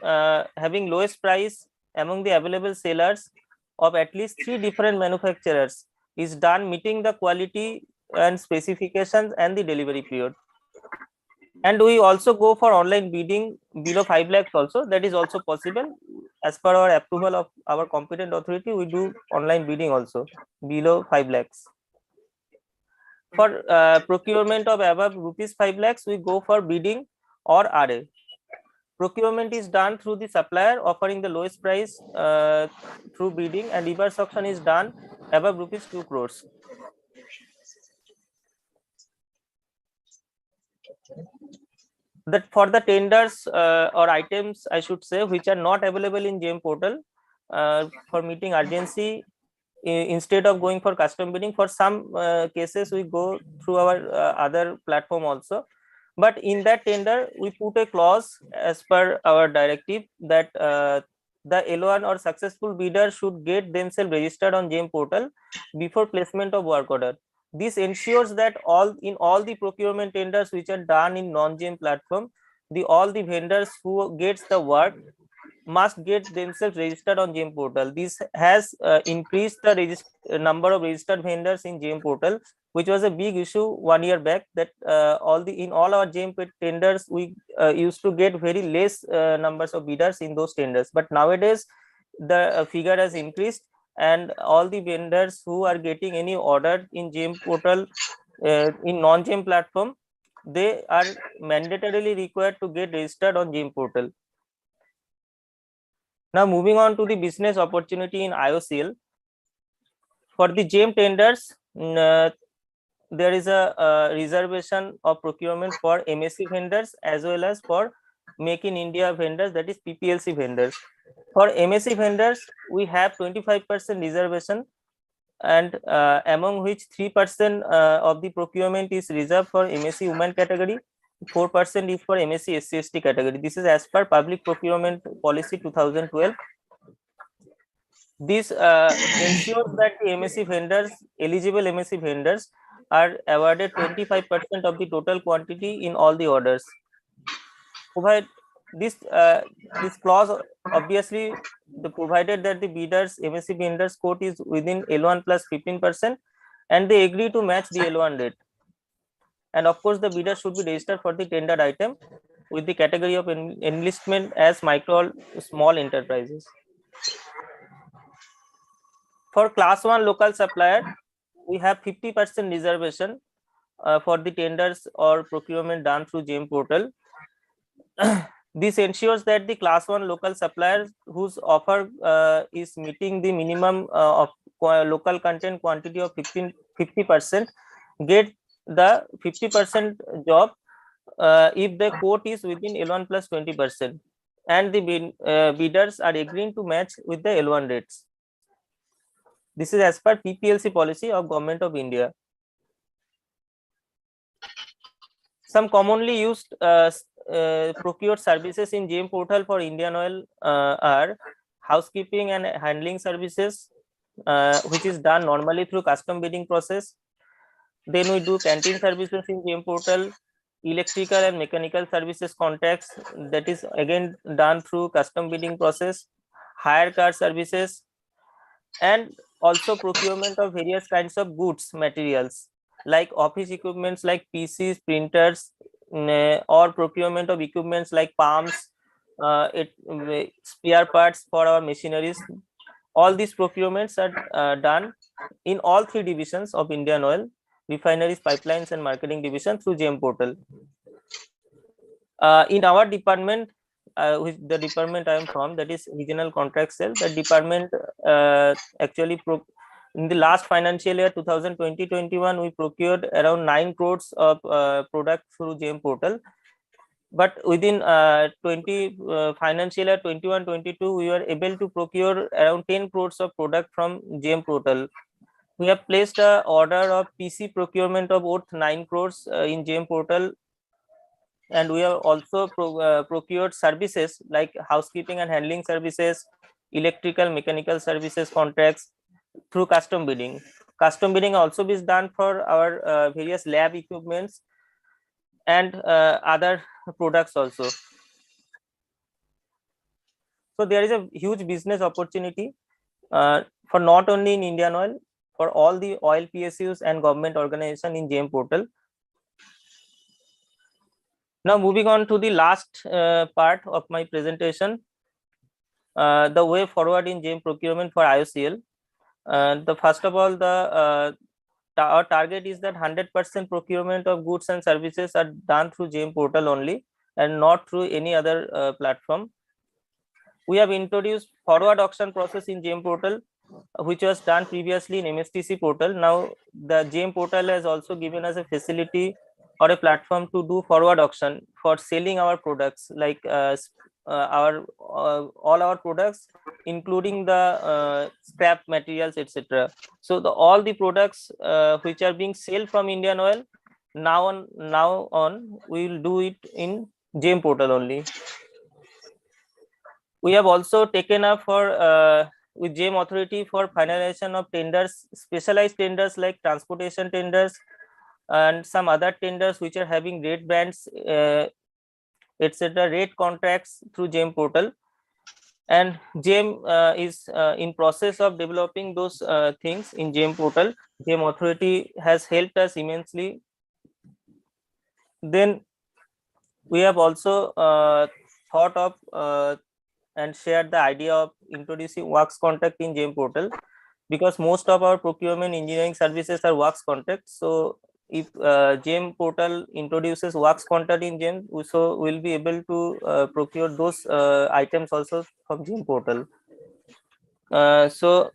having lowest price among the available sellers of at least 3 different manufacturers is done meeting the quality and specifications and the delivery period. And we also go for online bidding below 5 lakhs also. That is also possible. As per our approval of our competent authority, we do online bidding also below 5 lakhs. For procurement of above rupees 5 lakhs, we go for bidding or RA. Procurement is done through the supplier offering the lowest price through bidding, and reverse auction is done above rupees 2 crores. That for the tenders or items, I should say, which are not available in GeM portal for meeting urgency, instead of going for custom bidding, for some cases we go through our other platform also. But in that tender, we put a clause as per our directive that the L1 or successful bidder should get themselves registered on GeM portal before placement of work order. This ensures that all the procurement tenders which are done in non-GeM platform, all the vendors who gets the work must get themselves registered on GeM portal. This has increased the number of registered vendors in GeM portal, which was a big issue 1 year back. That in all our GeM tenders, we used to get very less numbers of bidders in those tenders. But nowadays, the figure has increased, and all the vendors who are getting any order in GeM portal in non-GeM platform, they are mandatorily required to get registered on GeM portal. Now moving on to the business opportunity in IOCL. For the GeM tenders, there is a reservation of procurement for MSC vendors as well as for Make in India vendors, that is PPLC vendors. For MSC vendors, we have 25% reservation, and among which 3% of the procurement is reserved for MSC women category, 4% is for MSC SC/ST category. This is as per Public Procurement Policy 2012. This ensures that the MSC vendors, eligible MSC vendors, are awarded 25% of the total quantity in all the orders. Provide this clause obviously provided that the bidders MSC vendors quote is within L1 plus 15%, and they agree to match the L1 rate. And of course, the bidder should be registered for the tendered item with the category of enlistment as micro or small enterprises. For class 1 local supplier, we have 50% reservation for the tenders or procurement done through GeM portal. This ensures that the class 1 local suppliers whose offer is meeting the minimum of local content quantity of 50% get the 50% job if the quote is within L1 plus 20%, and the bidders are agreeing to match with the L1 rates. This is as per PPLC policy of Government of India. Some commonly used procured services in GeM portal for Indian Oil are housekeeping and handling services, which is done normally through custom bidding process. Then we do canteen services in GeM portal, electrical and mechanical services contracts, that is again done through custom bidding process, hire car services, and also procurement of various kinds of goods, materials like office equipments like PCs, printers, or procurement of equipments like pumps, spare parts for our machineries. All these procurements are done in all 3 divisions of Indian Oil: refineries, pipelines, and marketing division through GeM portal. In our department, which the department I am from, that is regional contract cell, the department actually in the last financial year 2020-21 we procured around 9 crores of product through GeM portal. But within financial year 21-22 we were able to procure around 10 crores of product from GeM portal. We have placed a order of PC procurement of worth 9 crores in GeM portal, and we have also procured services like housekeeping and handling services, electrical, mechanical services contracts through custom bidding. Custom bidding also is done for our various lab equipments and other products also. So there is a huge business opportunity for not only in Indian Oil, for all the oil PSUs and government organization in GeM portal. Now moving on to the last part of my presentation, the way forward in GeM procurement for IOCL. First of all, our target is that 100% procurement of goods and services are done through GeM portal only and not through any other platform. We have introduced forward auction process in GeM portal, which was done previously in MSTC portal. Now the GeM portal has also given us a facility or a platform to do forward auction for selling our products, like all our products, including the scrap materials, etc. So all the products which are being sold from Indian Oil now on we will do it in GeM portal only. We have also taken up for with GeM authority for finalization of tenders, specialized tenders like transportation tenders and some other tenders which are having rate bands, etc., rate contracts through GeM portal. And GeM is in process of developing those things in GeM portal. GeM authority has helped us immensely. Then we have also thought of and shared the idea of introducing works contract in GeM portal, because most of our procurement engineering services are works contract. So if GeM portal introduces works contract in GeM, so we'll be able to procure those items also from GeM portal. So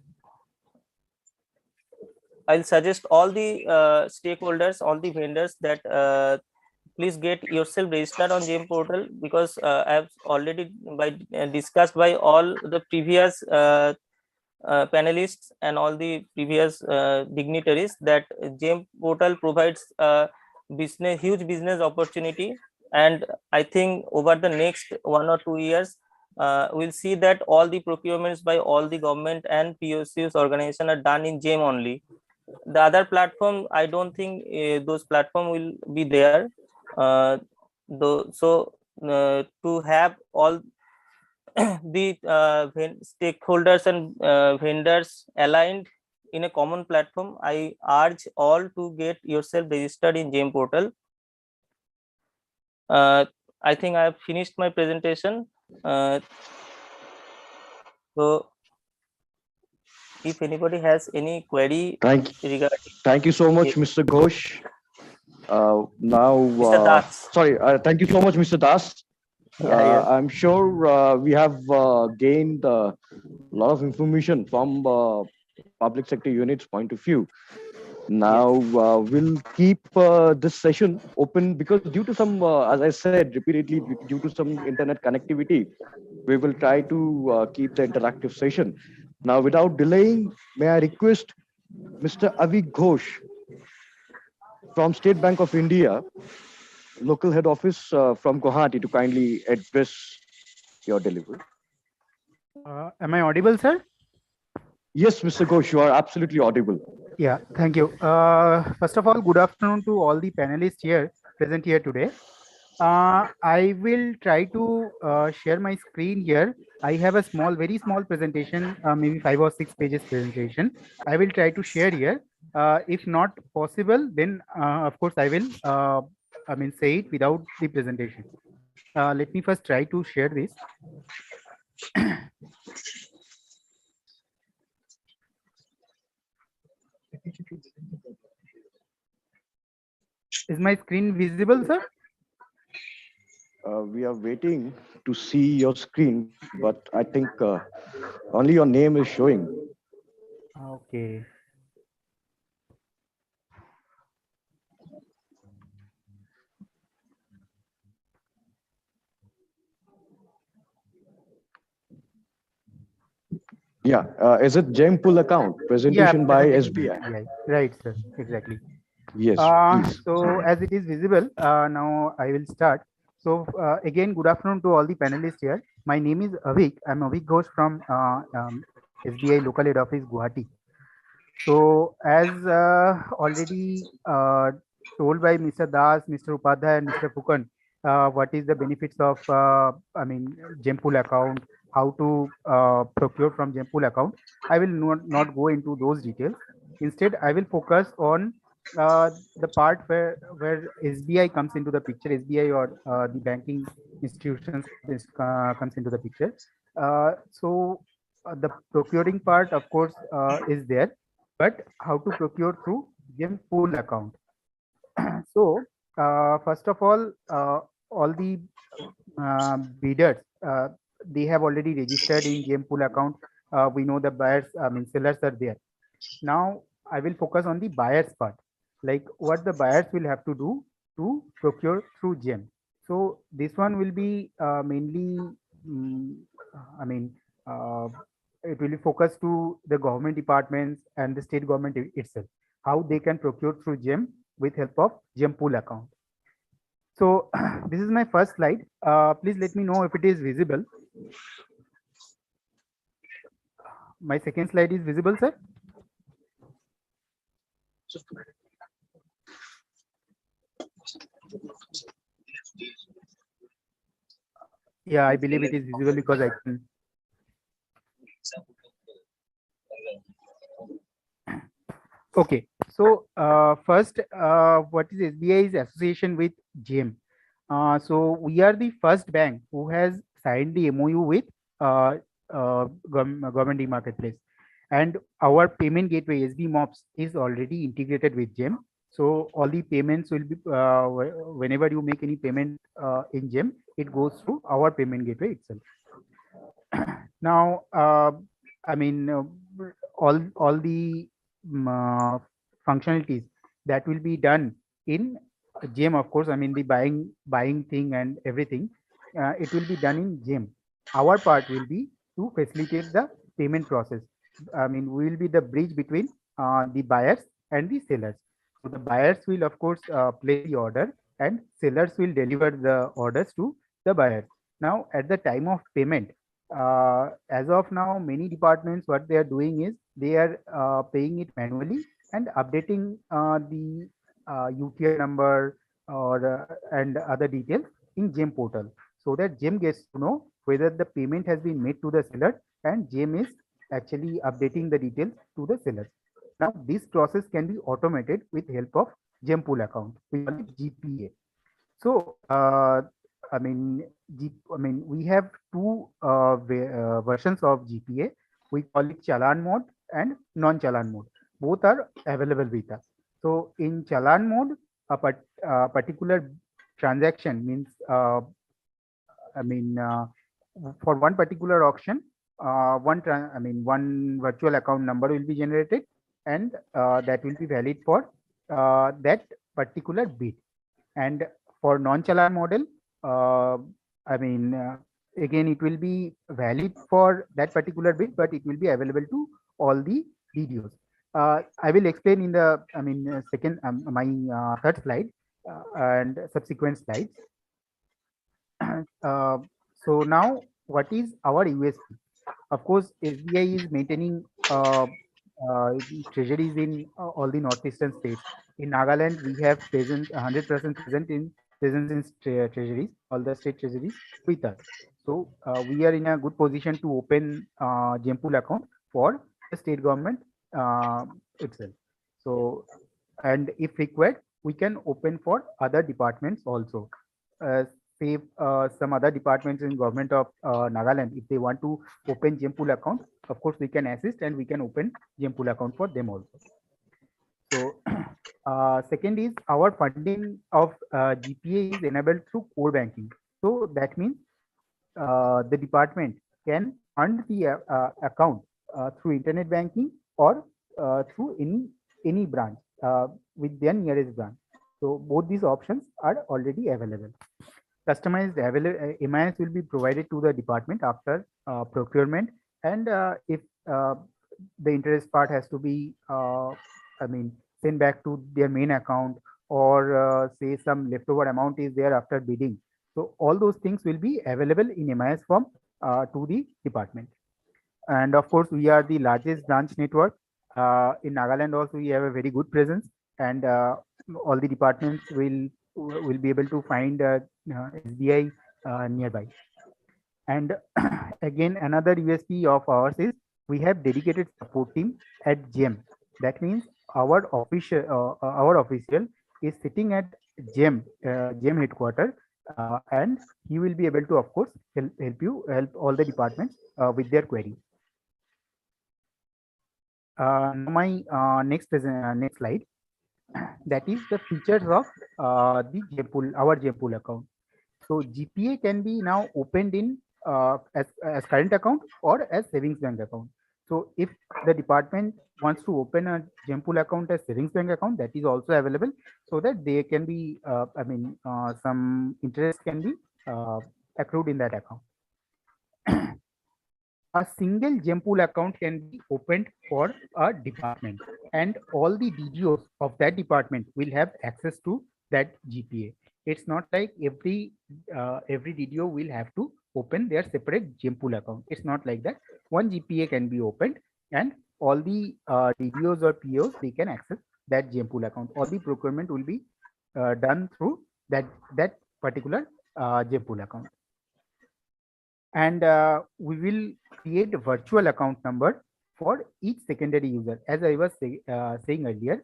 I'll suggest all the stakeholders, all the vendors that please get yourself registered on GeM portal, because I have already discussed by all the previous panelists and all the previous dignitaries that GeM portal provides huge business opportunity. And I think over the next 1 or 2 years, we'll see that all the procurements by all the government and PSUs organization are done in GeM only. The other platform, I don't think those platform will be there. To have all the stakeholders and vendors aligned in a common platform, I urge all to get yourself registered in GeM portal. I think I have finished my presentation. So if anybody has any query regarding, Thank you so much, Mr. Ghosh. Mr. Das. Thank you so much, Mr. Das. Yeah. I'm sure we have gained a lot of information from public sector units point of view. Now we'll keep this session open, because due to some, as I said repeatedly, due to some internet connectivity, we will try to keep the interactive session. Now, without delaying, may I request Mr. Avi Ghosh from State Bank of India, local head office from Guwahati, to kindly address your delivery. Am I audible, sir? Yes, Mr. Ghosh, you are absolutely audible. Yeah, thank you. First of all, good afternoon to all the panelists here present here today. I will try to share my screen here. I have a very small presentation, maybe 5 or 6 pages presentation. I will try to share here. If not possible, then of course I will say it without the presentation. Let me first try to share this. Is my screen visible, sir? We are waiting to see your screen, but I think only your name is showing. Okay. Yeah, is it GeM pool account presentation by SBI? Yeah, right, sir. Exactly. Yes, please. So as it is visible, now I will start. So again, good afternoon to all the panelists here. My name is Avik. I'm Avik Ghosh from SBI Local Head Office, Guwahati. So as already told by Mr. Das, Mr. Upadhyay, and Mr. Fukan, what is the benefits of GeM pool account, how to procure from GeM pool account. I will not go into those details. Instead, I will focus on the part where SBI comes into the picture, SBI or the banking institutions comes into the picture. So the procuring part, of course, is there, but how to procure through GeM pool account. So first of all the bidders, they have already registered in GeM pool account. We know the buyers, sellers are there. Now I will focus on the buyers part, like what the buyers will have to do to procure through GeM. So this one will be mainly, it will be focused to the government departments and the state government itself, how they can procure through GeM with help of GeM pool account. So this is my first slide. Please let me know if it is visible. My second slide is visible, sir. Yeah, I believe it is visible because I can. Okay, so first, what is SBI's association with GeM? So we are the first bank who has signed the MOU with government e-marketplace, and our payment gateway SB Mops is already integrated with GeM. So all the payments will be whenever you make any payment in GeM, it goes through our payment gateway itself. Now, I mean, all the functionalities that will be done in GeM, of course. I mean, the buying thing and everything, it will be done in GeM. Our part will be to facilitate the payment process. I mean, we will be the bridge between the buyers and the sellers. So the buyers will, of course, place the order, and sellers will deliver the orders to the buyers. Now, at the time of payment, as of now, many departments, what they are doing is they are paying it manually and updating the UTI number or and other details in GeM portal, so that GeM gets to know whether the payment has been made to the seller, and GeM is actually updating the details to the seller. Now, this process can be automated with help of GeM pool account. We call it GPA. So, we have two versions of GPA. We call it Challan mode and non-Challan mode. Both are available with us. So, in Challan mode, a particular transaction means, for one particular auction, one virtual account number will be generated, and that will be valid for that particular bid. And for non-Challan model, again, it will be valid for that particular bid, but it will be available to all the videos. I will explain in the, second, my third slide and subsequent slides. So now, what is our USP? Of course, SBI is maintaining treasuries in all the northeastern states. In Nagaland, we have present 100% presence in treasuries, all the state treasuries with us. So we are in a good position to open GeM pool account for the state government itself. So, and if required, we can open for other departments also. Say some other departments in government of Nagaland, if they want to open GeM pool account, of course we can assist and we can open GeM pool account for them also. So second is our funding of GPA is enabled through core banking. So that means the department can fund the account through internet banking or through any branch with their nearest branch. So both these options are already available. Customized MIS will be provided to the department after procurement, and if the interest part has to be sent back to their main account, or say some leftover amount is there after bidding. So all those things will be available in MIS form to the department. And of course, we are the largest branch network in Nagaland. Also, we have a very good presence, and all the departments will be able to find SBI nearby. And again, another USP of ours is we have dedicated support team at GeM. That means our official is sitting at GeM headquarters, and he will be able to, of course, help all the departments with their queries. My next slide, that is the features of our GeM pool account. So GPA can be now opened in as current account or as savings bank account. So if the department wants to open a GeM pool account as savings bank account, that is also available, so that they can be some interest can be accrued in that account. a single GeM pool account can be opened for a department, and all the DDOs of that department will have access to that GPA. It's not like every DDO will have to open their separate GeM pool account. It's not like that. One GPA can be opened, and all the DDOs or POs, they can access that GeM pool account. All the procurement will be done through that particular GeM pool account. And we will create a virtual account number for each secondary user. As I was saying earlier,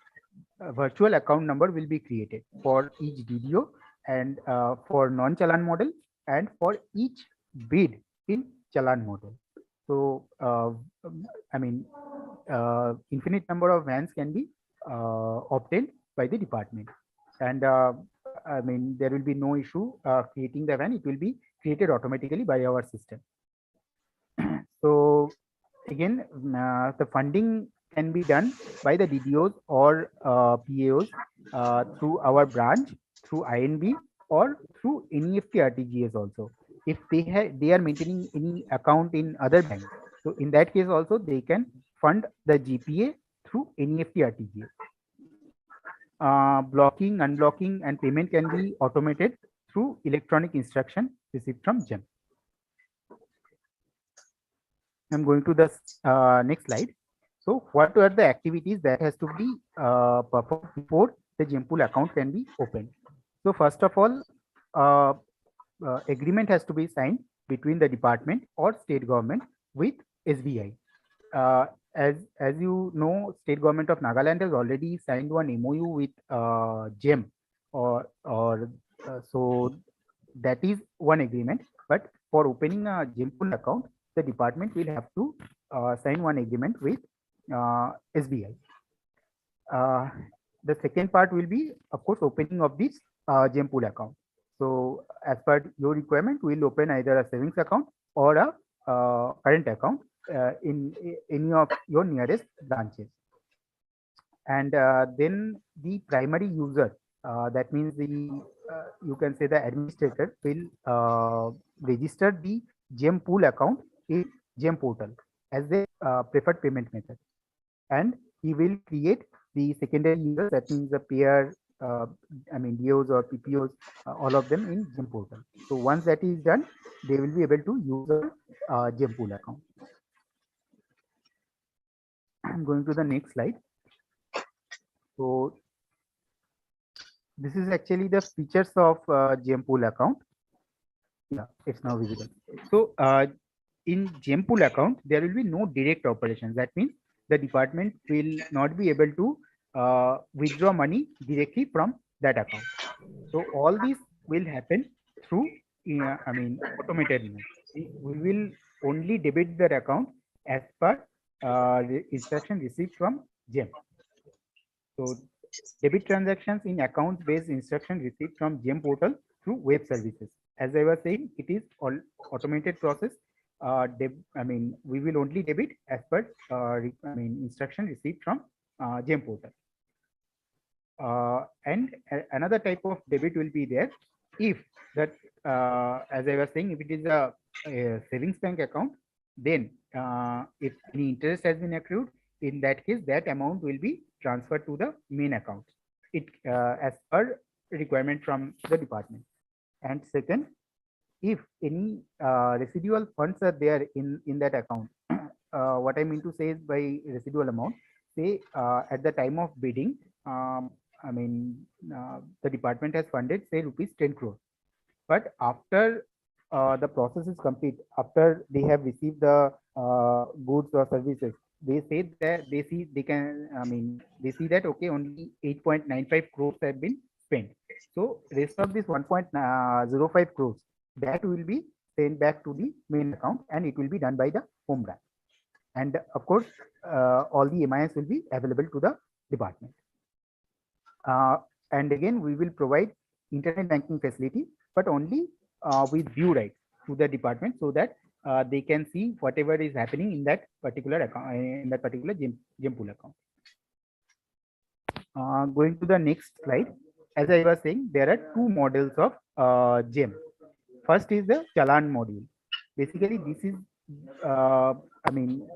a virtual account number will be created for each DDO, and for non-challan model, and for each bid in challan model. So infinite number of vans can be obtained by the department, and there will be no issue creating the van. It will be created automatically by our system. So again, the funding can be done by the DDOs or PAOs through our branch, through INB, or through NEFT RTGS also. If they are maintaining any account in other banks, so in that case also they can fund the GPA through NEFT RTGS. Blocking, unblocking, and payment can be automated through electronic instruction received from GeM. I'm going to the next slide. So what are the activities that has to be performed before the GeM pool account can be opened? So first of all, agreement has to be signed between the department or state government with SBI. As you know, state government of Nagaland has already signed one MOU with GeM, so that is one agreement. But for opening a GeM pool account, the department will have to sign one agreement with SBI. The second part will be, of course, opening of this GeM pool account. So as per your requirement, we'll open either a savings account or a current account in any of your nearest branches. And then the primary user, that means the you can say the administrator, will register the GeM pool account in GeM portal as a preferred payment method, and he will create the secondary users, that means the pair, DOs or PPOs, all of them in GeM portal. So once that is done, they will be able to use a GeM pool account. I'm going to the next slide. So this is actually the features of GeM pool account. Yeah, it's now visible. So in GeM pool account, there will be no direct operations. That means the department will not be able to withdraw money directly from that account. So all this will happen through automated mode. We will only debit that account as per the instruction received from GeM. So debit transactions in accounts based instruction received from GeM portal through web services. As I was saying, it is all automated process. We will only debit as per instruction received from GeM portal. And another type of debit will be there if that, as I was saying, if it is a savings bank account, then if any interest has been accrued, in that case, that amount will be transferred to the main account, as per requirement from the department. And second, if any residual funds are there in that account, what I mean to say is, by residual amount, say at the time of bidding, the department has funded, say, rupees 10 crore. But after the process is complete, after they have received the goods or services, they say that they see that okay, only 8.95 crores have been spent. So rest of this 1.05 crores, that will be sent back to the main account, and it will be done by the home branch. And of course, all the MIS will be available to the department. And again, we will provide internet banking facility, but only with view rights to the department, so that they can see whatever is happening in that particular account, in that particular GeM pool account. Going to the next slide. As I was saying, there are two models of GeM. First is the challan module. Basically, this is I mean,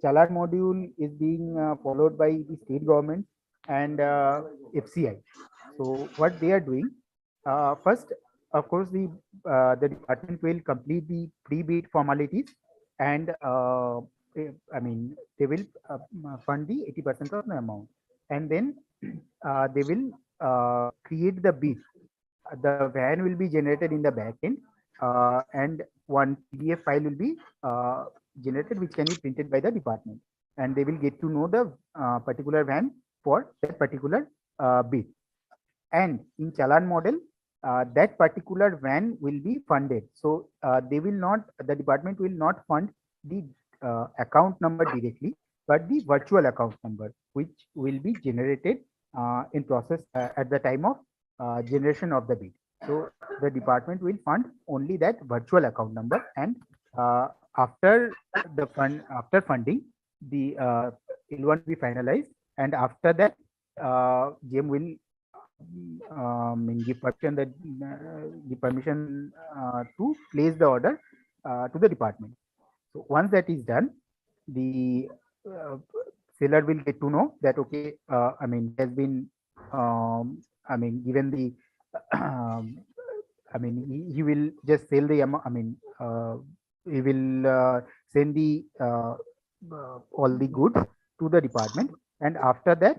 Chalan module is being followed by the state government and FCI. So what they are doing, first, of course, the department will complete the pre-bid formalities, and I mean, they will fund the 80% of the amount, and then they will create the bid. The van will be generated in the backend, and one PDF file will be generated, which can be printed by the department, and they will get to know the particular van for that particular bid. And in Chalan model, that particular van will be funded. So they will not, the department will not fund the account number directly, but the virtual account number, which will be generated in process at the time of generation of the bid. So the department will fund only that virtual account number, and after after funding, the L1 will be finalized, and after that, GeM will give permission that give permission to place the order to the department. So once that is done, the seller will get to know that, okay, I mean, has been I mean, given the I mean, he will just sell the amount. I mean, he will send the all the goods to the department, and after that,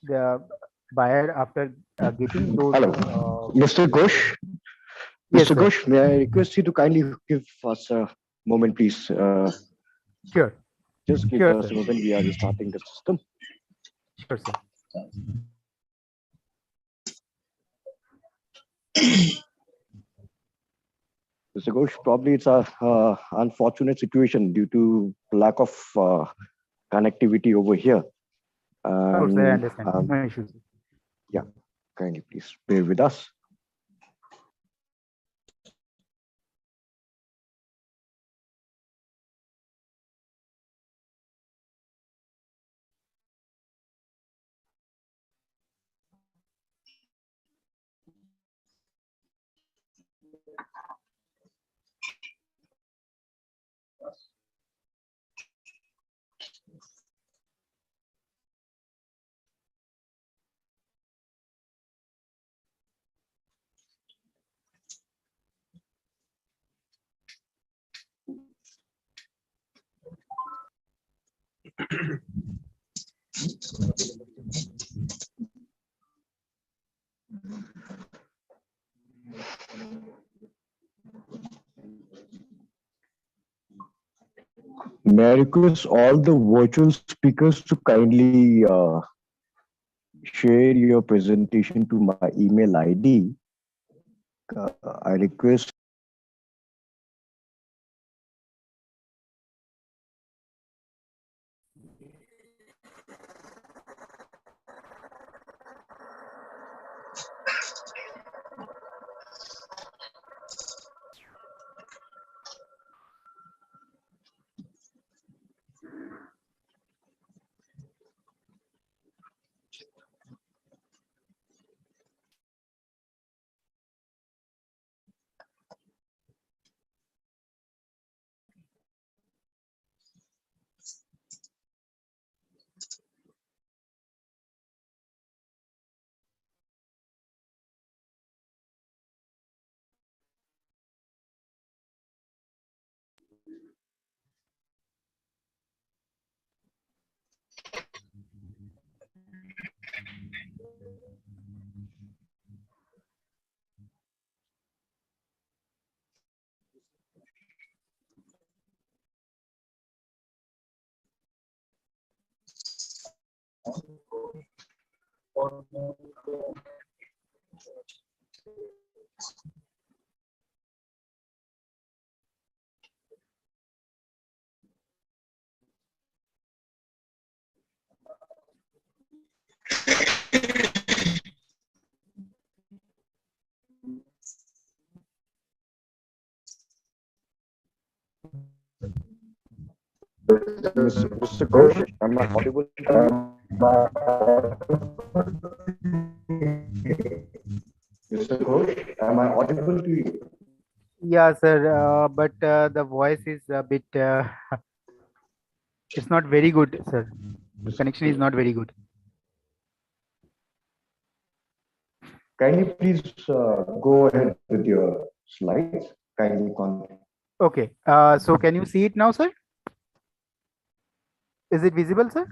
the buyer, after getting those. Hello, Mr. Ghosh. Yes, Mr. sir. Ghosh, may I request you to kindly give us a moment, please? Sure. Just give Sure, us sir. a moment. We are restarting the system. Sure, sir. Mr. Ghosh, probably it's a unfortunate situation due to lack of connectivity over here. Of course, I And, understand. No issues. yeah, kindly please bear with us. May I request all the virtual speakers to kindly share your presentation to my email ID. I request Mr. Ghosh, am I audible to you? Mr. Ghosh, am I audible to you? Yeah, sir. But the voice is a bit. It's not very good, sir. The connection is not very good. Can you please go ahead with your slides? Kindly continue. Okay. So can you see it now, sir? Is it visible, sir?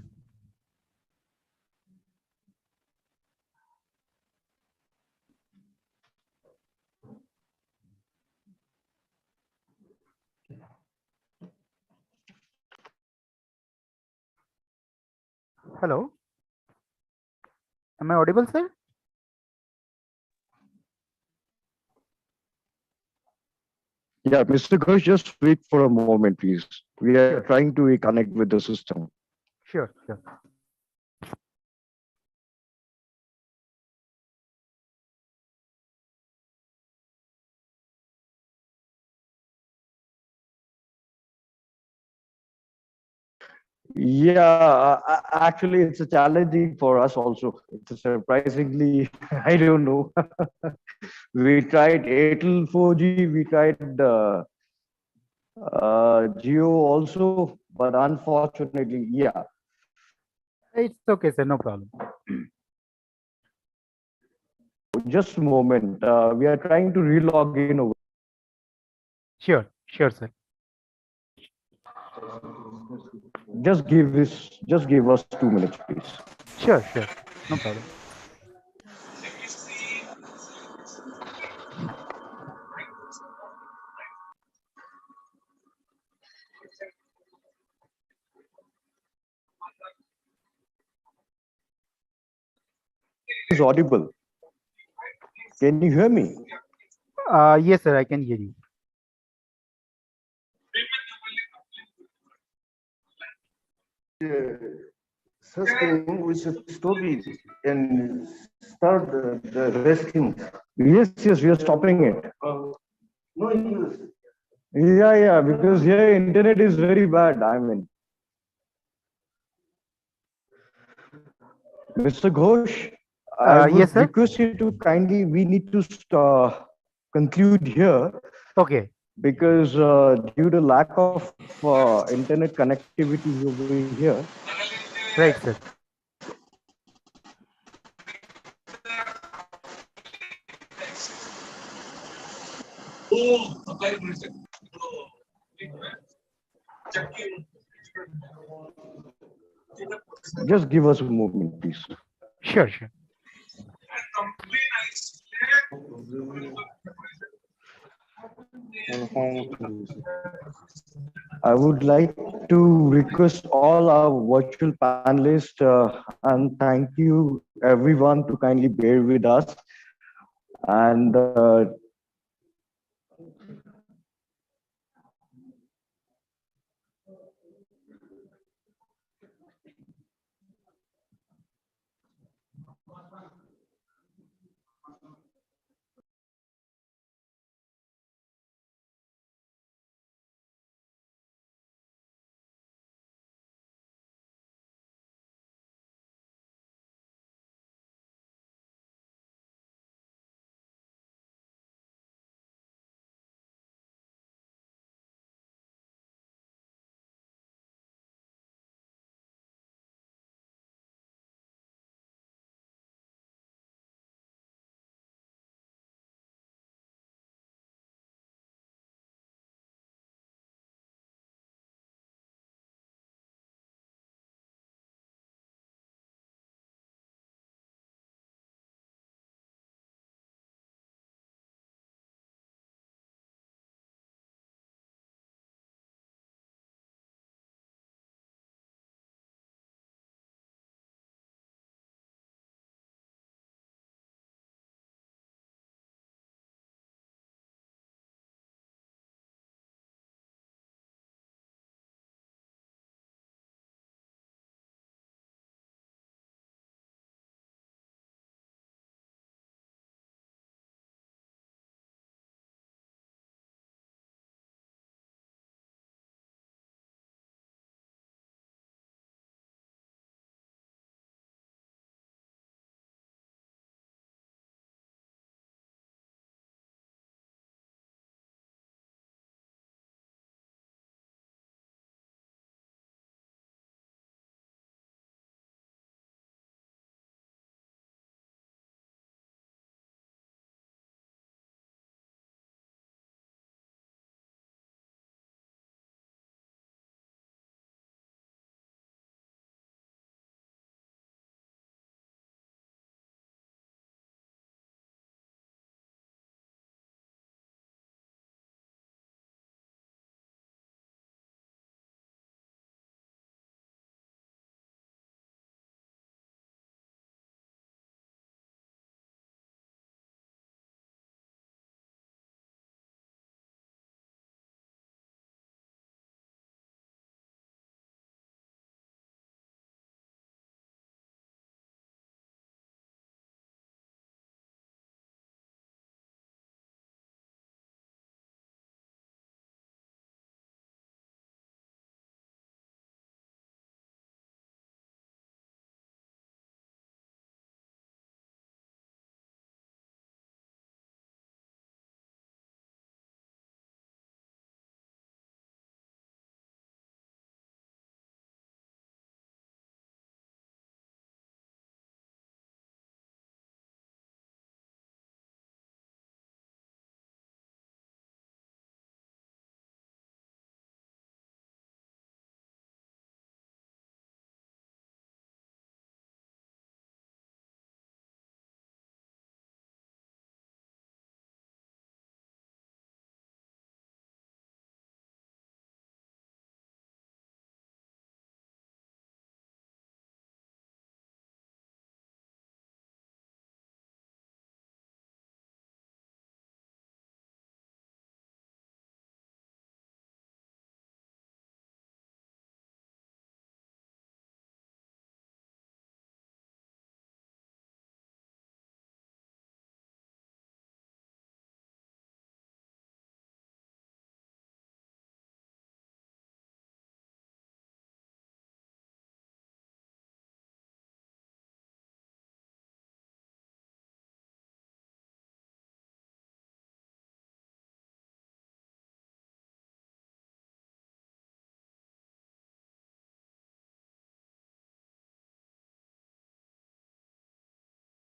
Hello. Am I audible, sir? Yeah, Mr. Ghosh, just wait for a moment, please. We are Sure. trying to reconnect with the system. Sure. Sure. Yeah, actually, it's a challenging for us also. It's a surprisingly, I don't know. We tried Airtel 4G, we tried Geo also, but unfortunately, yeah. It's okay, sir. No problem. Just a moment. We are trying to relog in. Sure. Sure, sir. Just give us 2 minutes, please. Sure. Sure. No problem. It's audible. Can you hear me? Yes, sir. I can hear you. Such we should stop it and start the resting. Yes, we are stopping it. No use. Yeah, because here internet is very bad. I mean, Mr. Ghosh, I Yes, would sir. request you to kindly, we need to conclude here Okay. because due to lack of internet connectivity over here, Right, sir. just give us a moment, please. Sure. Sure. I would like to request all our virtual panelists and thank you everyone to kindly bear with us and